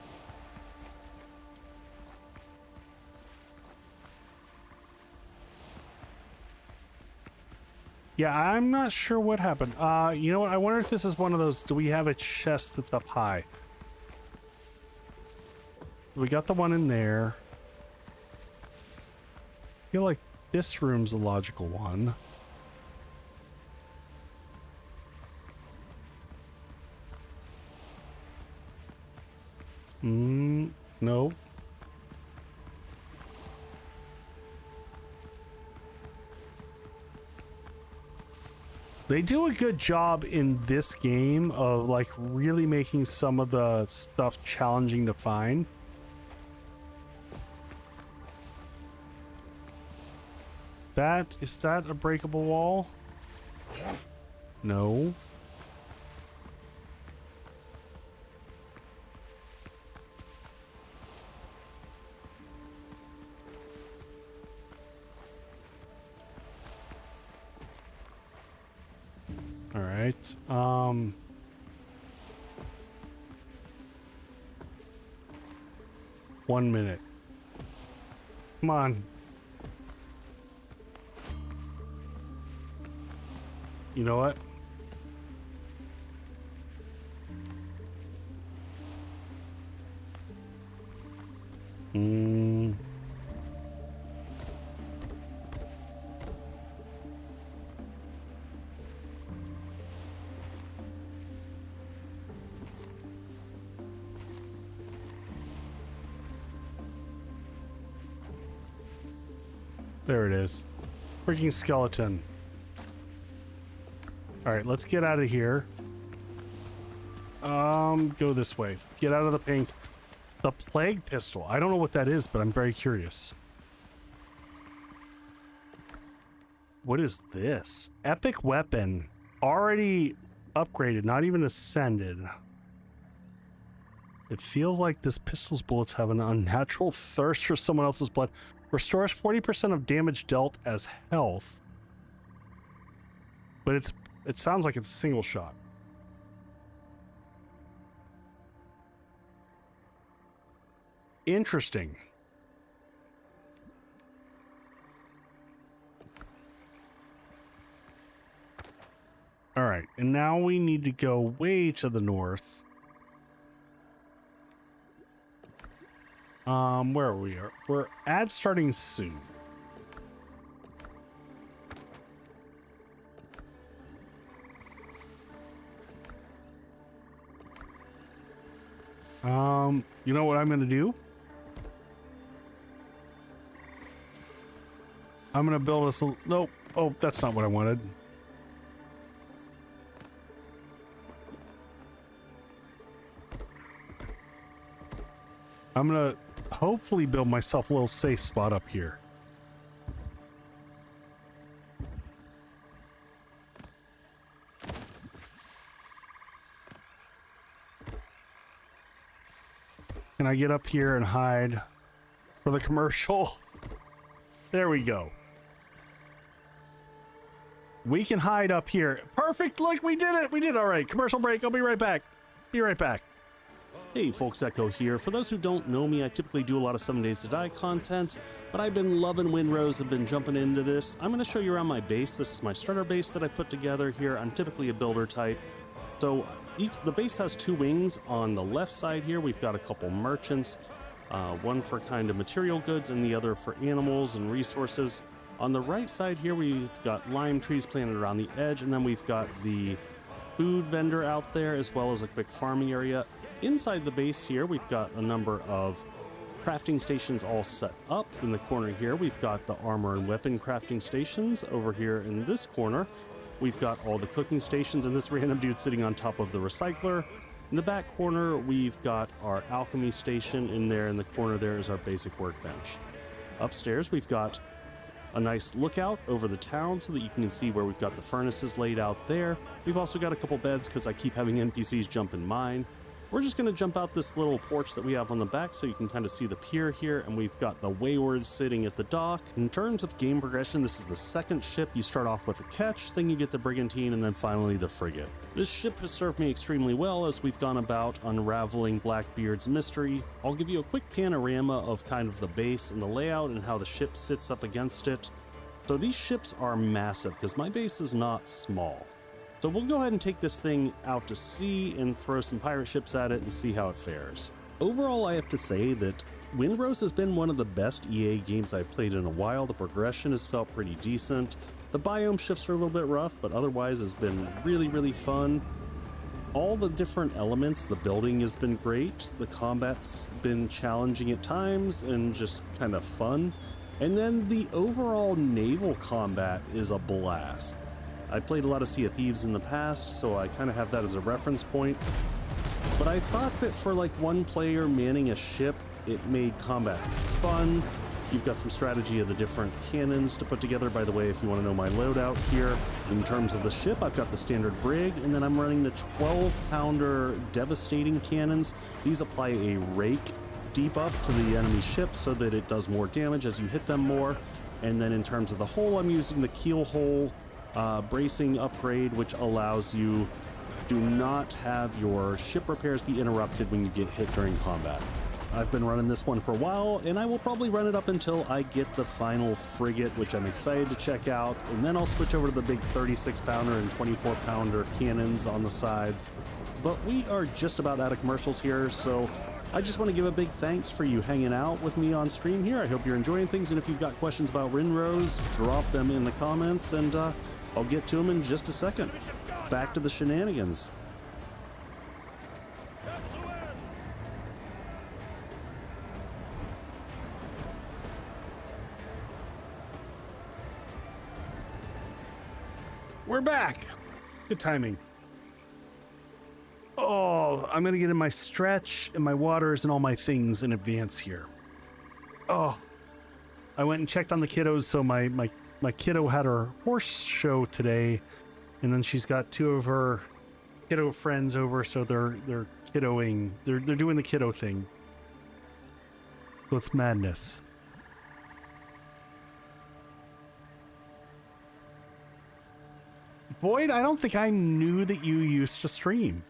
Yeah, I'm not sure what happened. You know what? I wonder if this is one of those, do we have a chest that's up high? We got the one in there. I feel like this room's a logical one. No. They do a good job in this game of like really making some of the stuff challenging to find. Is that a breakable wall? No. All right. 1 minute. Come on. You know what? There it is. Freaking skeleton. All right, let's get out of here. Go this way. Get out of the pink. The plague pistol. I don't know what that is, but I'm very curious. What is this? Epic weapon. Already upgraded, not even ascended. It feels like this pistol's bullets have an unnatural thirst for someone else's blood. Restores 40% of damage dealt as health. But it sounds like it's a single shot. Interesting. All right, and now we need to go way to the north. Where are we? We're ad starting soon. You know what I'm gonna do? I'm gonna build us a... Nope. Oh, that's not what I wanted. I'm gonna hopefully build myself a little safe spot up here. Can I get up here and hide for the commercial? There we go. We can hide up here. Perfect. Look, we did it. We did all right. Commercial break. I'll be right back. Be right back. Hey folks, Echo here. For those who don't know me, I typically do a lot of 7 Days to Die content, but I've been loving Windrose. I've been jumping into this. I'm going to show you around my base. This is my starter base that I put together here. I'm typically a builder type. So the base has 2 wings. On the left side here, we've got a couple merchants, one for kind of material goods and the other for animals and resources. On the right side here, we've got lime trees planted around the edge, and then we've got the food vendor out there as well as a quick farming area. Inside the base here, we've got a number of crafting stations all set up. In the corner here, we've got the armor and weapon crafting stations. Over here in this corner, we've got all the cooking stations, and this random dude sitting on top of the recycler. In the back corner, we've got our alchemy station. In there in the corner there is our basic workbench. Upstairs, we've got a nice lookout over the town so that you can see where we've got the furnaces laid out there. We've also got a couple beds because I keep having NPCs jump in mine. We're just going to jump out this little porch that we have on the back so you can kind of see the pier here, and we've got the Wayward sitting at the dock. In terms of game progression, this is the second ship. You start off with a ketch, then you get the brigantine, and then finally the frigate. This ship has served me extremely well as we've gone about unraveling Blackbeard's mystery. I'll give you a quick panorama of kind of the base and the layout and how the ship sits up against it. So these ships are massive because my base is not small. So we'll go ahead and take this thing out to sea and throw some pirate ships at it and see how it fares. Overall, I have to say that Windrose has been one of the best EA games I've played in a while. The progression has felt pretty decent. The biome shifts are a little bit rough, but otherwise has been really, really fun. All the different elements, the building has been great. The combat's been challenging at times and just kind of fun. And then the overall naval combat is a blast. I played a lot of Sea of Thieves in the past, so I kind of have that as a reference point. But I thought that for like one player manning a ship, it made combat fun. You've got some strategy of the different cannons to put together. By the way, if you want to know my loadout here, in terms of the ship, I've got the standard brig, and then I'm running the 12-pounder devastating cannons. These apply a rake debuff to the enemy ship so that it does more damage as you hit them more. And then in terms of the hull, I'm using the keel hole bracing upgrade, which allows you do not have your ship repairs be interrupted when you get hit during combat. I've been running this one for a while, and I will probably run it up until I get the final frigate, which I'm excited to check out, and then I'll switch over to the big 36-pounder and 24-pounder cannons on the sides. But we are just about out of commercials here, so I just want to give a big thanks for you hanging out with me on stream here. I hope you're enjoying things, and if you've got questions about Windrose, drop them in the comments, and I'll get to them in just a second. Back to the shenanigans. We're back. Good timing. Oh, I'm gonna get in my stretch and my waters and all my things in advance here. Oh, I went and checked on the kiddos. So my kiddo had her horse show today, and then she's got two of her kiddo friends over, so they're kiddoing. They're doing the kiddo thing. So it's madness. Boyd, I don't think I knew that you used to stream.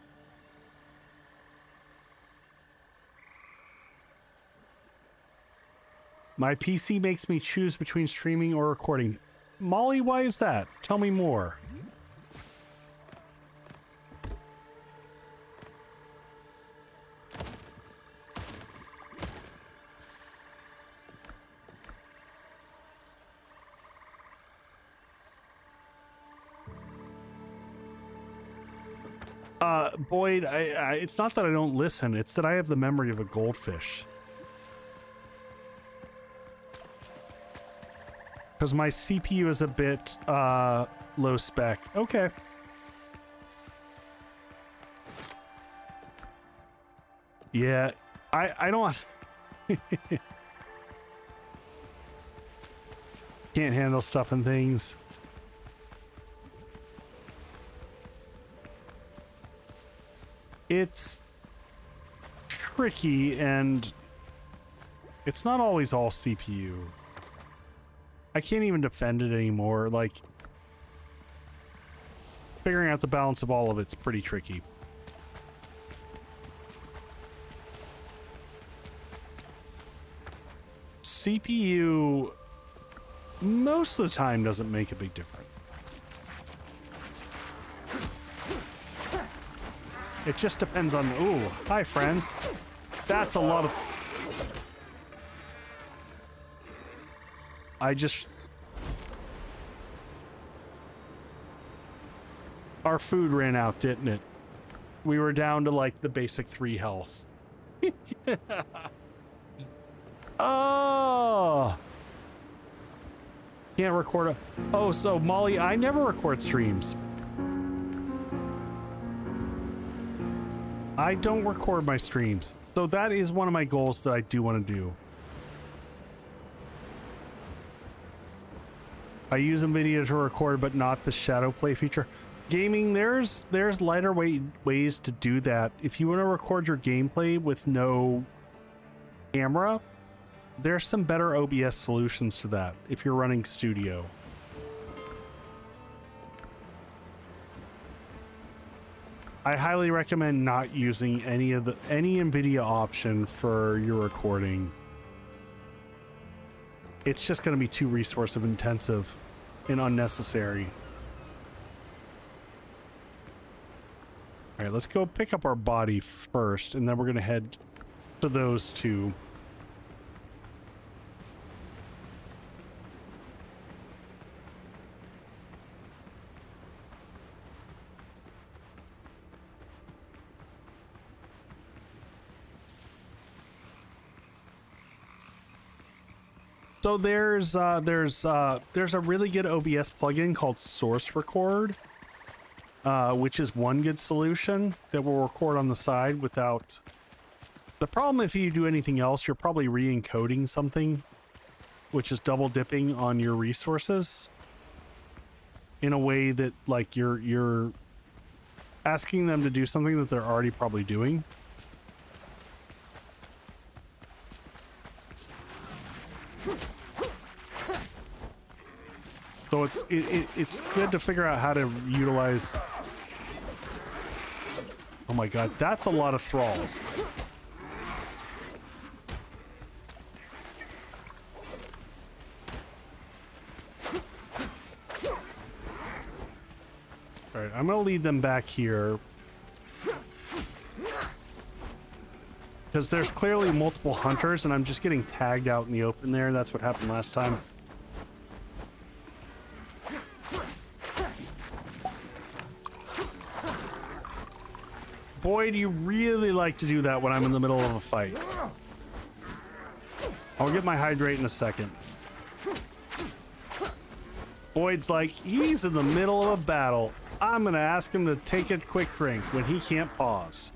My PC makes me choose between streaming or recording. Molly, why is that? Tell me more. Boyd, it's not that I don't listen, it's that I have the memory of a goldfish. Because my CPU is a bit low spec. Okay. Yeah, I don't can't handle stuff and things. It's tricky, and it's not always all CPU. I can't even defend it anymore. Like, figuring out the balance of all of it's pretty tricky. CPU most of the time doesn't make a big difference. It just depends on... Ooh, hi friends. That's a lot of... Our food ran out, didn't it? We were down to like the basic 3 health. Oh, can't record a. Oh, so Molly, I never record streams. I don't record my streams, so that is one of my goals that I do want to do. I use NVIDIA to record, but not the shadow play feature. Gaming, there's lighter weight ways to do that. If you want to record your gameplay with no camera, there's some better OBS solutions to that if you're running studio. I highly recommend not using any NVIDIA option for your recording. It's just going to be too resource intensive and unnecessary. All right, let's go pick up our body first, and then we're going to head to those two. So there's a really good OBS plugin called Source Record, which is one good solution that will record on the side without. The problem if you do anything else, you're probably re-encoding something, which is double dipping on your resources in a way that like you're asking them to do something that they're already probably doing. So it's good to figure out how to utilize. Oh my god, that's a lot of thralls. All right, I'm gonna lead them back here because there's clearly multiple hunters, and I'm just getting tagged out in the open there. That's what happened last time. Boy, do you really like to do that when I'm in the middle of a fight. I'll get my hydrate in a second. Boyd's like, he's in the middle of a battle. I'm gonna ask him to take a quick drink when he can't pause.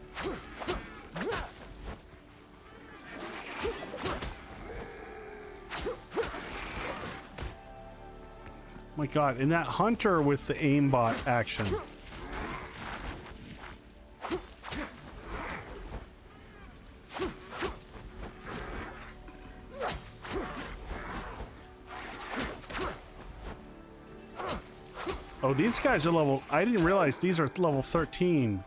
My god, and that hunter with the aimbot action. Oh, these guys are level. I didn't realize these are level 13.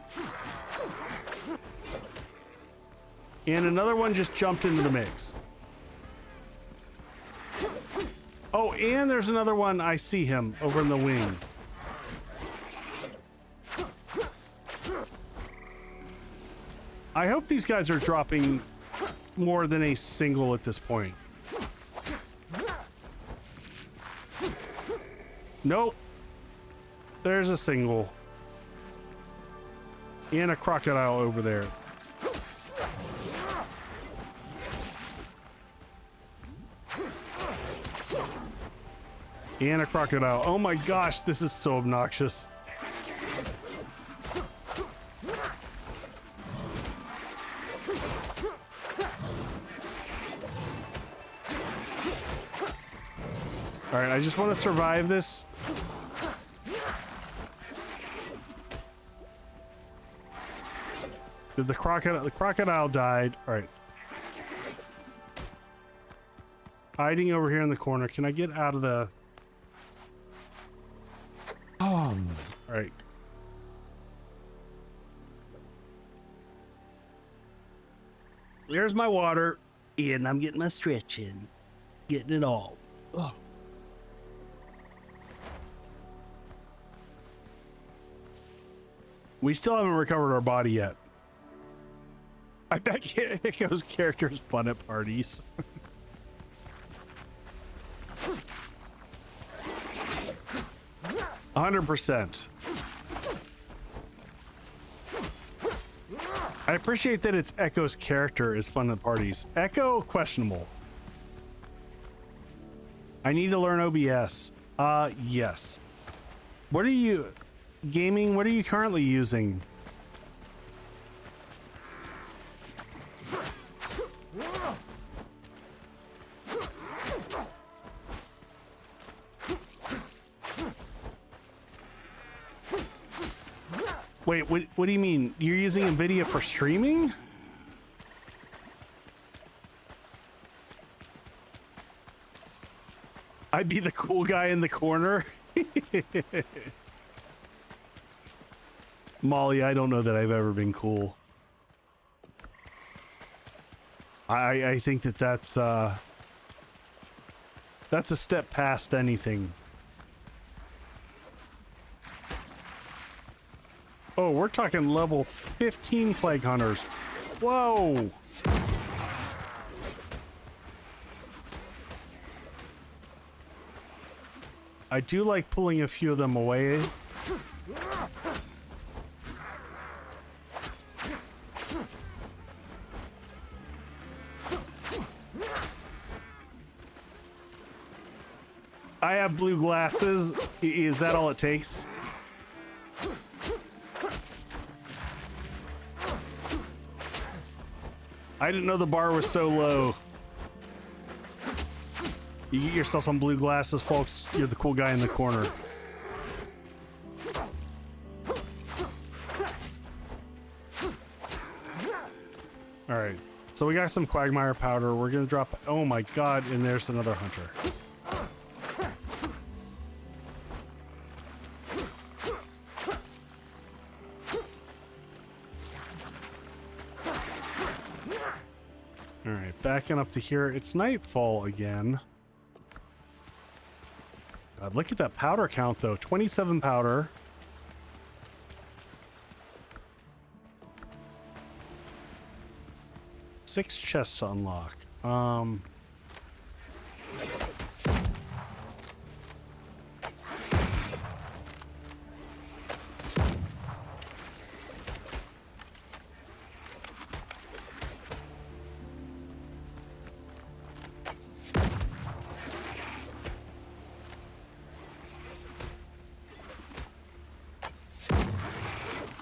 And another one just jumped into the mix. Oh, and there's another one. I see him over in the wing. I hope these guys are dropping more than a single at this point. Nope. There's a single. And a crocodile over there. And a crocodile. Oh my gosh, this is so obnoxious. All right, I just want to survive this. Did the crocodile died. All right. Hiding over here in the corner. Can I get out of the... All right. There's my water. And I'm getting my stretch in. Getting it all. Oh. We still haven't recovered our body yet. I bet Hiko's character's fun at parties. 100%. I appreciate that it's Echo's character is fun at parties. Echo, questionable. I need to learn OBS. Yes. What are you... Gaming, what are you currently using? Wait, what do you mean? You're using NVIDIA for streaming? I'd be the cool guy in the corner. Molly, I don't know that I've ever been cool. I think that's a step past anything. Oh, we're talking level 15 plague hunters. Whoa! I do like pulling a few of them away. I have blue glasses. Is that all it takes? I didn't know the bar was so low. You get yourself some blue glasses, folks. You're the cool guy in the corner. All right. So we got some quagmire powder. We're going to drop... Oh my god, and there's another hunter. Backing up to here, it's nightfall again. God, look at that powder count though. 27 powder. Six chests to unlock.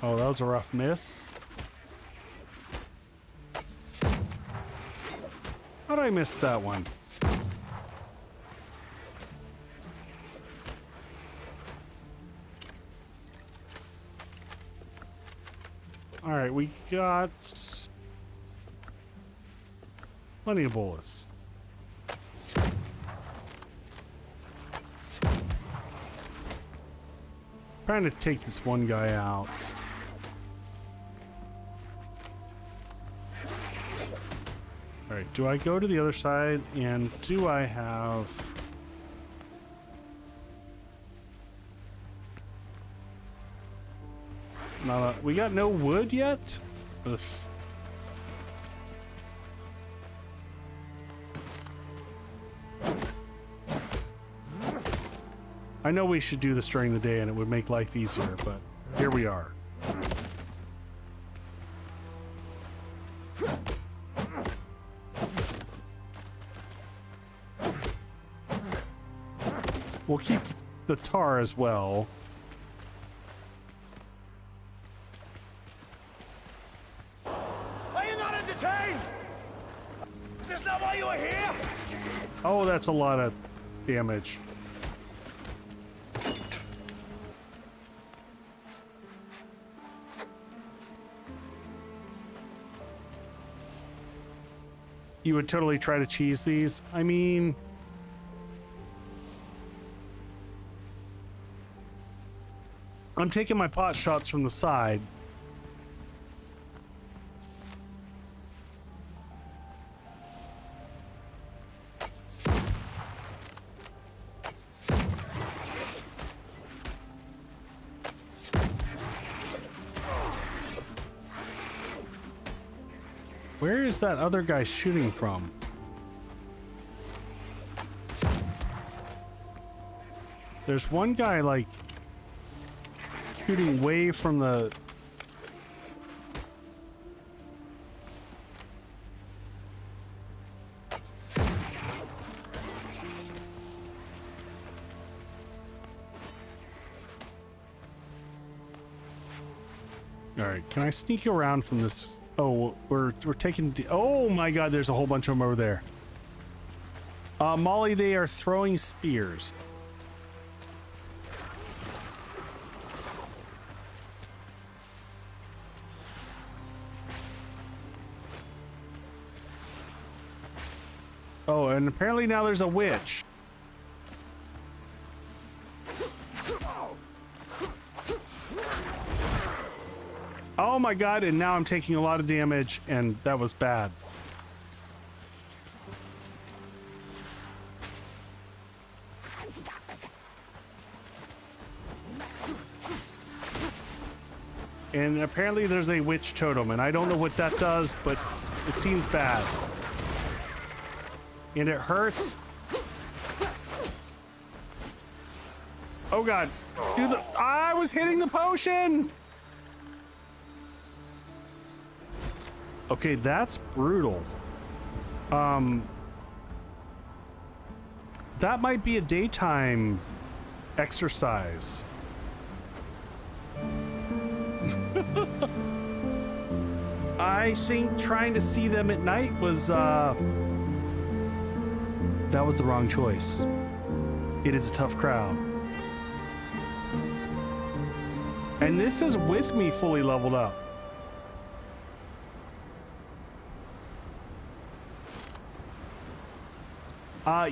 Oh, that was a rough miss. How'd I miss that one? All right, we got plenty of bullets. Trying to take this one guy out. All right, do I go to the other side, and do I have... we got no wood yet? Ugh. I know we should do this during the day and it would make life easier, but here we are. We'll keep the tar as well. Are you not entertained? Is this not why you are here? Oh, that's a lot of damage. You would totally try to cheese these? I mean... I'm taking my pot shots from the side. Where is that other guy shooting from? There's one guy, like, shooting way from the... All right, can I sneak around from this? Oh, we're taking the, oh my god, there's a whole bunch of them over there. Molly, they are throwing spears. Oh, and apparently now there's a witch. Oh my god, and now I'm taking a lot of damage, and that was bad. And apparently there's a witch totem, and I don't know what that does, but it seems bad. And it hurts. Oh god. I was hitting the potion! Okay, that's brutal. That might be a daytime exercise. I think trying to see them at night was, that was the wrong choice. It is a tough crowd. And this is with me fully leveled up.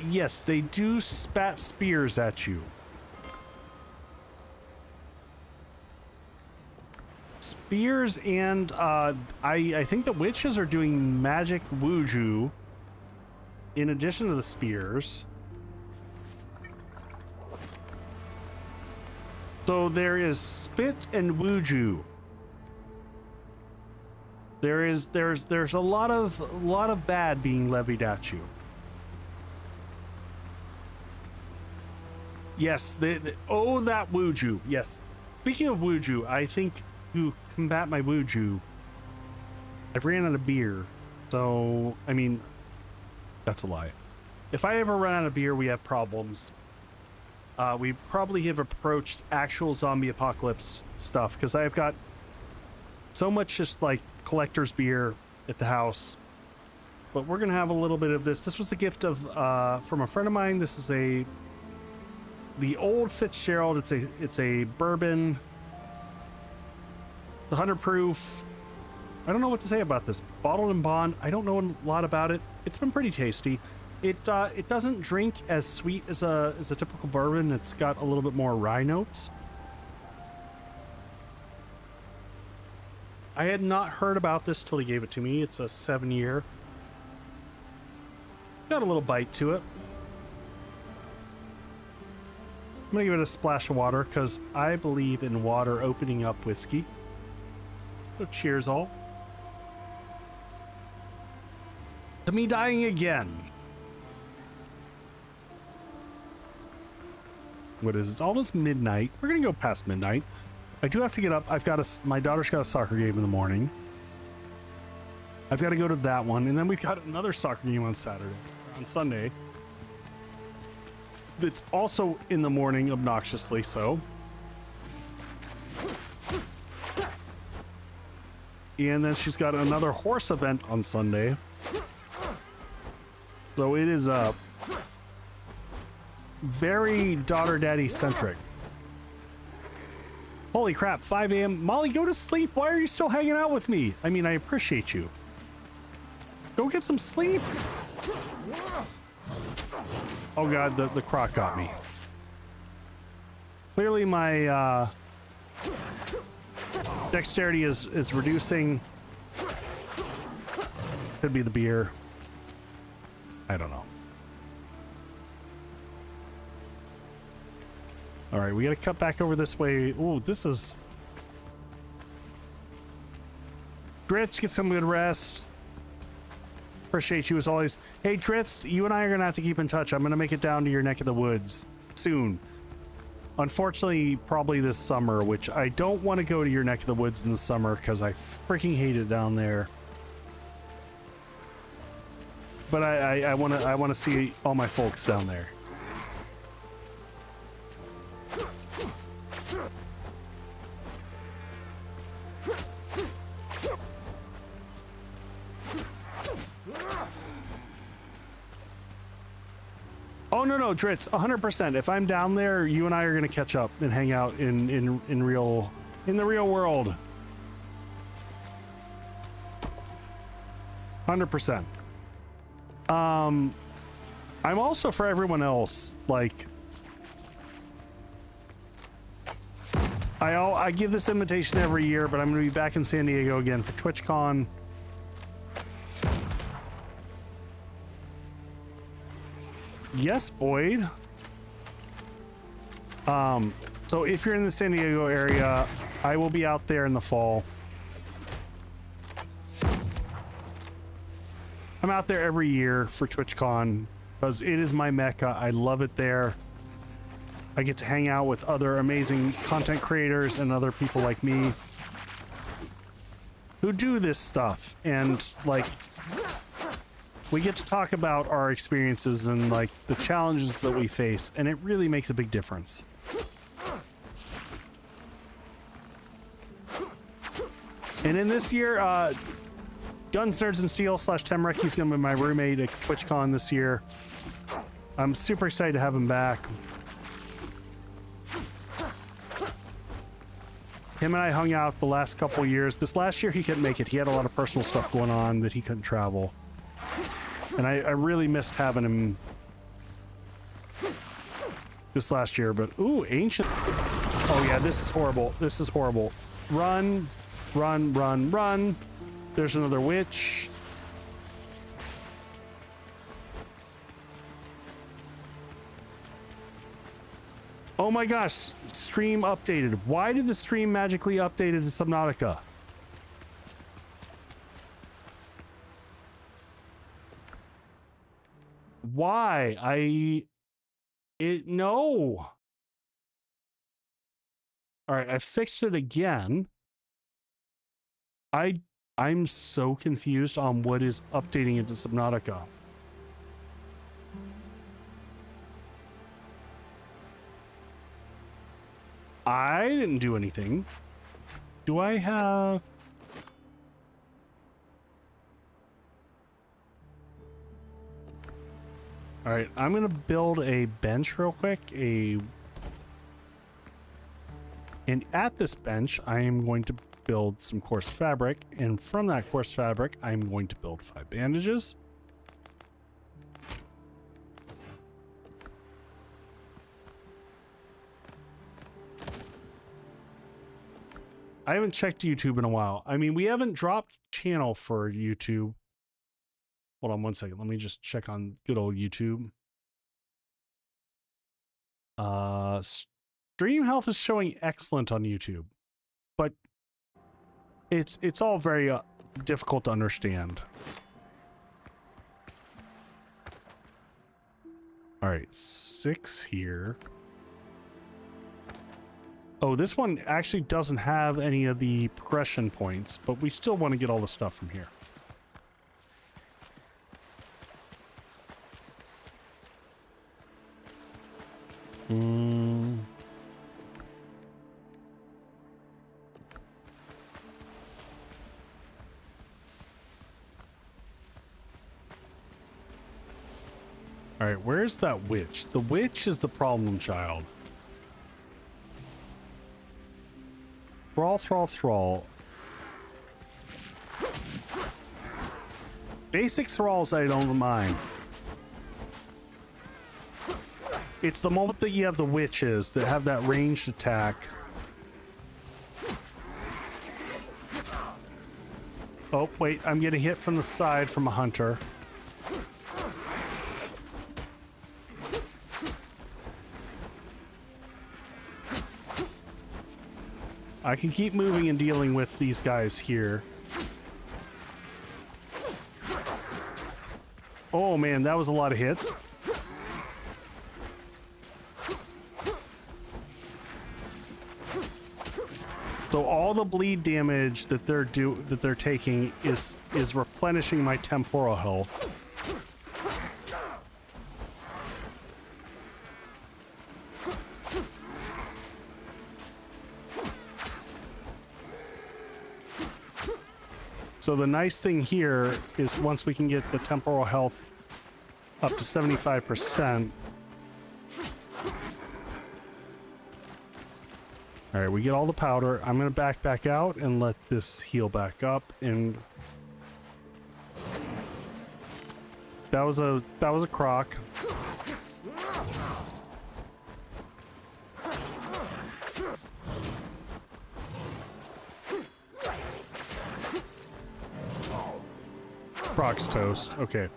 Yes, they do spat spears at you. Spears and, I think the witches are doing magic wuju in addition to the spears. So there is spit and wuju. There's a lot of bad being levied at you. Yes, oh, that wuju. Yes. Speaking of wuju, I think to combat my wuju, I've ran out of beer. So, I mean, that's a lie. If I ever run out of beer, we have problems. We probably have approached actual zombie apocalypse stuff, because I've got so much just like collector's beer at the house. But we're gonna have a little bit of this. This was a gift of from a friend of mine. This is the old Fitzgerald. It's a bourbon, the 100 proof. I don't know what to say about this. Bottled and bond. I don't know a lot about it. It's been pretty tasty. It doesn't drink as sweet as a typical bourbon. It's got a little bit more rye notes. I had not heard about this till he gave it to me. It's a 7-year. Got a little bite to it. I'm gonna give it a splash of water because I believe in water opening up whiskey. So cheers all. To me dying again. What is it? It's almost midnight. We're gonna go past midnight. I do have to get up. My daughter's got a soccer game in the morning. I've got to go to that one, and then we've got another soccer game on Sunday. It's also in the morning, obnoxiously so. And then she's got another horse event on Sunday. So it is very daughter-daddy centric. Holy crap, 5 a.m. Molly, go to sleep. Why are you still hanging out with me? I mean, I appreciate you. Go get some sleep. Oh god, the croc got me. Clearly my dexterity is reducing. Could be the beer. I don't know. All right, we got to cut back over this way. Oh, this is... Dritz, get some good rest. Appreciate you as always. Hey, Dritz, you and I are going to have to keep in touch. I'm going to make it down to your neck of the woods soon. Unfortunately, probably this summer, which I don't want to go to your neck of the woods in the summer because I freaking hate it down there. But I want to see all my folks down there. Oh no, Dritz, 100%. If I'm down there, you and I are gonna catch up and hang out in the real world. 100%. I'm also, for everyone else, like, I give this invitation every year, but I'm gonna be back in San Diego again for TwitchCon. Yes, Boyd. So if you're in the San Diego area, I will be out there in the fall. I'm out there every year for TwitchCon because it is my mecca. I love it there. I get to hang out with other amazing content creators and other people like me who do this stuff, and like we get to talk about our experiences and like the challenges that we face, and it really makes a big difference. And in this year, Guns, Nerds, and Steel / Temrek, he's gonna be my roommate at TwitchCon this year. I'm super excited to have him back. Him and I hung out the last couple years. This last year he couldn't make it. He had a lot of personal stuff going on that he couldn't travel. And I really missed having him this last year, but ooh, ancient. Oh yeah, this is horrible. This is horrible. Run, run, run, run. There's another witch. Oh my gosh, stream updated. Why did the stream magically update to Subnautica? Why? No. All right, I fixed it again. I'm so confused on what is updating into Subnautica. I didn't do anything. Do I have... All right, I'm gonna build a bench real quick. And at this bench, I am going to build some coarse fabric, and from that coarse fabric, I'm going to build 5 bandages. I haven't checked YouTube in a while. I mean, we haven't dropped channel for YouTube. Hold on one second. Let me just check on good old YouTube. Stream health is showing excellent on YouTube, but it's all very difficult to understand. All right, 6 here. Oh, this one actually doesn't have any of the progression points, but we still want to get all the stuff from here. All right, where's that witch? The witch is the problem child. Thrall, thrall, thrall. Basic thralls I don't mind. It's the moment that you have the witches that have that ranged attack. Oh, wait, I'm getting hit from the side from a hunter. I can keep moving and dealing with these guys here. Oh man, that was a lot of hits. So all the bleed damage that they're taking is replenishing my temporal health. So the nice thing here is once we can get the temporal health up to 75%, All right, we get all the powder. I'm gonna back out and let this heal back up. And that was a croc. Croc's toast. Okay.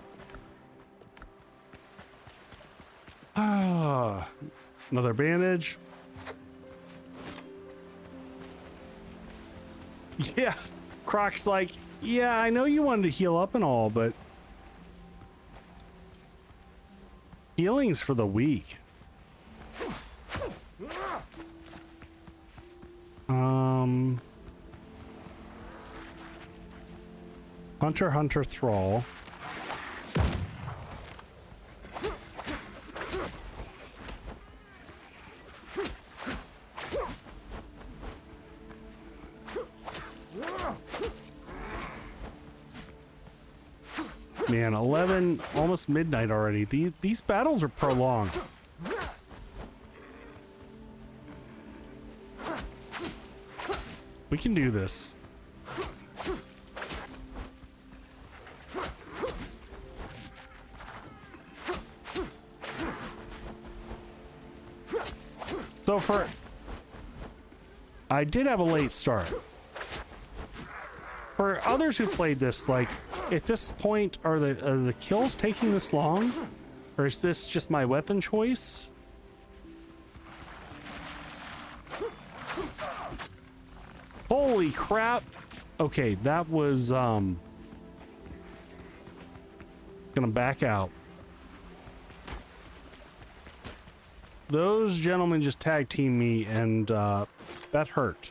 Ah, another bandage. Yeah, Croc's like, yeah, I know you wanted to heal up and all, but healing's for the weak. Hunter Thrall. Man, 11, almost midnight already. These battles are prolonged. We can do this. So I did have a late start. For others who played this, like, at this point, are the kills taking this long? Or is this just my weapon choice? Holy crap! Okay, that was, gonna back out. Those gentlemen just tag teamed me, and, that hurt.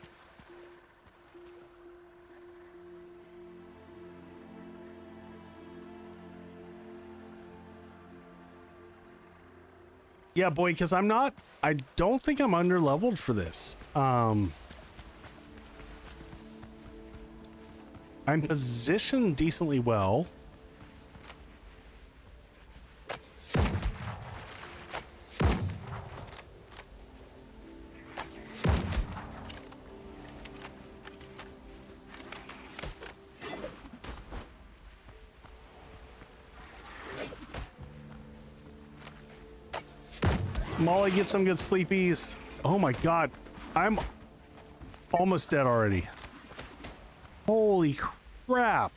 Yeah, boy, because I don't think I'm under-leveled for this. I'm positioned decently well. Molly, get some good sleepies. Oh my god, I'm almost dead already. Holy crap.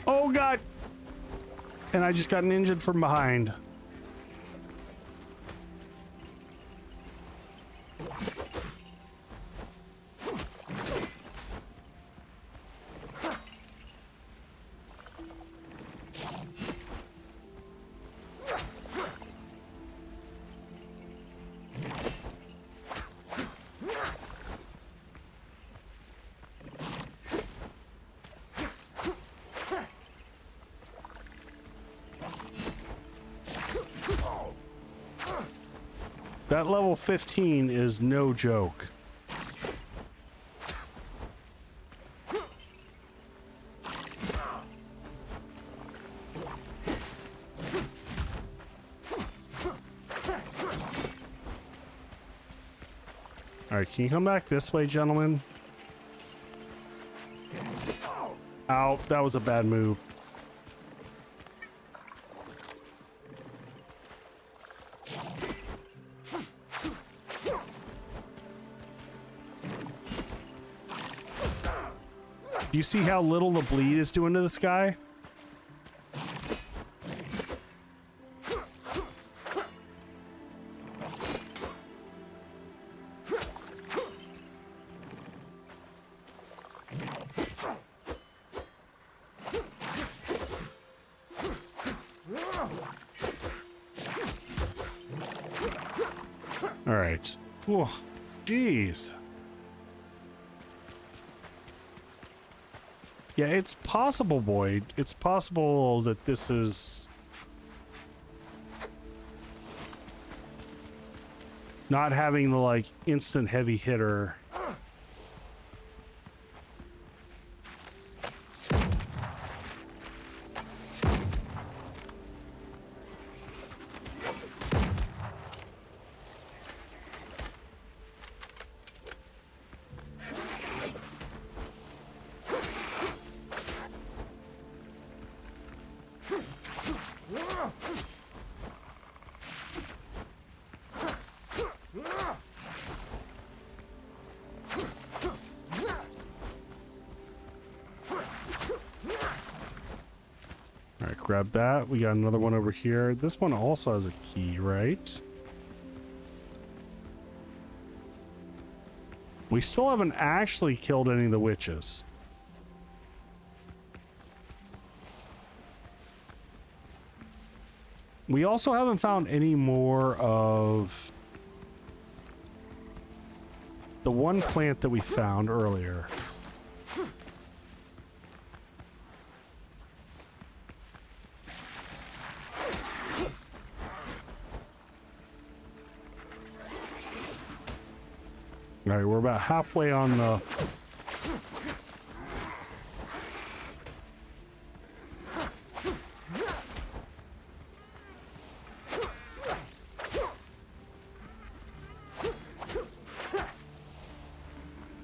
Oh god. And I just got ninja'd from behind. That level 15 is no joke. All right, can you come back this way, gentlemen? Ow, that was a bad move. Do you see how little the bleed is doing to this guy? All right. Whoa, jeez. Yeah, it's possible, Boyd. It's possible that this is not having the, like, instant heavy hitter. grab that. We got another one over here. This one also has a key, right? We still haven't actually killed any of the witches. We also haven't found any more of the one plant that we found earlier. All right, we're about halfway on the...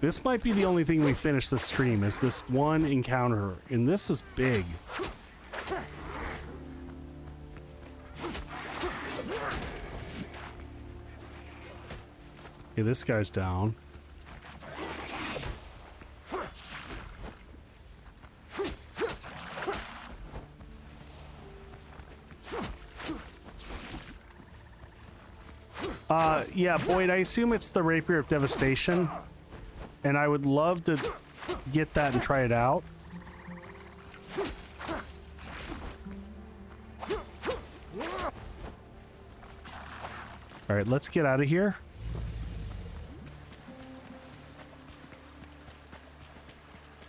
This might be the only thing we finish this stream, is this one encounter, and this is big. Okay, this guy's down. Yeah, Boyd, I assume it's the Rapier of Devastation. And I would love to get that and try it out. All right, let's get out of here.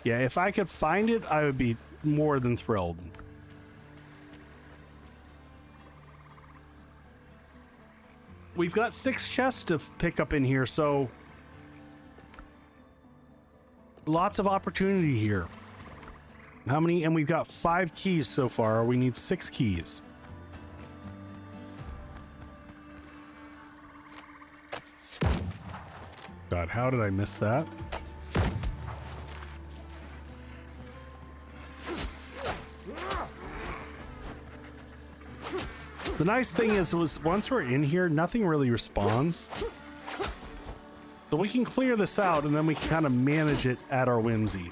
Yeah, if I could find it, I would be more than thrilled. We've got 6 chests to pick up in here, so lots of opportunity here. How many? And we've got 5 keys so far. We need 6 keys. God, how did I miss that? The nice thing is, once we're in here, nothing really respawns. So we can clear this out, and then we can kind of manage it at our whimsy.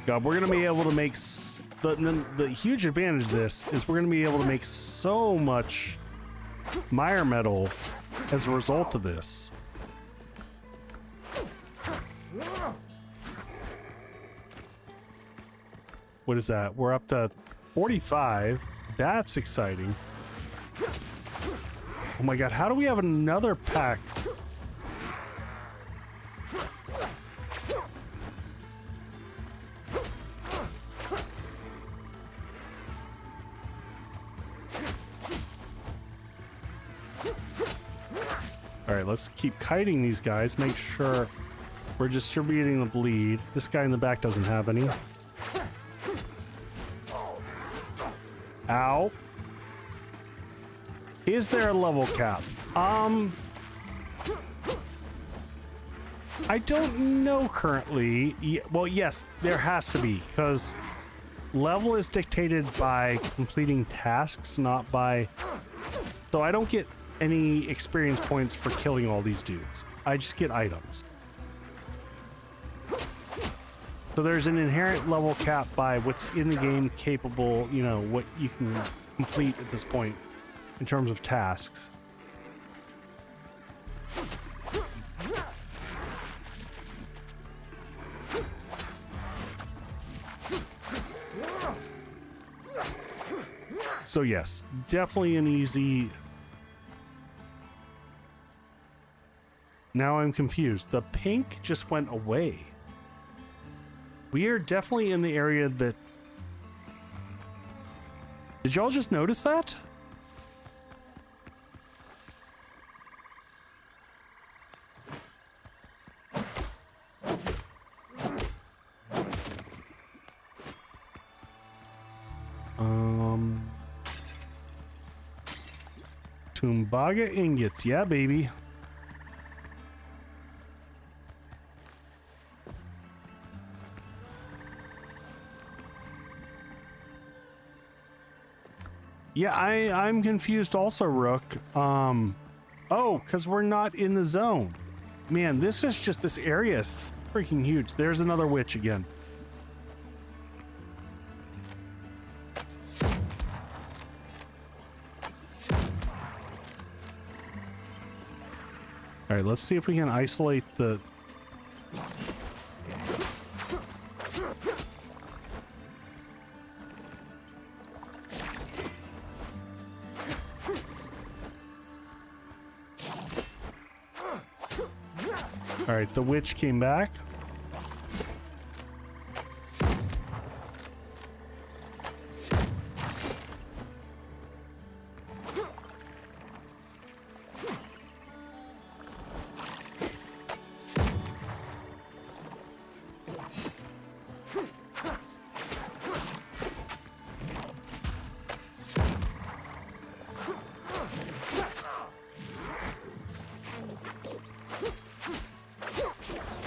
God, we're going to be able to make... The huge advantage of this is we're going to be able to make so much mire metal as a result of this. What is that? We're up to 45. That's exciting. Oh my god, how do we have another pack? Alright, let's keep kiting these guys. Make sure we're distributing the bleed. This guy in the back doesn't have any. Ow. Is there a level cap? I don't know currently. Well, yes, there has to be, because level is dictated by completing tasks, not by... So I don't get any experience points for killing all these dudes. I just get items. So there's an inherent level cap by what's in the game capable, you know, what you can complete at this point in terms of tasks. So yes, definitely an easy... Now I'm confused. The pink just went away. We are definitely in the area that... Did y'all just notice that? Tumbaga ingots. Yeah, baby. Yeah, I'm confused also, Rook. Oh, because we're not in the zone. Man, this is just, this area is freaking huge. There's another witch again. All right, let's see if we can isolate the... All right, the witch came back.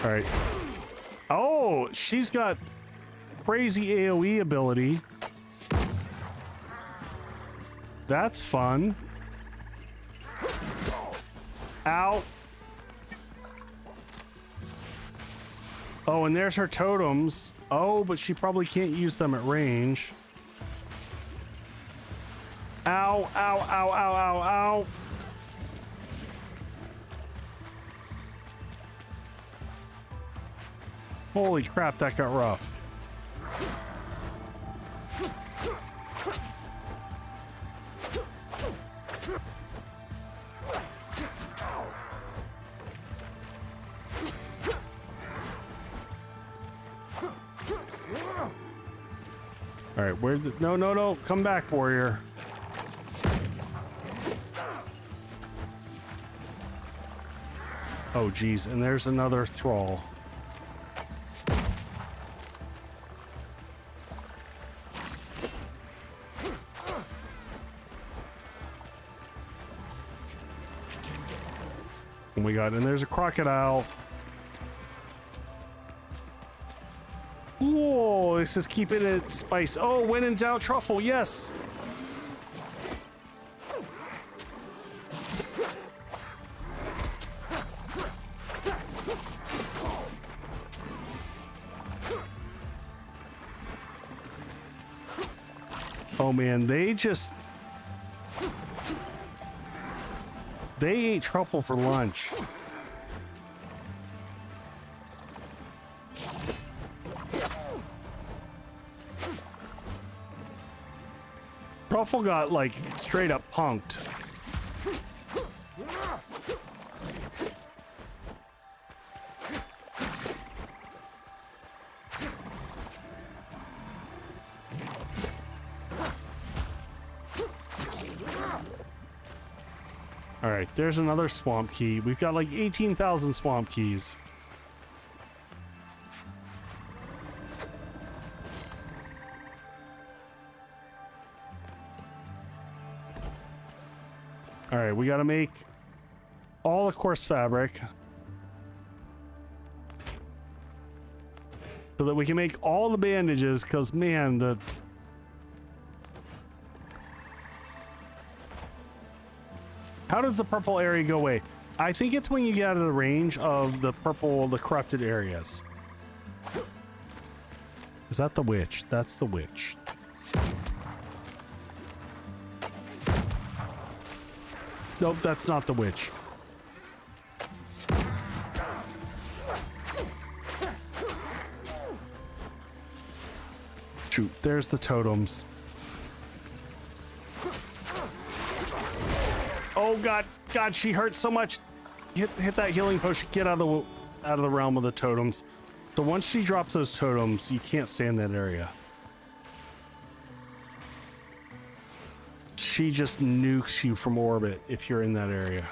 All right. Oh, she's got crazy AoE ability. That's fun. Ow. Oh, and there's her totems. Oh, but she probably can't use them at range. Ow, ow, ow, ow, ow, ow. Holy crap, that got rough. All right, where's the... No, no, no. Come back, warrior. Oh, geez. And there's another thrall. And we got... And there's a crocodile. Whoa, this is keeping it spice. Oh, when in doubt, truffle, yes. Oh man, they ate truffle for lunch. Truffle got like straight up punked. All right, there's another swamp key. We've got like 18,000 swamp keys. All right, we got to make all the coarse fabric so that we can make all the bandages, because man, the... How does the purple area go away? I think it's when you get out of the range of the purple, the corrupted areas. Is that the witch? That's the witch. Nope, that's not the witch. Shoot, there's the totems. Oh god, god, she hurts so much. Hit that healing potion. Get out of the realm of the totems. So once she drops those totems, you can't stay in that area. She just nukes you from orbit if you're in that area.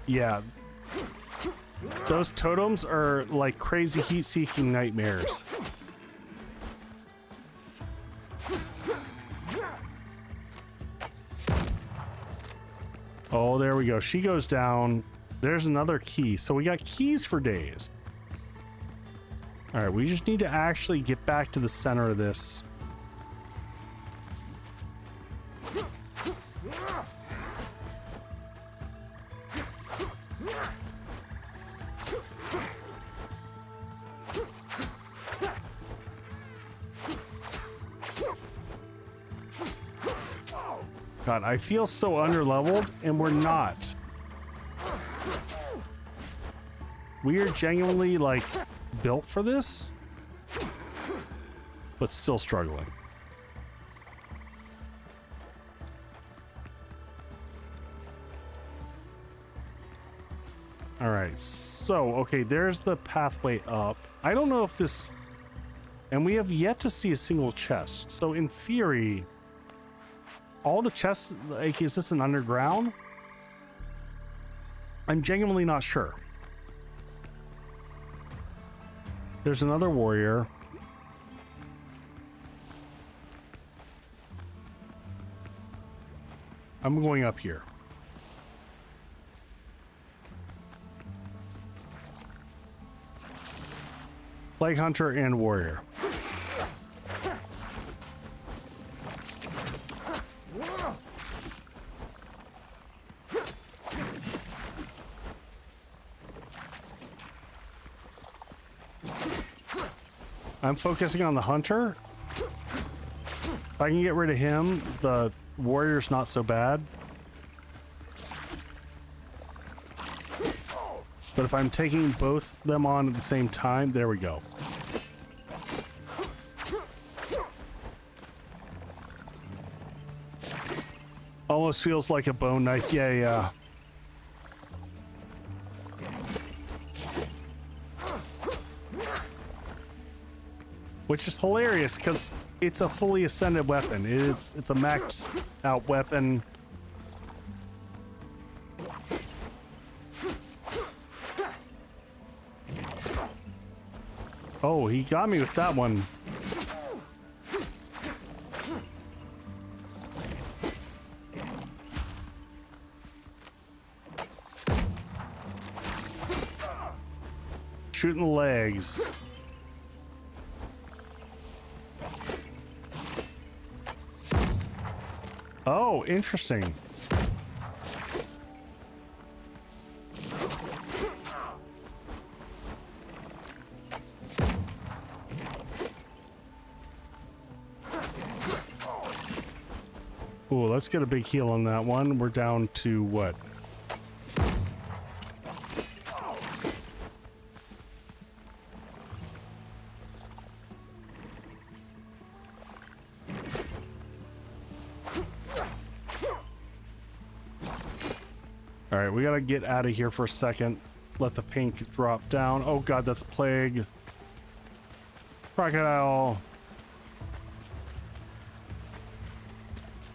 Yeah. Those totems are like crazy heat-seeking nightmares. There we go. She goes down. There's another key. So we got keys for days. All right, we just need to actually get back to the center of this. God, I feel so underleveled, and we're not. We are genuinely, like, built for this, but still struggling. All right, so, okay, there's the pathway up. I don't know if this... And we have yet to see a single chest. So, in theory... all the chests, like, is this an underground? I'm genuinely not sure. There's another warrior. I'm going up here. Plague hunter and warrior. I'm focusing on the hunter. If I can get rid of him, the warrior's not so bad. But if I'm taking both them on at the same time, there we go. Almost feels like a bone knife. Yeah, yeah. Which is hilarious because it's a fully ascended weapon. It's a maxed out weapon. Oh, he got me with that one. Shooting the legs. Oh, interesting. Ooh, let's get a big heal on that one. We're down to what? All right, we gotta get out of here for a second. Let the pink drop down. Oh god, that's a plague. Crocodile.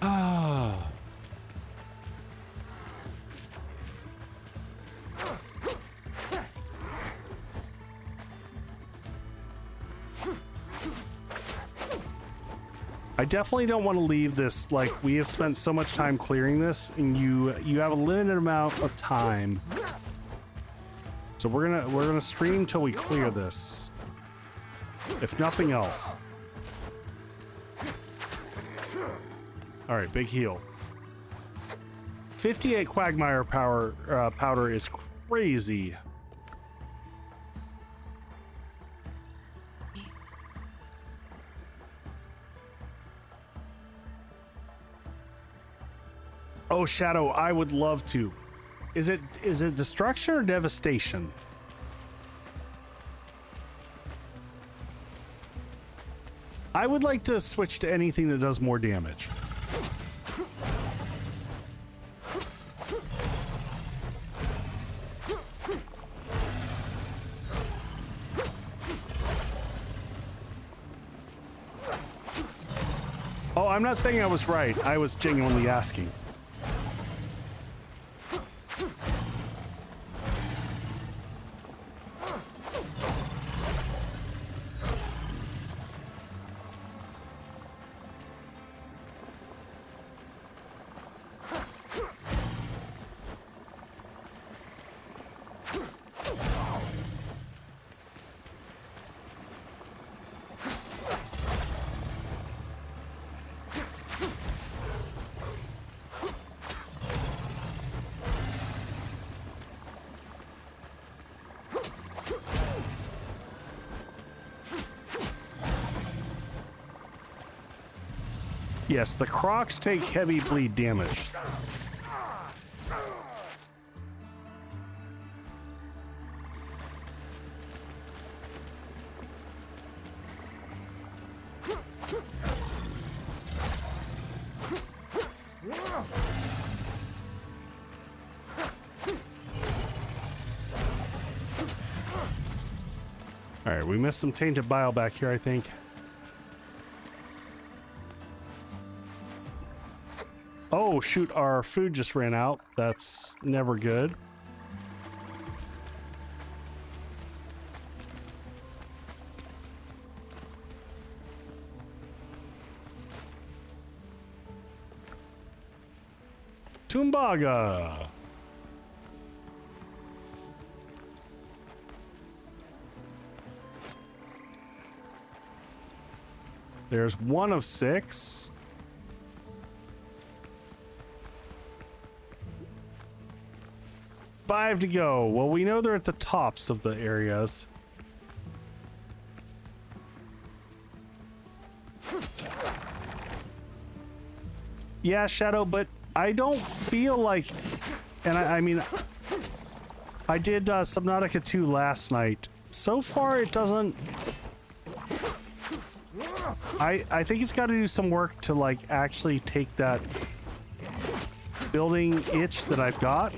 Ah. I definitely don't want to leave this. Like, we have spent so much time clearing this, and you have a limited amount of time. So we're gonna stream till we clear this, if nothing else. All right, big heal. 58 quagmire powder is crazy. Oh, Shadow, I would love to. Is it destruction or devastation? I would like to switch to anything that does more damage. Oh, I'm not saying I was right. I was genuinely asking. Yes, the crocs take heavy bleed damage. All right, we missed some tainted bile back here, I think. Oh, shoot, our food just ran out. That's never good. Tumbaga. There's 1 of 6. Five to go. Well, we know they're at the tops of the areas. Yeah, Shadow, but I don't feel like... And I mean... I did Subnautica 2 last night. So far, it doesn't... I think it's got to do some work to, like, actually take that building itch that I've got.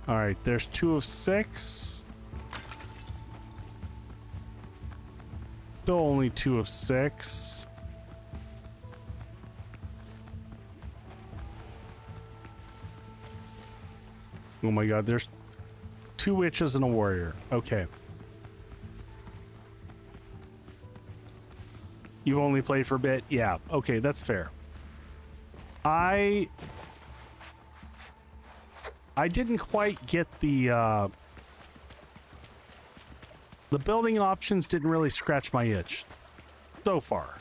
All right, there's 2 of 6. Still only 2 of 6. Oh my god, there's 2 witches and a warrior. Okay. You've only played for a bit? Yeah. Okay, that's fair. I didn't quite get the building options didn't really scratch my itch so far.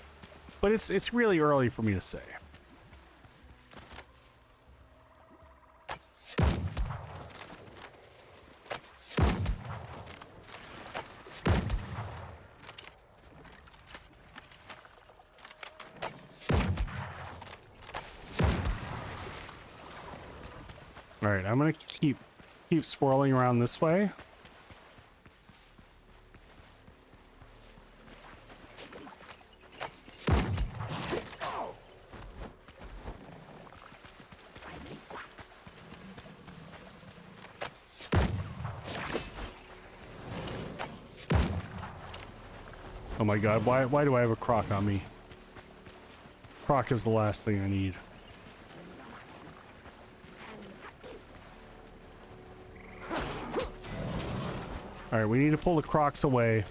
But it's really early for me to say. All right, I'm gonna keep swirling around this way. Oh my god, why do I have a croc on me? Croc is the last thing I need. All right, we need to pull the crocs away.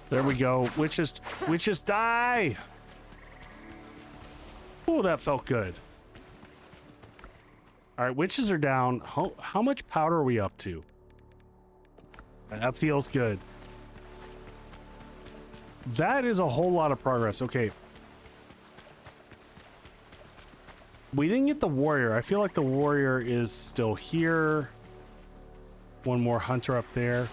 There we go. Witches die! Oh, that felt good. All right, witches are down. How much powder are we up to? That feels good. That is a whole lot of progress. Okay. We didn't get the warrior. I feel like the warrior is still here. One more hunter up there.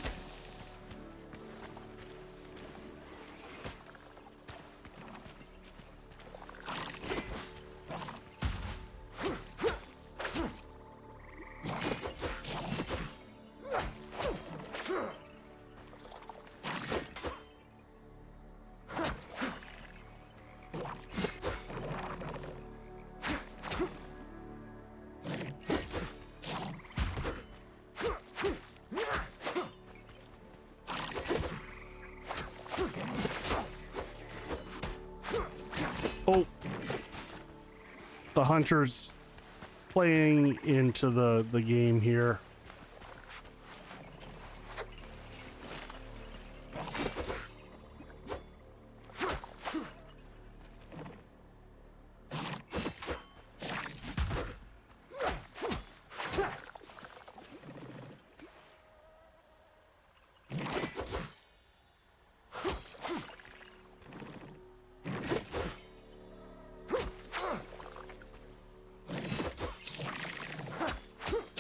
the hunters playing into the game here.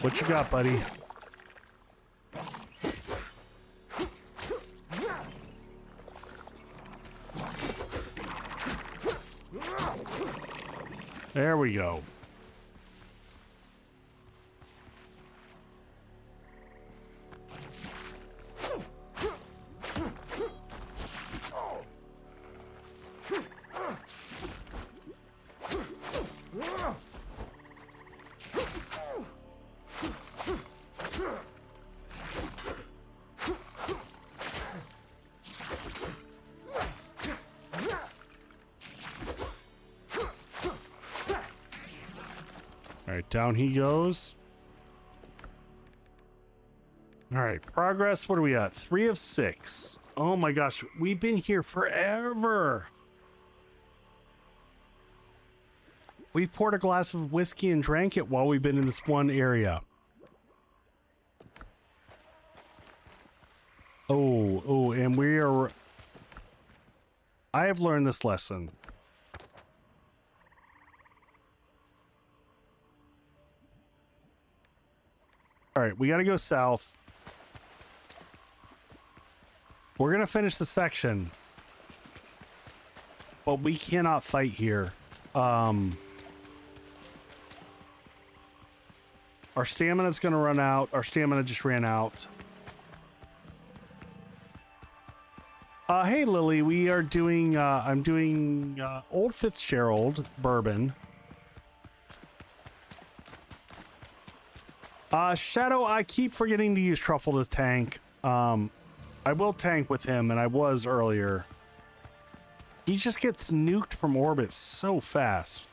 What you got, buddy? There we go. Alright, down he goes. Alright, progress. What are we at? 3 of 6. Oh my gosh, we've been here forever. We poured a glass of whiskey and drank it while we've been in this one area. Oh, and we are... I have learned this lesson. Alright, we gotta go south. We're gonna finish the section. But we cannot fight here. Our stamina's gonna run out. Our stamina just ran out. Hey Lily, we are doing, I'm doing, Old Fitzgerald bourbon. Shadow, I keep forgetting to use Truffle to tank. I will tank with him, and I was earlier. He just gets nuked from orbit so fast.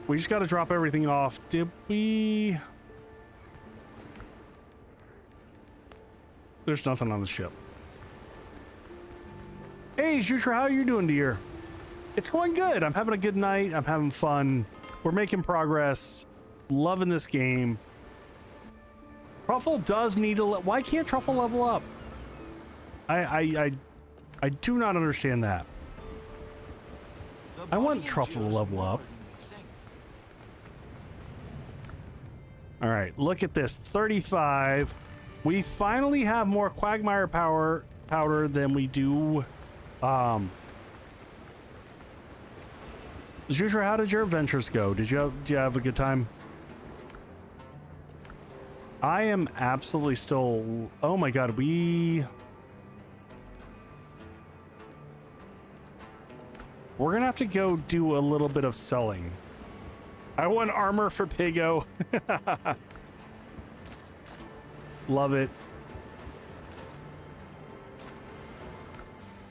We just got to drop everything off. Did we? There's nothing on the ship. Hey, Jutra, how are you doing, dear? It's going good. I'm having a good night. I'm having fun. We're making progress. Loving this game. Truffle does need to... Why can't Truffle level up? I do not understand that. I want Truffle to level up. All right, look at this. 35. We finally have more quagmire powder than we do... Jutra, how did your adventures go? Did you have a good time? I am absolutely still... Oh my god, we're gonna have to go do a little bit of selling. I want armor for Pigo. Love it.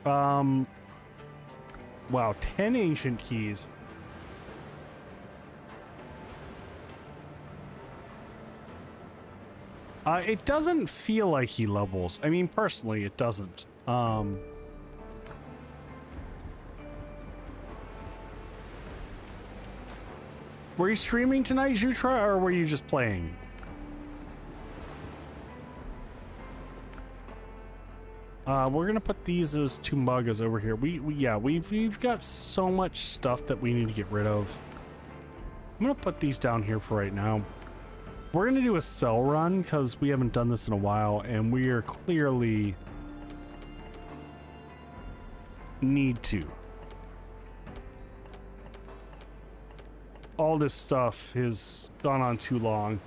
Wow, 10 ancient keys. It doesn't feel like he levels. I mean, personally, it doesn't. Were you streaming tonight, Jutra, or were you just playing? We're gonna put these as 2 muggas over here. We've got so much stuff that we need to get rid of. I'm gonna put these down here for right now. We're gonna do a sell run because we haven't done this in a while, and we are clearly need to. All this stuff has gone on too long.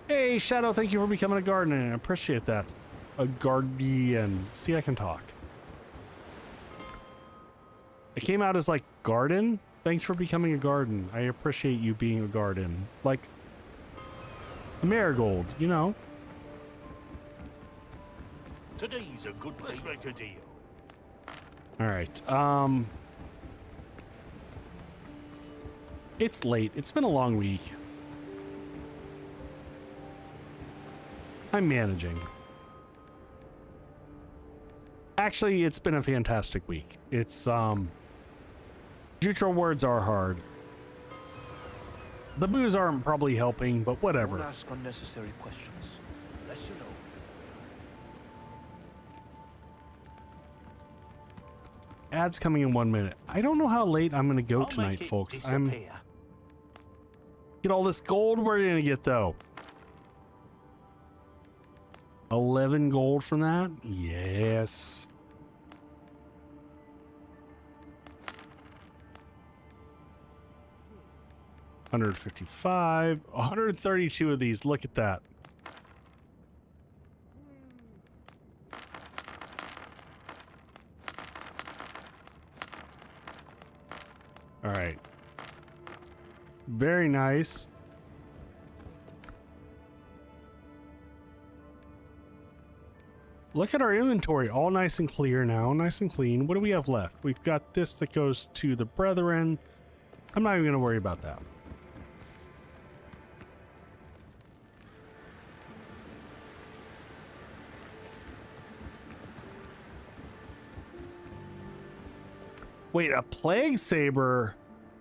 Hey, Shadow, thank you for becoming a gardener. I appreciate that. A guardian. See, I can talk. It came out as like garden. Thanks for becoming a garden. I appreciate you being a garden. Like a marigold, you know. Today's a good day. Let's make a deal. All right. It's late. It's been a long week. I'm managing. Actually, it's been a fantastic week. It's neutral words are hard. The booze aren't probably helping, but whatever. Don't ask unnecessary questions. Unless you know. Ads coming in 1 minute. I don't know how late I'm gonna go tonight, folks. I'm get all this gold we're gonna get though. 11 gold from that? Yes. $155, 132 of these. Look at that. All right. Very nice. Look at our inventory, all nice and clear now, nice and clean. What do we have left? We've got this that goes to the brethren. I'm not even going to worry about that. Wait, a plague saber?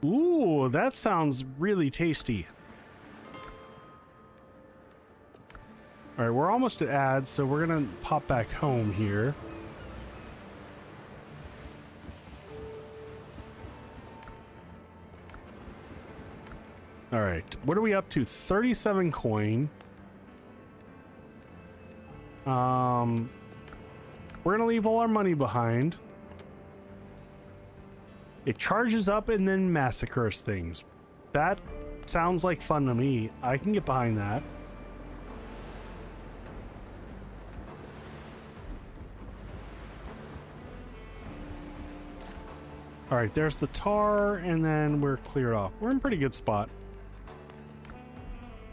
Ooh, that sounds really tasty. All right, we're almost at ads, so we're gonna pop back home here. All right, what are we up to? 37 coin. We're gonna leave all our money behind. It charges up and then massacres things. That sounds like fun to me. I can get behind that. All right, there's the tar, and then we're cleared off. We're in a pretty good spot.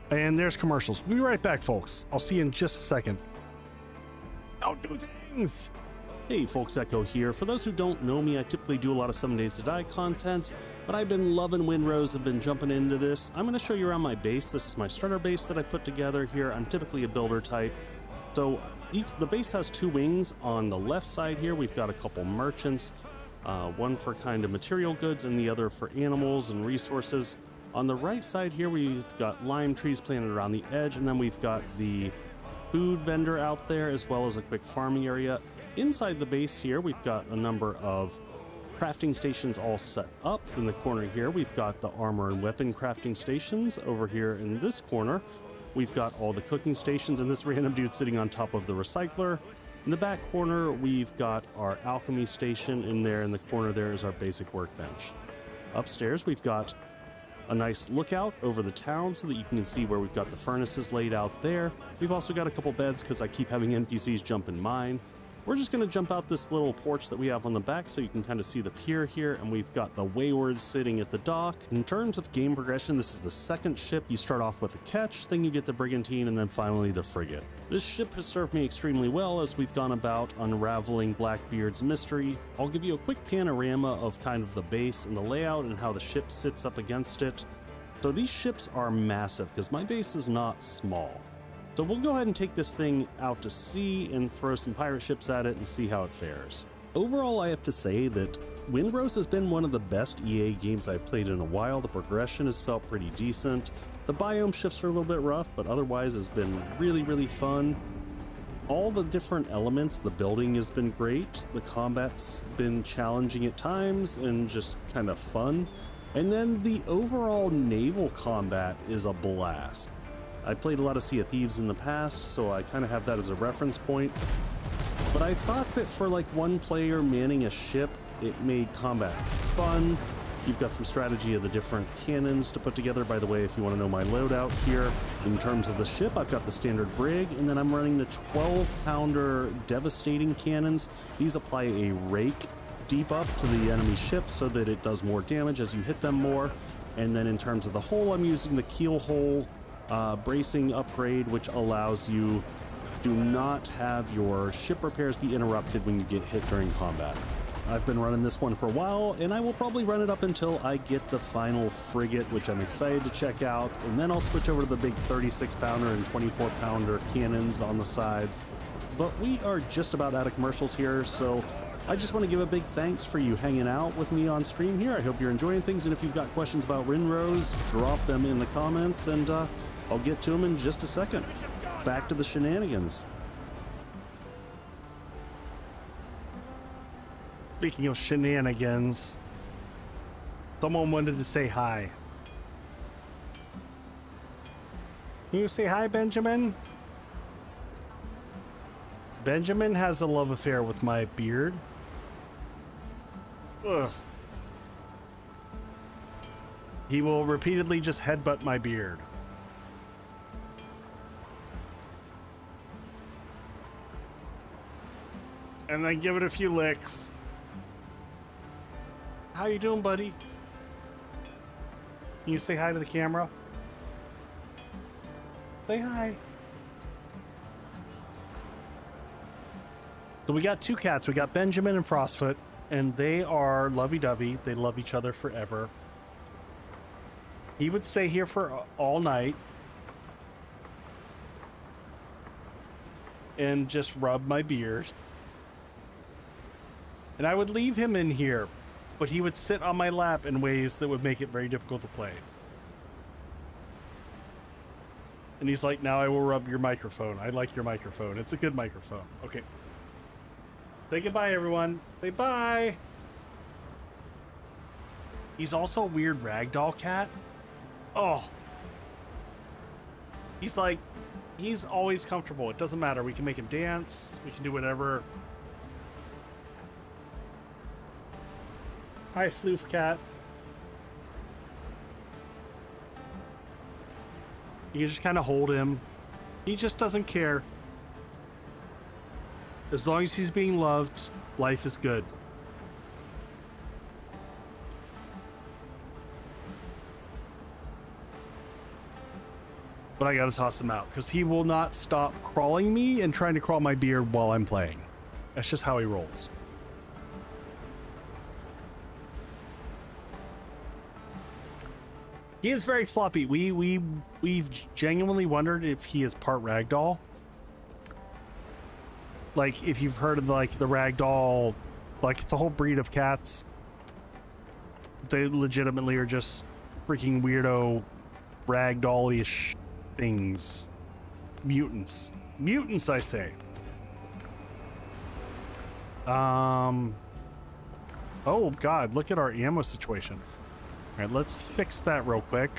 And there's commercials. We'll be right back, folks. I'll see you in just a second. I'll do things. Hey folks, Echo here. For those who don't know me, I typically do a lot of 7 Days to Die content, but I've been loving Windrose. I've been jumping into this. I'm going to show you around my base. This is my starter base that I put together here. I'm typically a builder type. So the base has two wings. On the left side here, we've got a couple merchants, one for kind of material goods and the other for animals and resources. On the right side here, we've got lime trees planted around the edge, and then we've got the food vendor out there, as well as a quick farming area. Inside the base here, we've got a number of crafting stations all set up. In the corner here, we've got the armor and weapon crafting stations. Over here in this corner, we've got all the cooking stations, and this random dude sitting on top of the recycler. In the back corner, we've got our alchemy station. In there in the corner there is our basic workbench. Upstairs, we've got a nice lookout over the town so that you can see where we've got the furnaces laid out there. We've also got a couple beds because I keep having NPCs jump in mine. We're just going to jump out this little porch that we have on the back so you can kind of see the pier here, and we've got the Wayward sitting at the dock. In terms of game progression, this is the second ship. You start off with a ketch, then you get the brigantine, and then finally the frigate. This ship has served me extremely well as we've gone about unraveling Blackbeard's mystery. I'll give you a quick panorama of kind of the base and the layout and how the ship sits up against it. So these ships are massive because my base is not small. So we'll go ahead and take this thing out to sea and throw some pirate ships at it and see how it fares. Overall, I have to say that Windrose has been one of the best EA games I've played in a while. The progression has felt pretty decent. The biome shifts are a little bit rough, but otherwise has been really, really fun. All the different elements, the building has been great. The combat's been challenging at times and just kind of fun. And then the overall naval combat is a blast. I played a lot of Sea of Thieves in the past, so I kind of have that as a reference point. But I thought that for like one player manning a ship, it made combat fun. You've got some strategy of the different cannons to put together. By the way, if you want to know my loadout here, in terms of the ship, I've got the standard brig, and then I'm running the 12-pounder devastating cannons. These apply a rake debuff to the enemy ship so that it does more damage as you hit them more. And then in terms of the hull, I'm using the keel hull bracing upgrade, which allows you do not have your ship repairs be interrupted when you get hit during combat. I've been running this one for a while, and I will probably run it up until I get the final frigate, which I'm excited to check out, and then I'll switch over to the big 36-pounder and 24-pounder cannons on the sides. But we are just about out of commercials here, so I just want to give a big thanks for you hanging out with me on stream here. I hope you're enjoying things, and if you've got questions about Windrose, drop them in the comments, and I'll get to them in just a second. Back to the shenanigans. Speaking of shenanigans, someone wanted to say hi. Can you say hi, Benjamin? Benjamin has a love affair with my beard. Ugh. He will repeatedly just headbutt my beard. And then give it a few licks. How you doing, buddy? Can you say hi to the camera? Say hi. So we got two cats. We got Benjamin and Frostfoot, and they are lovey-dovey. They love each other forever. He would stay here for all night and just rub my beard. And I would leave him in here, but he would sit on my lap in ways that would make it very difficult to play. And he's like, now I will rub your microphone. I like your microphone. It's a good microphone. Okay. Say goodbye, everyone. Say bye. He's also a weird ragdoll cat. Oh. He's like, he's always comfortable. It doesn't matter. We can make him dance. We can do whatever. Hi, Floof Cat. You can just kind of hold him. He just doesn't care. As long as he's being loved, life is good. But I gotta toss him out because he will not stop crawling me and trying to crawl my beard while I'm playing. That's just how he rolls. He is very floppy. We've genuinely wondered if he is part ragdoll. Like, if you've heard of the ragdoll, like, it's a whole breed of cats. They legitimately are just freaking weirdo ragdoll-ish things. Mutants. Mutants, I say. Oh God, look at our ammo situation. All right, let's fix that real quick.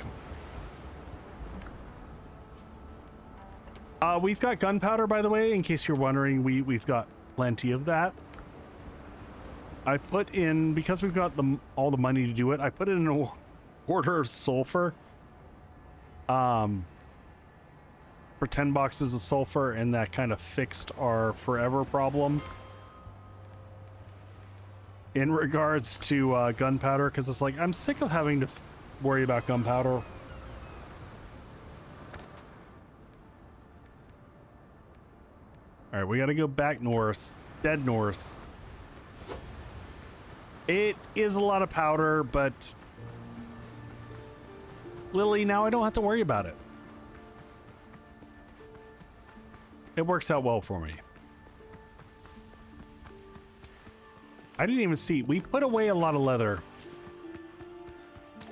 We've got gunpowder, by the way, in case you're wondering. We've got plenty of that. I put in, because we've got all the money to do it, I put in an order of sulfur. For 10 boxes of sulfur, and that kind of fixed our forever problem in regards to gunpowder, because it's like, I'm sick of having to worry about gunpowder. All right, we got to go back north, dead north. It is a lot of powder, but Lily, now I don't have to worry about it. It works out well for me. I didn't even see. We put away a lot of leather.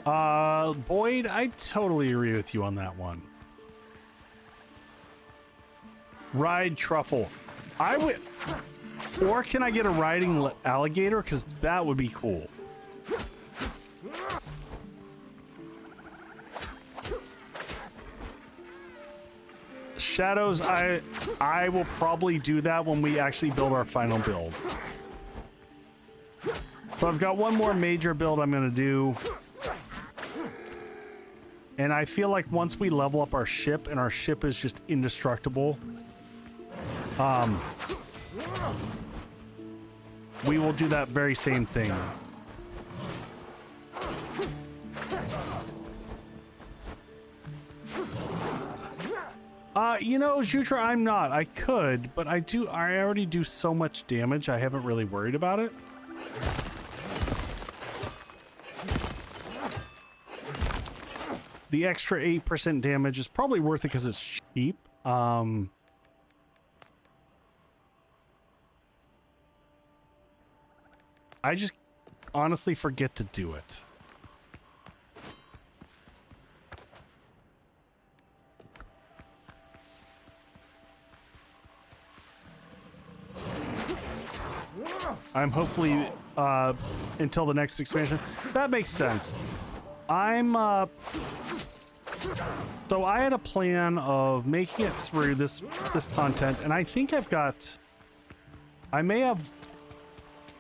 Boyd, I totally agree with you on that one. Ride truffle. I would... Or can I get a riding alligator? Because that would be cool. Shadows, I will probably do that when we actually build our final build. So I've got one more major build I'm going to do. And I feel like once we level up our ship, and our ship is just indestructible, we will do that very same thing. You know, Jutra, I'm not. I could, but I already do so much damage, I haven't really worried about it. The extra 8% damage is probably worth it because it's cheap. I just honestly forget to do it. I'm hopefully until the next expansion. That makes sense. So I had a plan of making it through this content, and I think I may have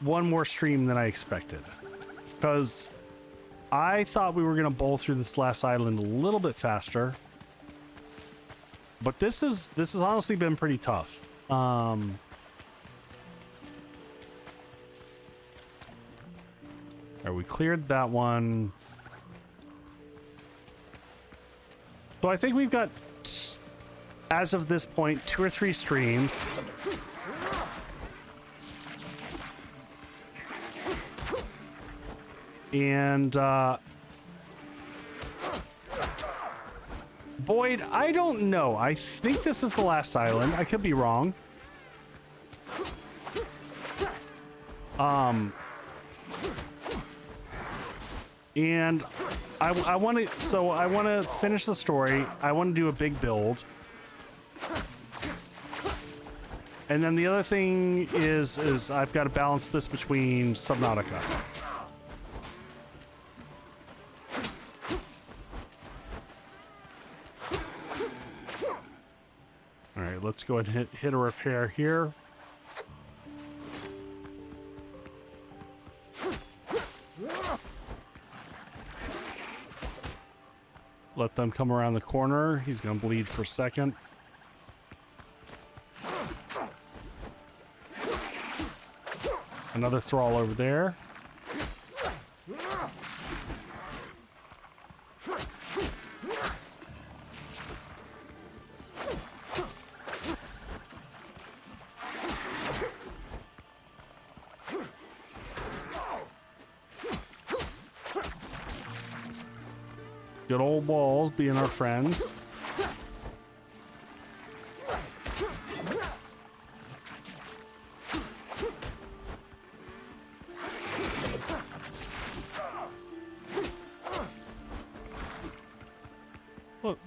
one more stream than I expected, because I thought we were gonna bowl through this last island a little bit faster, but this has honestly been pretty tough. All right, we cleared that one. So I think we've got, as of this point, 2 or 3 streams. And, Boyd, I don't know. I think this is the last island. I could be wrong. And I want to finish the story. I want to do a big build. And then the other thing is I've got to balance this between Subnautica. All right, let's go ahead and hit a repair here. Let them come around the corner. He's gonna bleed for a second. Another thrall over there. Good old balls being our friends.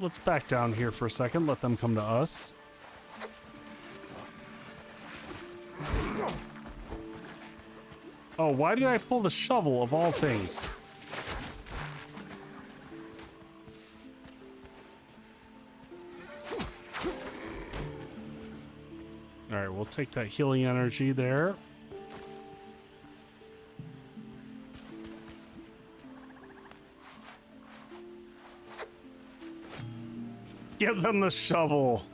Let's back down here for a second. Let them come to us. Oh, why did I pull the shovel of all things? All right, we'll take that healing energy there. Give them the shovel.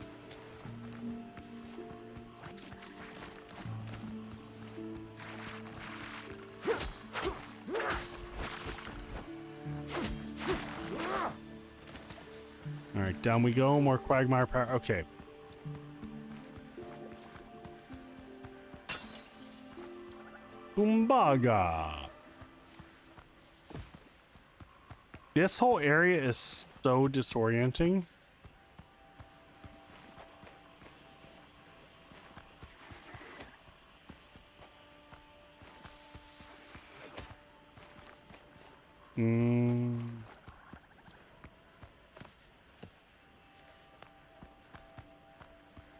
All right, down we go. More quagmire power. Okay. Boombaga. This whole area is so disorienting.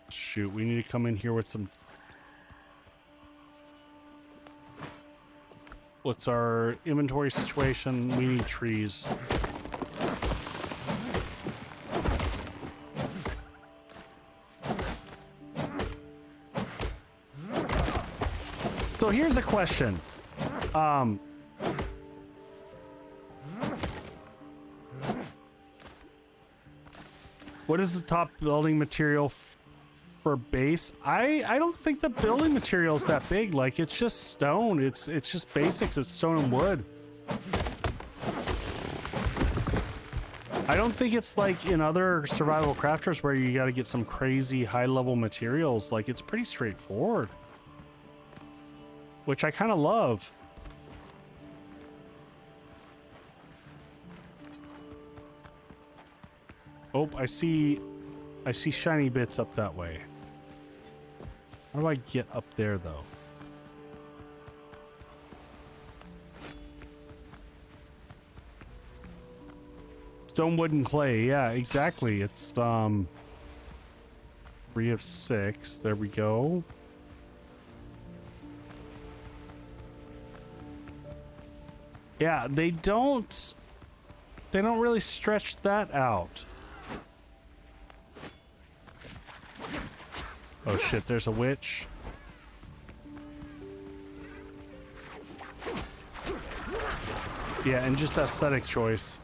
Shoot, we need to come in here with some... What's our inventory situation? We need trees. So here's a question. What is the top building material for base? I don't think the building material is that big. Like, it's just stone. It's just basics. It's stone and wood. I don't think it's like in other survival crafters where you got to get some crazy high-level materials. Like, it's pretty straightforward, which I kind of love. Oh, I see shiny bits up that way. How do I get up there, though? Stone, wood, and clay. Yeah, exactly. It's 3 of 6. There we go. Yeah, they don't really stretch that out. Oh shit, there's a witch. Yeah, and just aesthetic choice.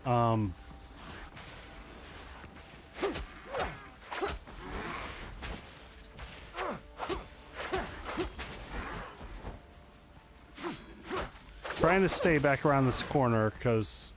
Trying to stay back around this corner because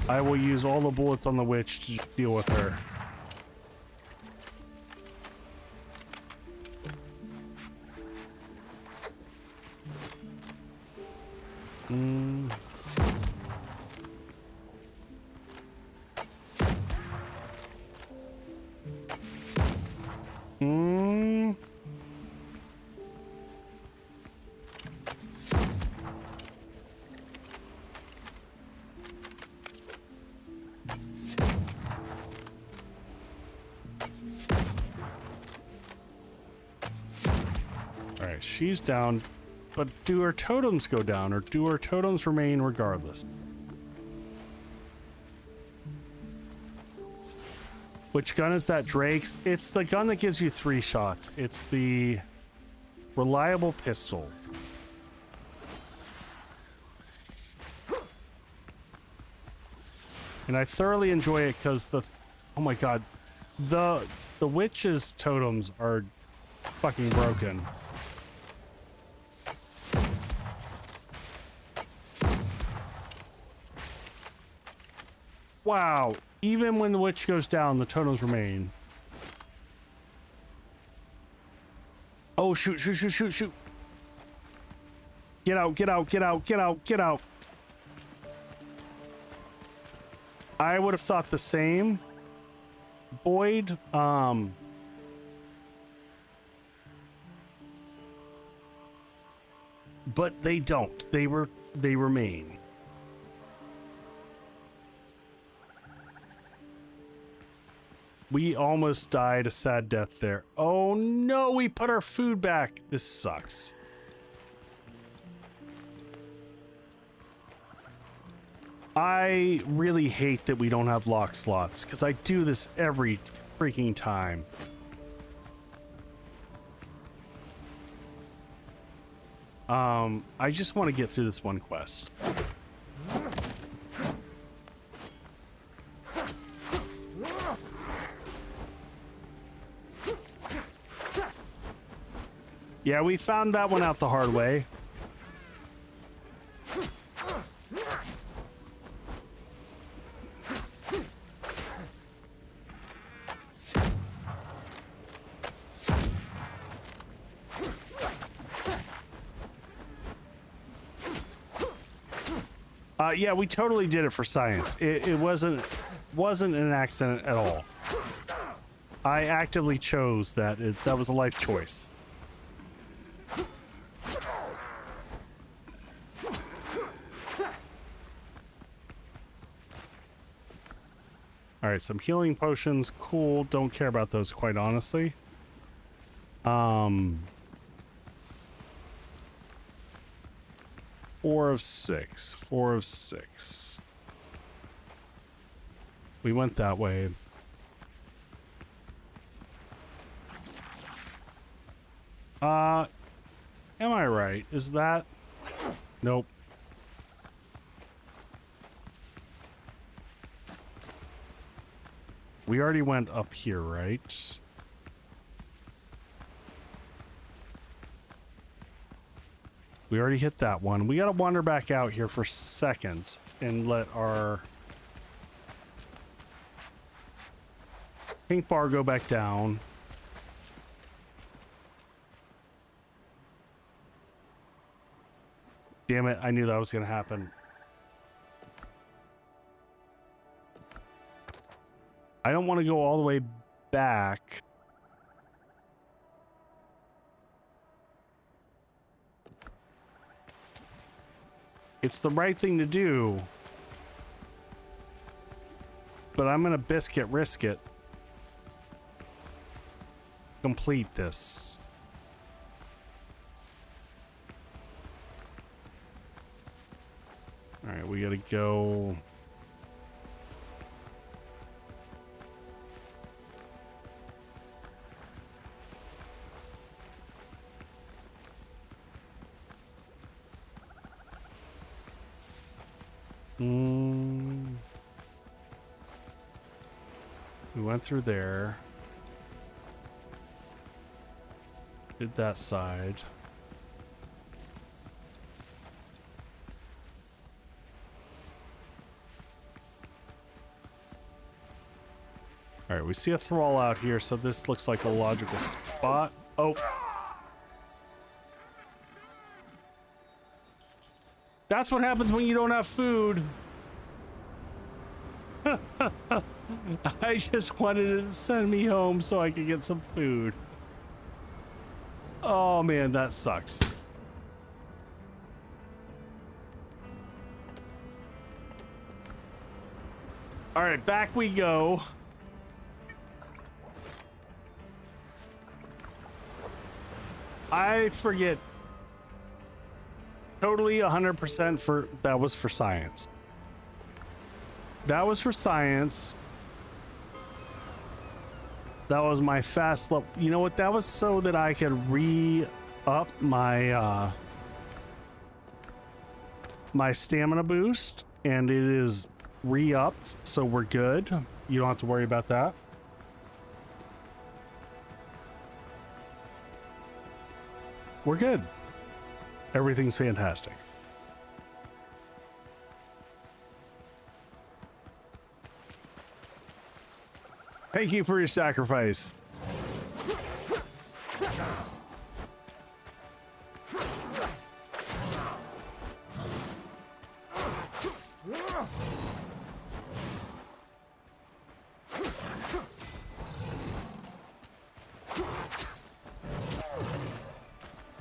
I will use all the bullets on the witch to just deal with her. She's down, but do her totems go down, or do her totems remain regardless? Which gun is that, Drake's? It's the gun that gives you 3 shots. It's the reliable pistol. And I thoroughly enjoy it because oh my god, the witch's totems are fucking broken. Wow, even when the witch goes down, the totems remain. Oh, shoot, shoot, shoot, shoot, shoot. Get out, get out, get out, get out, get out. I would have thought the same. Boyd, but they don't. They remain. We almost died a sad death there. Oh no, we put our food back. This sucks. I really hate that we don't have lock slots, because I do this every freaking time. I just want to get through this one quest. Yeah, we found that one out the hard way. Yeah, we totally did it for science. It wasn't an accident at all. I actively chose that. That was a life choice. All right, some healing potions. Cool. Don't care about those, quite honestly. 4 of 6. 4 of 6. We went that way. Am I right? Is that... Nope. We already went up here, right? We already hit that one. We gotta wander back out here for a second and let our pink bar go back down. Damn it, I knew that was gonna happen. I don't want to go all the way back. It's the right thing to do. But I'm gonna biscuit risk it. Complete this. All right, we gotta go. We went through there. Did that side. All right, we see a thrall out here, so this looks like a logical spot. Oh. That's what happens when you don't have food. I just wanted it to send me home so I could get some food. Oh man, that sucks. All right, back we go. I forget totally 100% for that was for science. That was for science. That was my fast level. You know what? That was so that I could re-up my my stamina boost, and it is re-upped, so we're good. You don't have to worry about that. We're good. Everything's fantastic. Thank you for your sacrifice.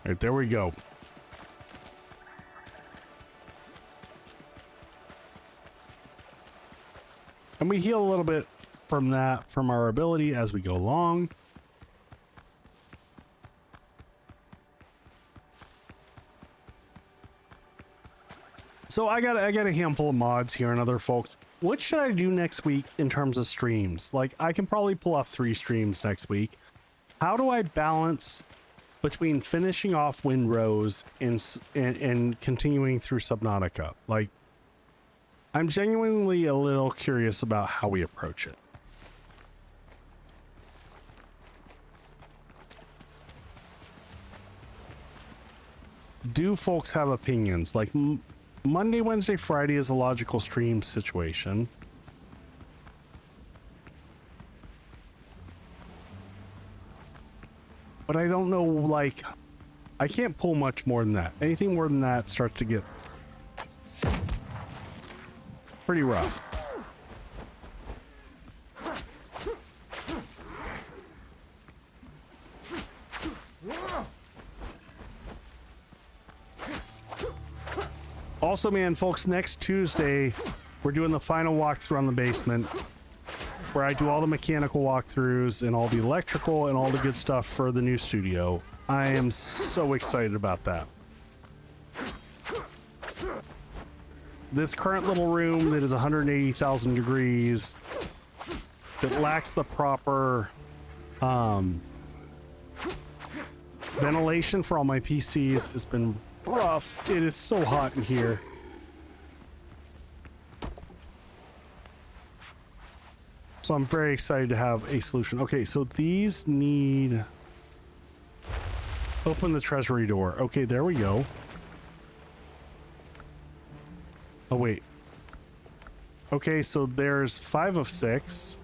All right, there we go. And we heal a little bit from that, from our ability as we go along. So I got a handful of mods here and other folks. What should I do next week in terms of streams? Like, I can probably pull off 3 streams next week. How do I balance between finishing off Windrose and continuing through Subnautica? Like, I'm genuinely a little curious about how we approach it. Do folks have opinions? Like, Monday, Wednesday, Friday is a logical stream situation. But I don't know, like, I can't pull much more than that. Anything more than that starts to get pretty rough. Also, man, folks, next Tuesday, we're doing the final walkthrough on the basement, where I do all the mechanical walkthroughs and all the electrical and all the good stuff for the new studio. I am so excited about that. This current little room that is 180,000 degrees that lacks the proper ventilation for all my PCs has been rough. It is so hot in here. So I'm very excited to have a solution. Okay, so these need... Open the treasury door. Okay, there we go. Oh, wait. Okay, so there's 5 of 6.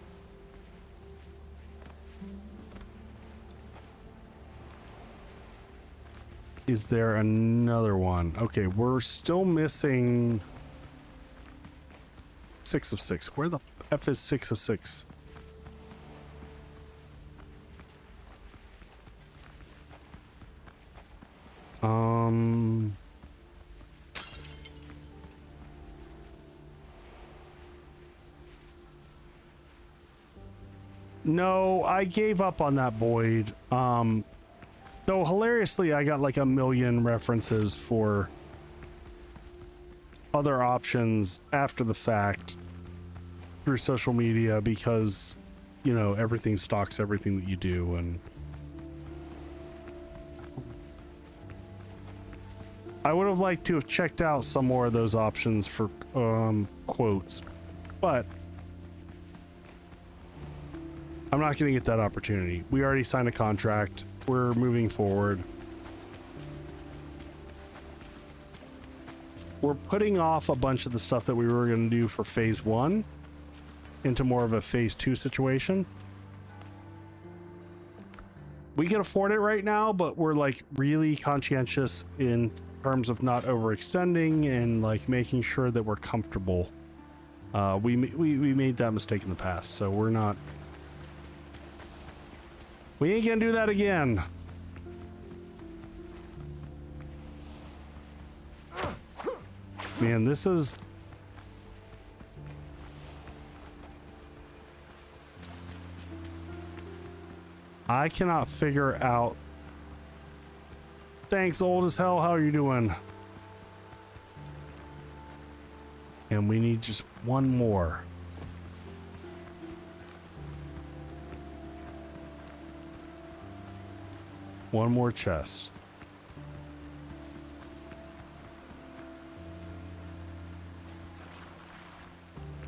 Is there another one? Okay, we're still missing 6 of 6. Where the F is 6 of 6? No, I gave up on that Boyd. Though hilariously, I got like a million references for other options after the fact through social media because, you know, everything stocks everything that you do. And I would have liked to have checked out some more of those options for quotes, but I'm not going to get that opportunity. We already signed a contract. We're moving forward. We're putting off a bunch of the stuff that we were going to do for phase 1 into more of a phase 2 situation. We can afford it right now, but we're like really conscientious in terms of not overextending and like making sure that we're comfortable. We made that mistake in the past, so we're not. We ain't gonna do that again. Man, this is... I cannot figure out... Thanks, old as hell. How are you doing? And we need just one more. One more chest.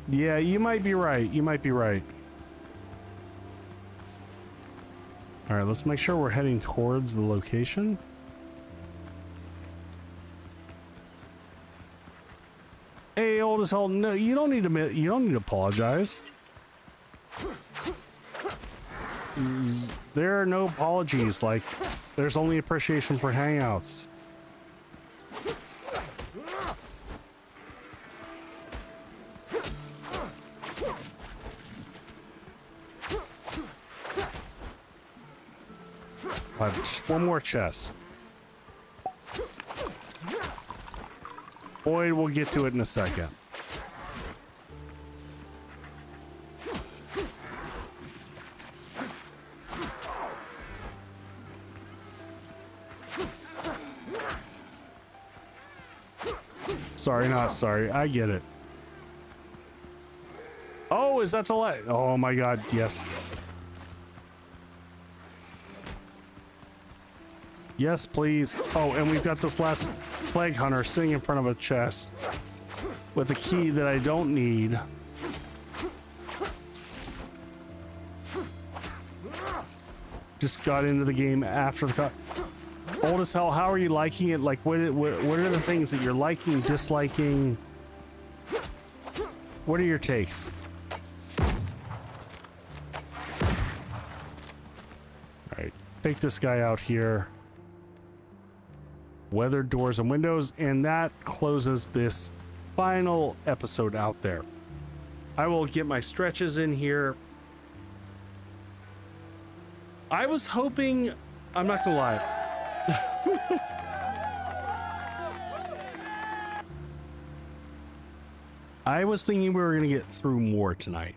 Yeah, you might be right. You might be right. All right, let's make sure we're heading towards the location. Hey, old as hell. No, you don't need to apologize. There are no apologies. Like, there's only appreciation for hangouts. Just one more chest. Boyd, we'll get to it in a second. Sorry, not sorry. I get it. Oh, is that the light? Oh my god, yes. Yes, please. Oh, and we've got this last plague hunter sitting in front of a chest with a key that I don't need. Just got into the game after the cut. Old as hell, how are you liking it? Like, what are the things that you're liking, disliking? What are your takes? Alright, take this guy out here. Weathered doors and windows, and that closes this final episode out there. I will get my stretches in here. I was hoping, I'm not gonna lie. I was thinking we were gonna get through more tonight.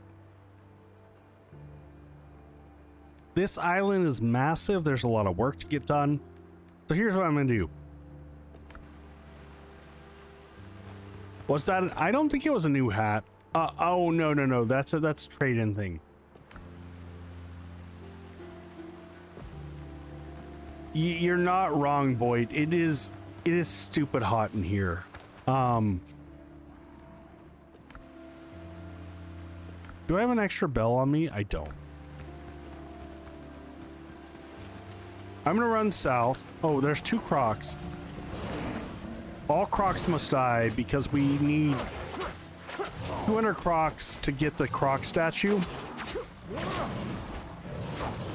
This island is massive. There's a lot of work to get done. So here's what I'm gonna do. Was that I don't think it was a new hat. Oh no, that's a trade-in thing. You're not wrong, Boyd. It is stupid hot in here. Do I have an extra bell on me? I don't. I'm gonna run south. Oh, there's 2 crocs. All crocs must die because we need 200 crocs to get the croc statue.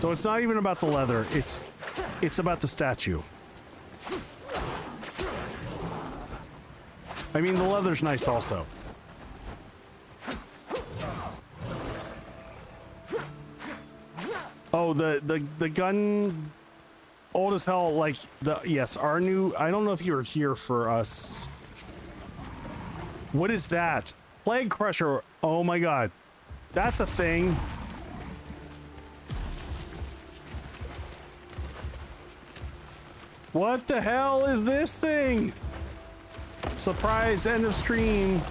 So it's not even about the leather. It's about the statue. I mean, the leather's nice also. Oh, the gun, old as hell. Like yes, our new. I don't know if you were here for us. What is that? Plague crusher. Oh my god, that's a thing. What the hell is this thing? Surprise, end of stream.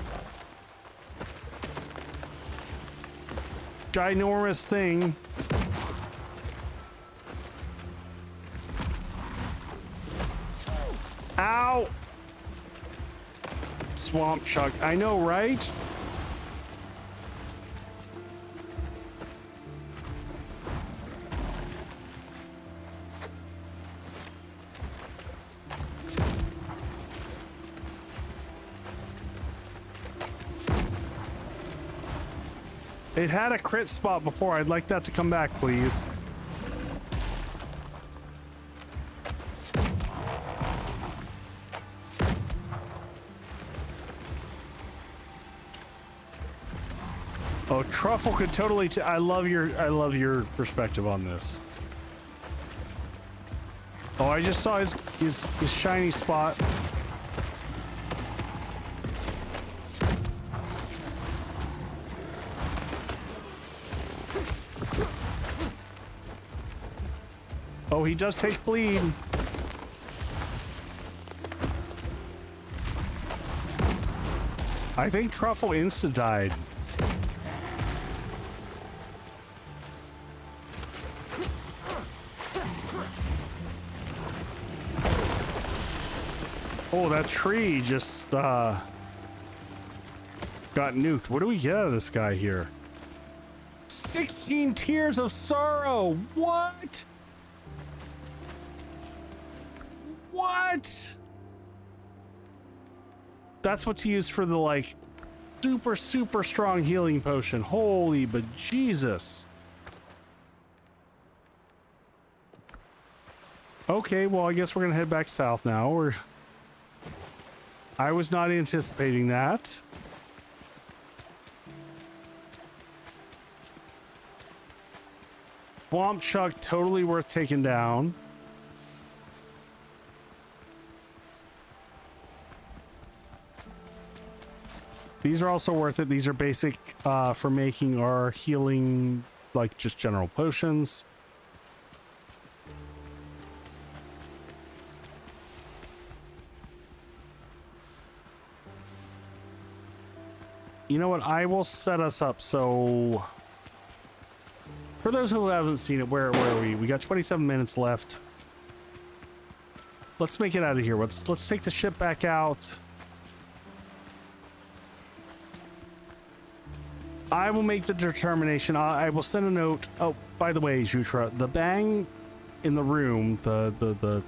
Ginormous thing. Ow! Swamp chuck. I know, right? It had a crit spot before. I'd like that to come back, please. Oh, Truffle could totally. I love your perspective on this. Oh, I just saw his shiny spot. Oh, he does take bleed. I think Truffle insta-died. Oh, that tree just got nuked. What do we get out of this guy here? 16 tears of sorrow. What? What? That's what's used for the like super strong healing potion. Holy but Jesus. Okay, well I guess we're gonna head back south now. I was not anticipating that. Swamp Chuck, totally worth taking down. These are also worth it. These are basic for making our healing, like just general potions. You know what? I will set us up so... For those who haven't seen it, where are we? We got 27 minutes left. Let's make it out of here. Let's take the ship back out. I will make the determination. I will send a note. Oh, by the way, Jutra, the bang in the room, the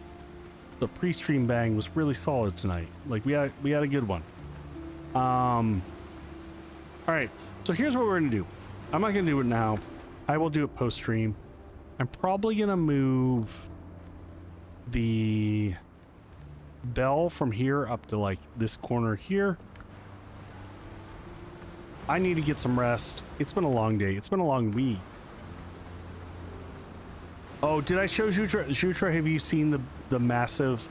pre-stream bang was really solid tonight. Like we had a good one. All right. So here's what we're gonna do. I'm not gonna do it now. I will do it post-stream. I'm probably gonna move the bell from here up to like this corner here. I need to get some rest. It's been a long day. It's been a long week. Oh, did I show Jutra? Jutra, have you seen the massive,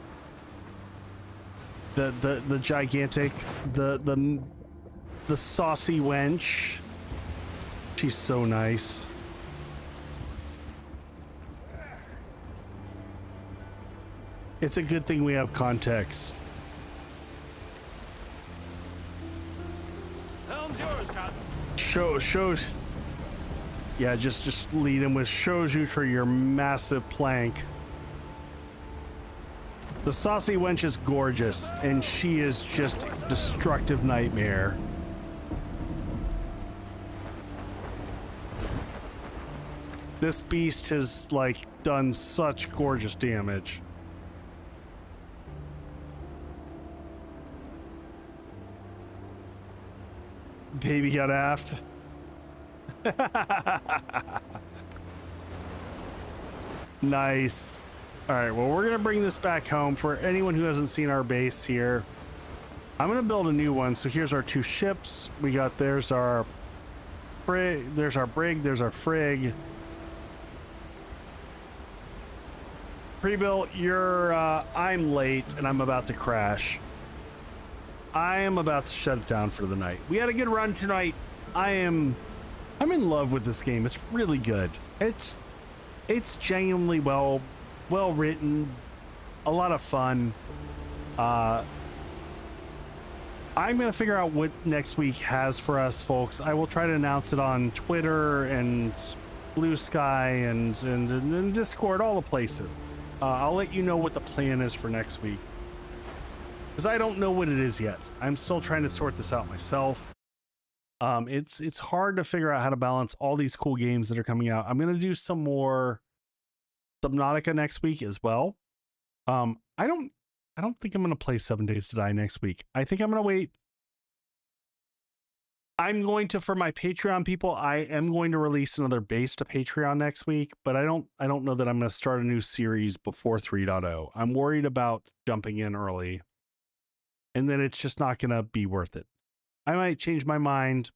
the gigantic, the saucy wench? She's so nice. It's a good thing we have context. Helm's yours, Captain. Shows. Yeah, just lead him with shows you for your massive plank. The saucy wench is gorgeous, and she is just a destructive nightmare. This beast has, like, done such gorgeous damage. Baby got aft. Nice. All right, well, we're gonna bring this back home. For anyone who hasn't seen our base here, I'm gonna build a new one. So here's our two ships. We got, there's our brig, there's our frig. Pre-built, I'm late and I'm about to crash. I am about to shut it down for the night. We had a good run tonight. I'm in love with this game. It's really good. It's genuinely well written, a lot of fun. I'm gonna figure out what next week has for us, folks. I will try to announce it on Twitter and Blue Sky and Discord, all the places. I'll let you know what the plan is for next week, because I don't know what it is yet. I'm still trying to sort this out myself. It's hard to figure out how to balance all these cool games that are coming out. I'm gonna do some more Subnautica next week as well. I don't think I'm gonna play 7 Days to Die next week. I think I'm gonna wait. I'm going to, for my Patreon people, I am going to release another base to Patreon next week, but I don't know that I'm gonna start a new series before 3.0. I'm worried about jumping in early, and then it's just not gonna be worth it. I might change my mind.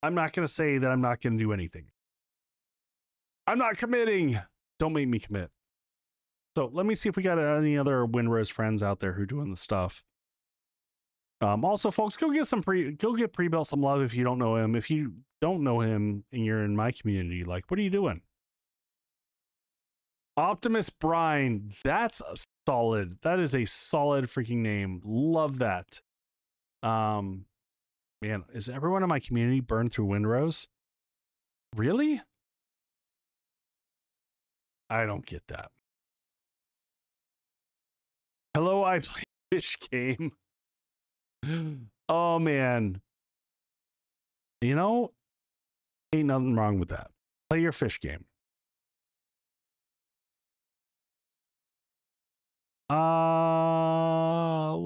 I'm not gonna say that I'm not gonna do anything. I'm not committing. Don't make me commit. So let me see if we got any other Windrose friends out there who are doing the stuff. Also, folks, go get pre-built some love if you don't know him. If you don't know him and you're in my community, like, what are you doing? Optimus Brine. That's a solid. That is a solid freaking name. Love that. Man, is everyone in my community burned through Windrose? Really? I don't get that. Hello, I play fish game. Oh man. You know, ain't nothing wrong with that. Play your fish game.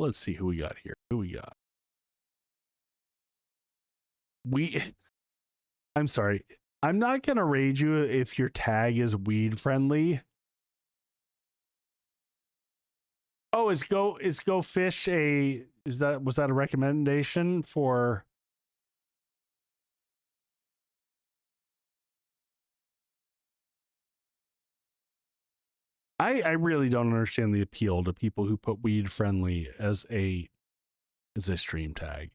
Let's see who we got here. Who we got? I'm sorry. I'm not gonna raid you if your tag is weed friendly. Oh, is go fish a, was that a recommendation for? I really don't understand the appeal to people who put weed friendly as a stream tag.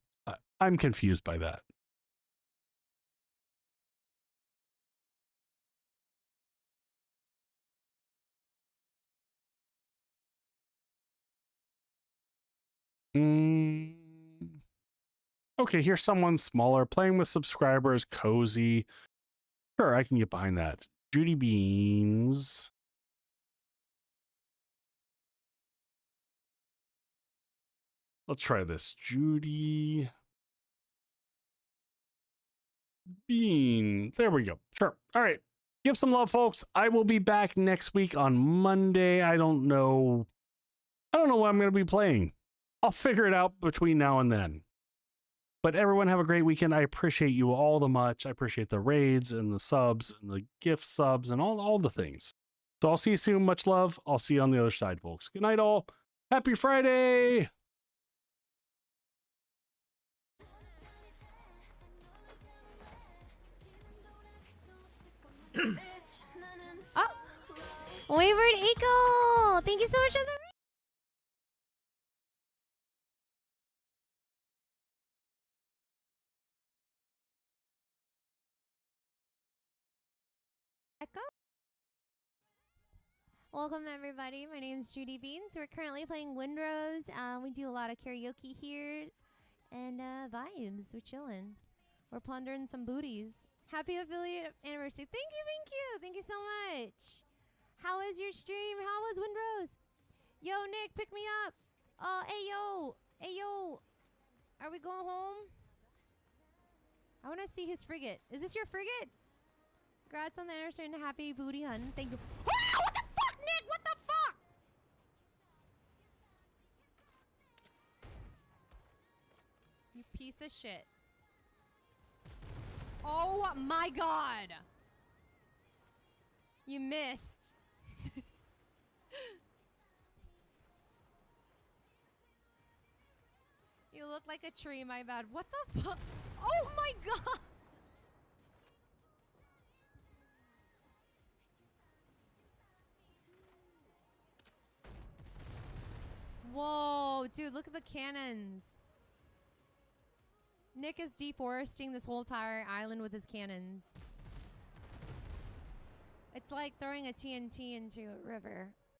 I'm confused by that. Okay, here's someone smaller, playing with subscribers, cozy. Sure, I can get behind that. Judy Beans. Let's try this. Judy Bean. There we go. Sure. All right. Give some love, folks. I will be back next week on Monday. I don't know what I'm going to be playing. I'll figure it out between now and then. But everyone have a great weekend. I appreciate you all the much. I appreciate the raids and the subs and the gift subs and all the things. So I'll see you soon. Much love. I'll see you on the other side, folks. Good night, all. Happy Friday. Oh, Wayward Eagle! Thank you so much for the Echo. Welcome everybody. My name is Judy Beans. We're currently playing Windrose. We do a lot of karaoke here and vibes. We're chilling. We're plundering some booties. Happy affiliate anniversary. Thank you so much. How was your stream? How was Windrose? Yo, Nick, pick me up. Hey, yo. Hey, yo. Are we going home? I want to see his frigate. Is this your frigate? Congrats on the anniversary and a happy booty hunt. Thank you. Ah, what the fuck, Nick? What the fuck? You piece of shit. Oh my god. You missed. You look like a tree, my bad. What the fuck? Oh my god! Whoa, dude, look at the cannons. Nick is deforesting this whole entire island with his cannons. It's like throwing a TNT into a river.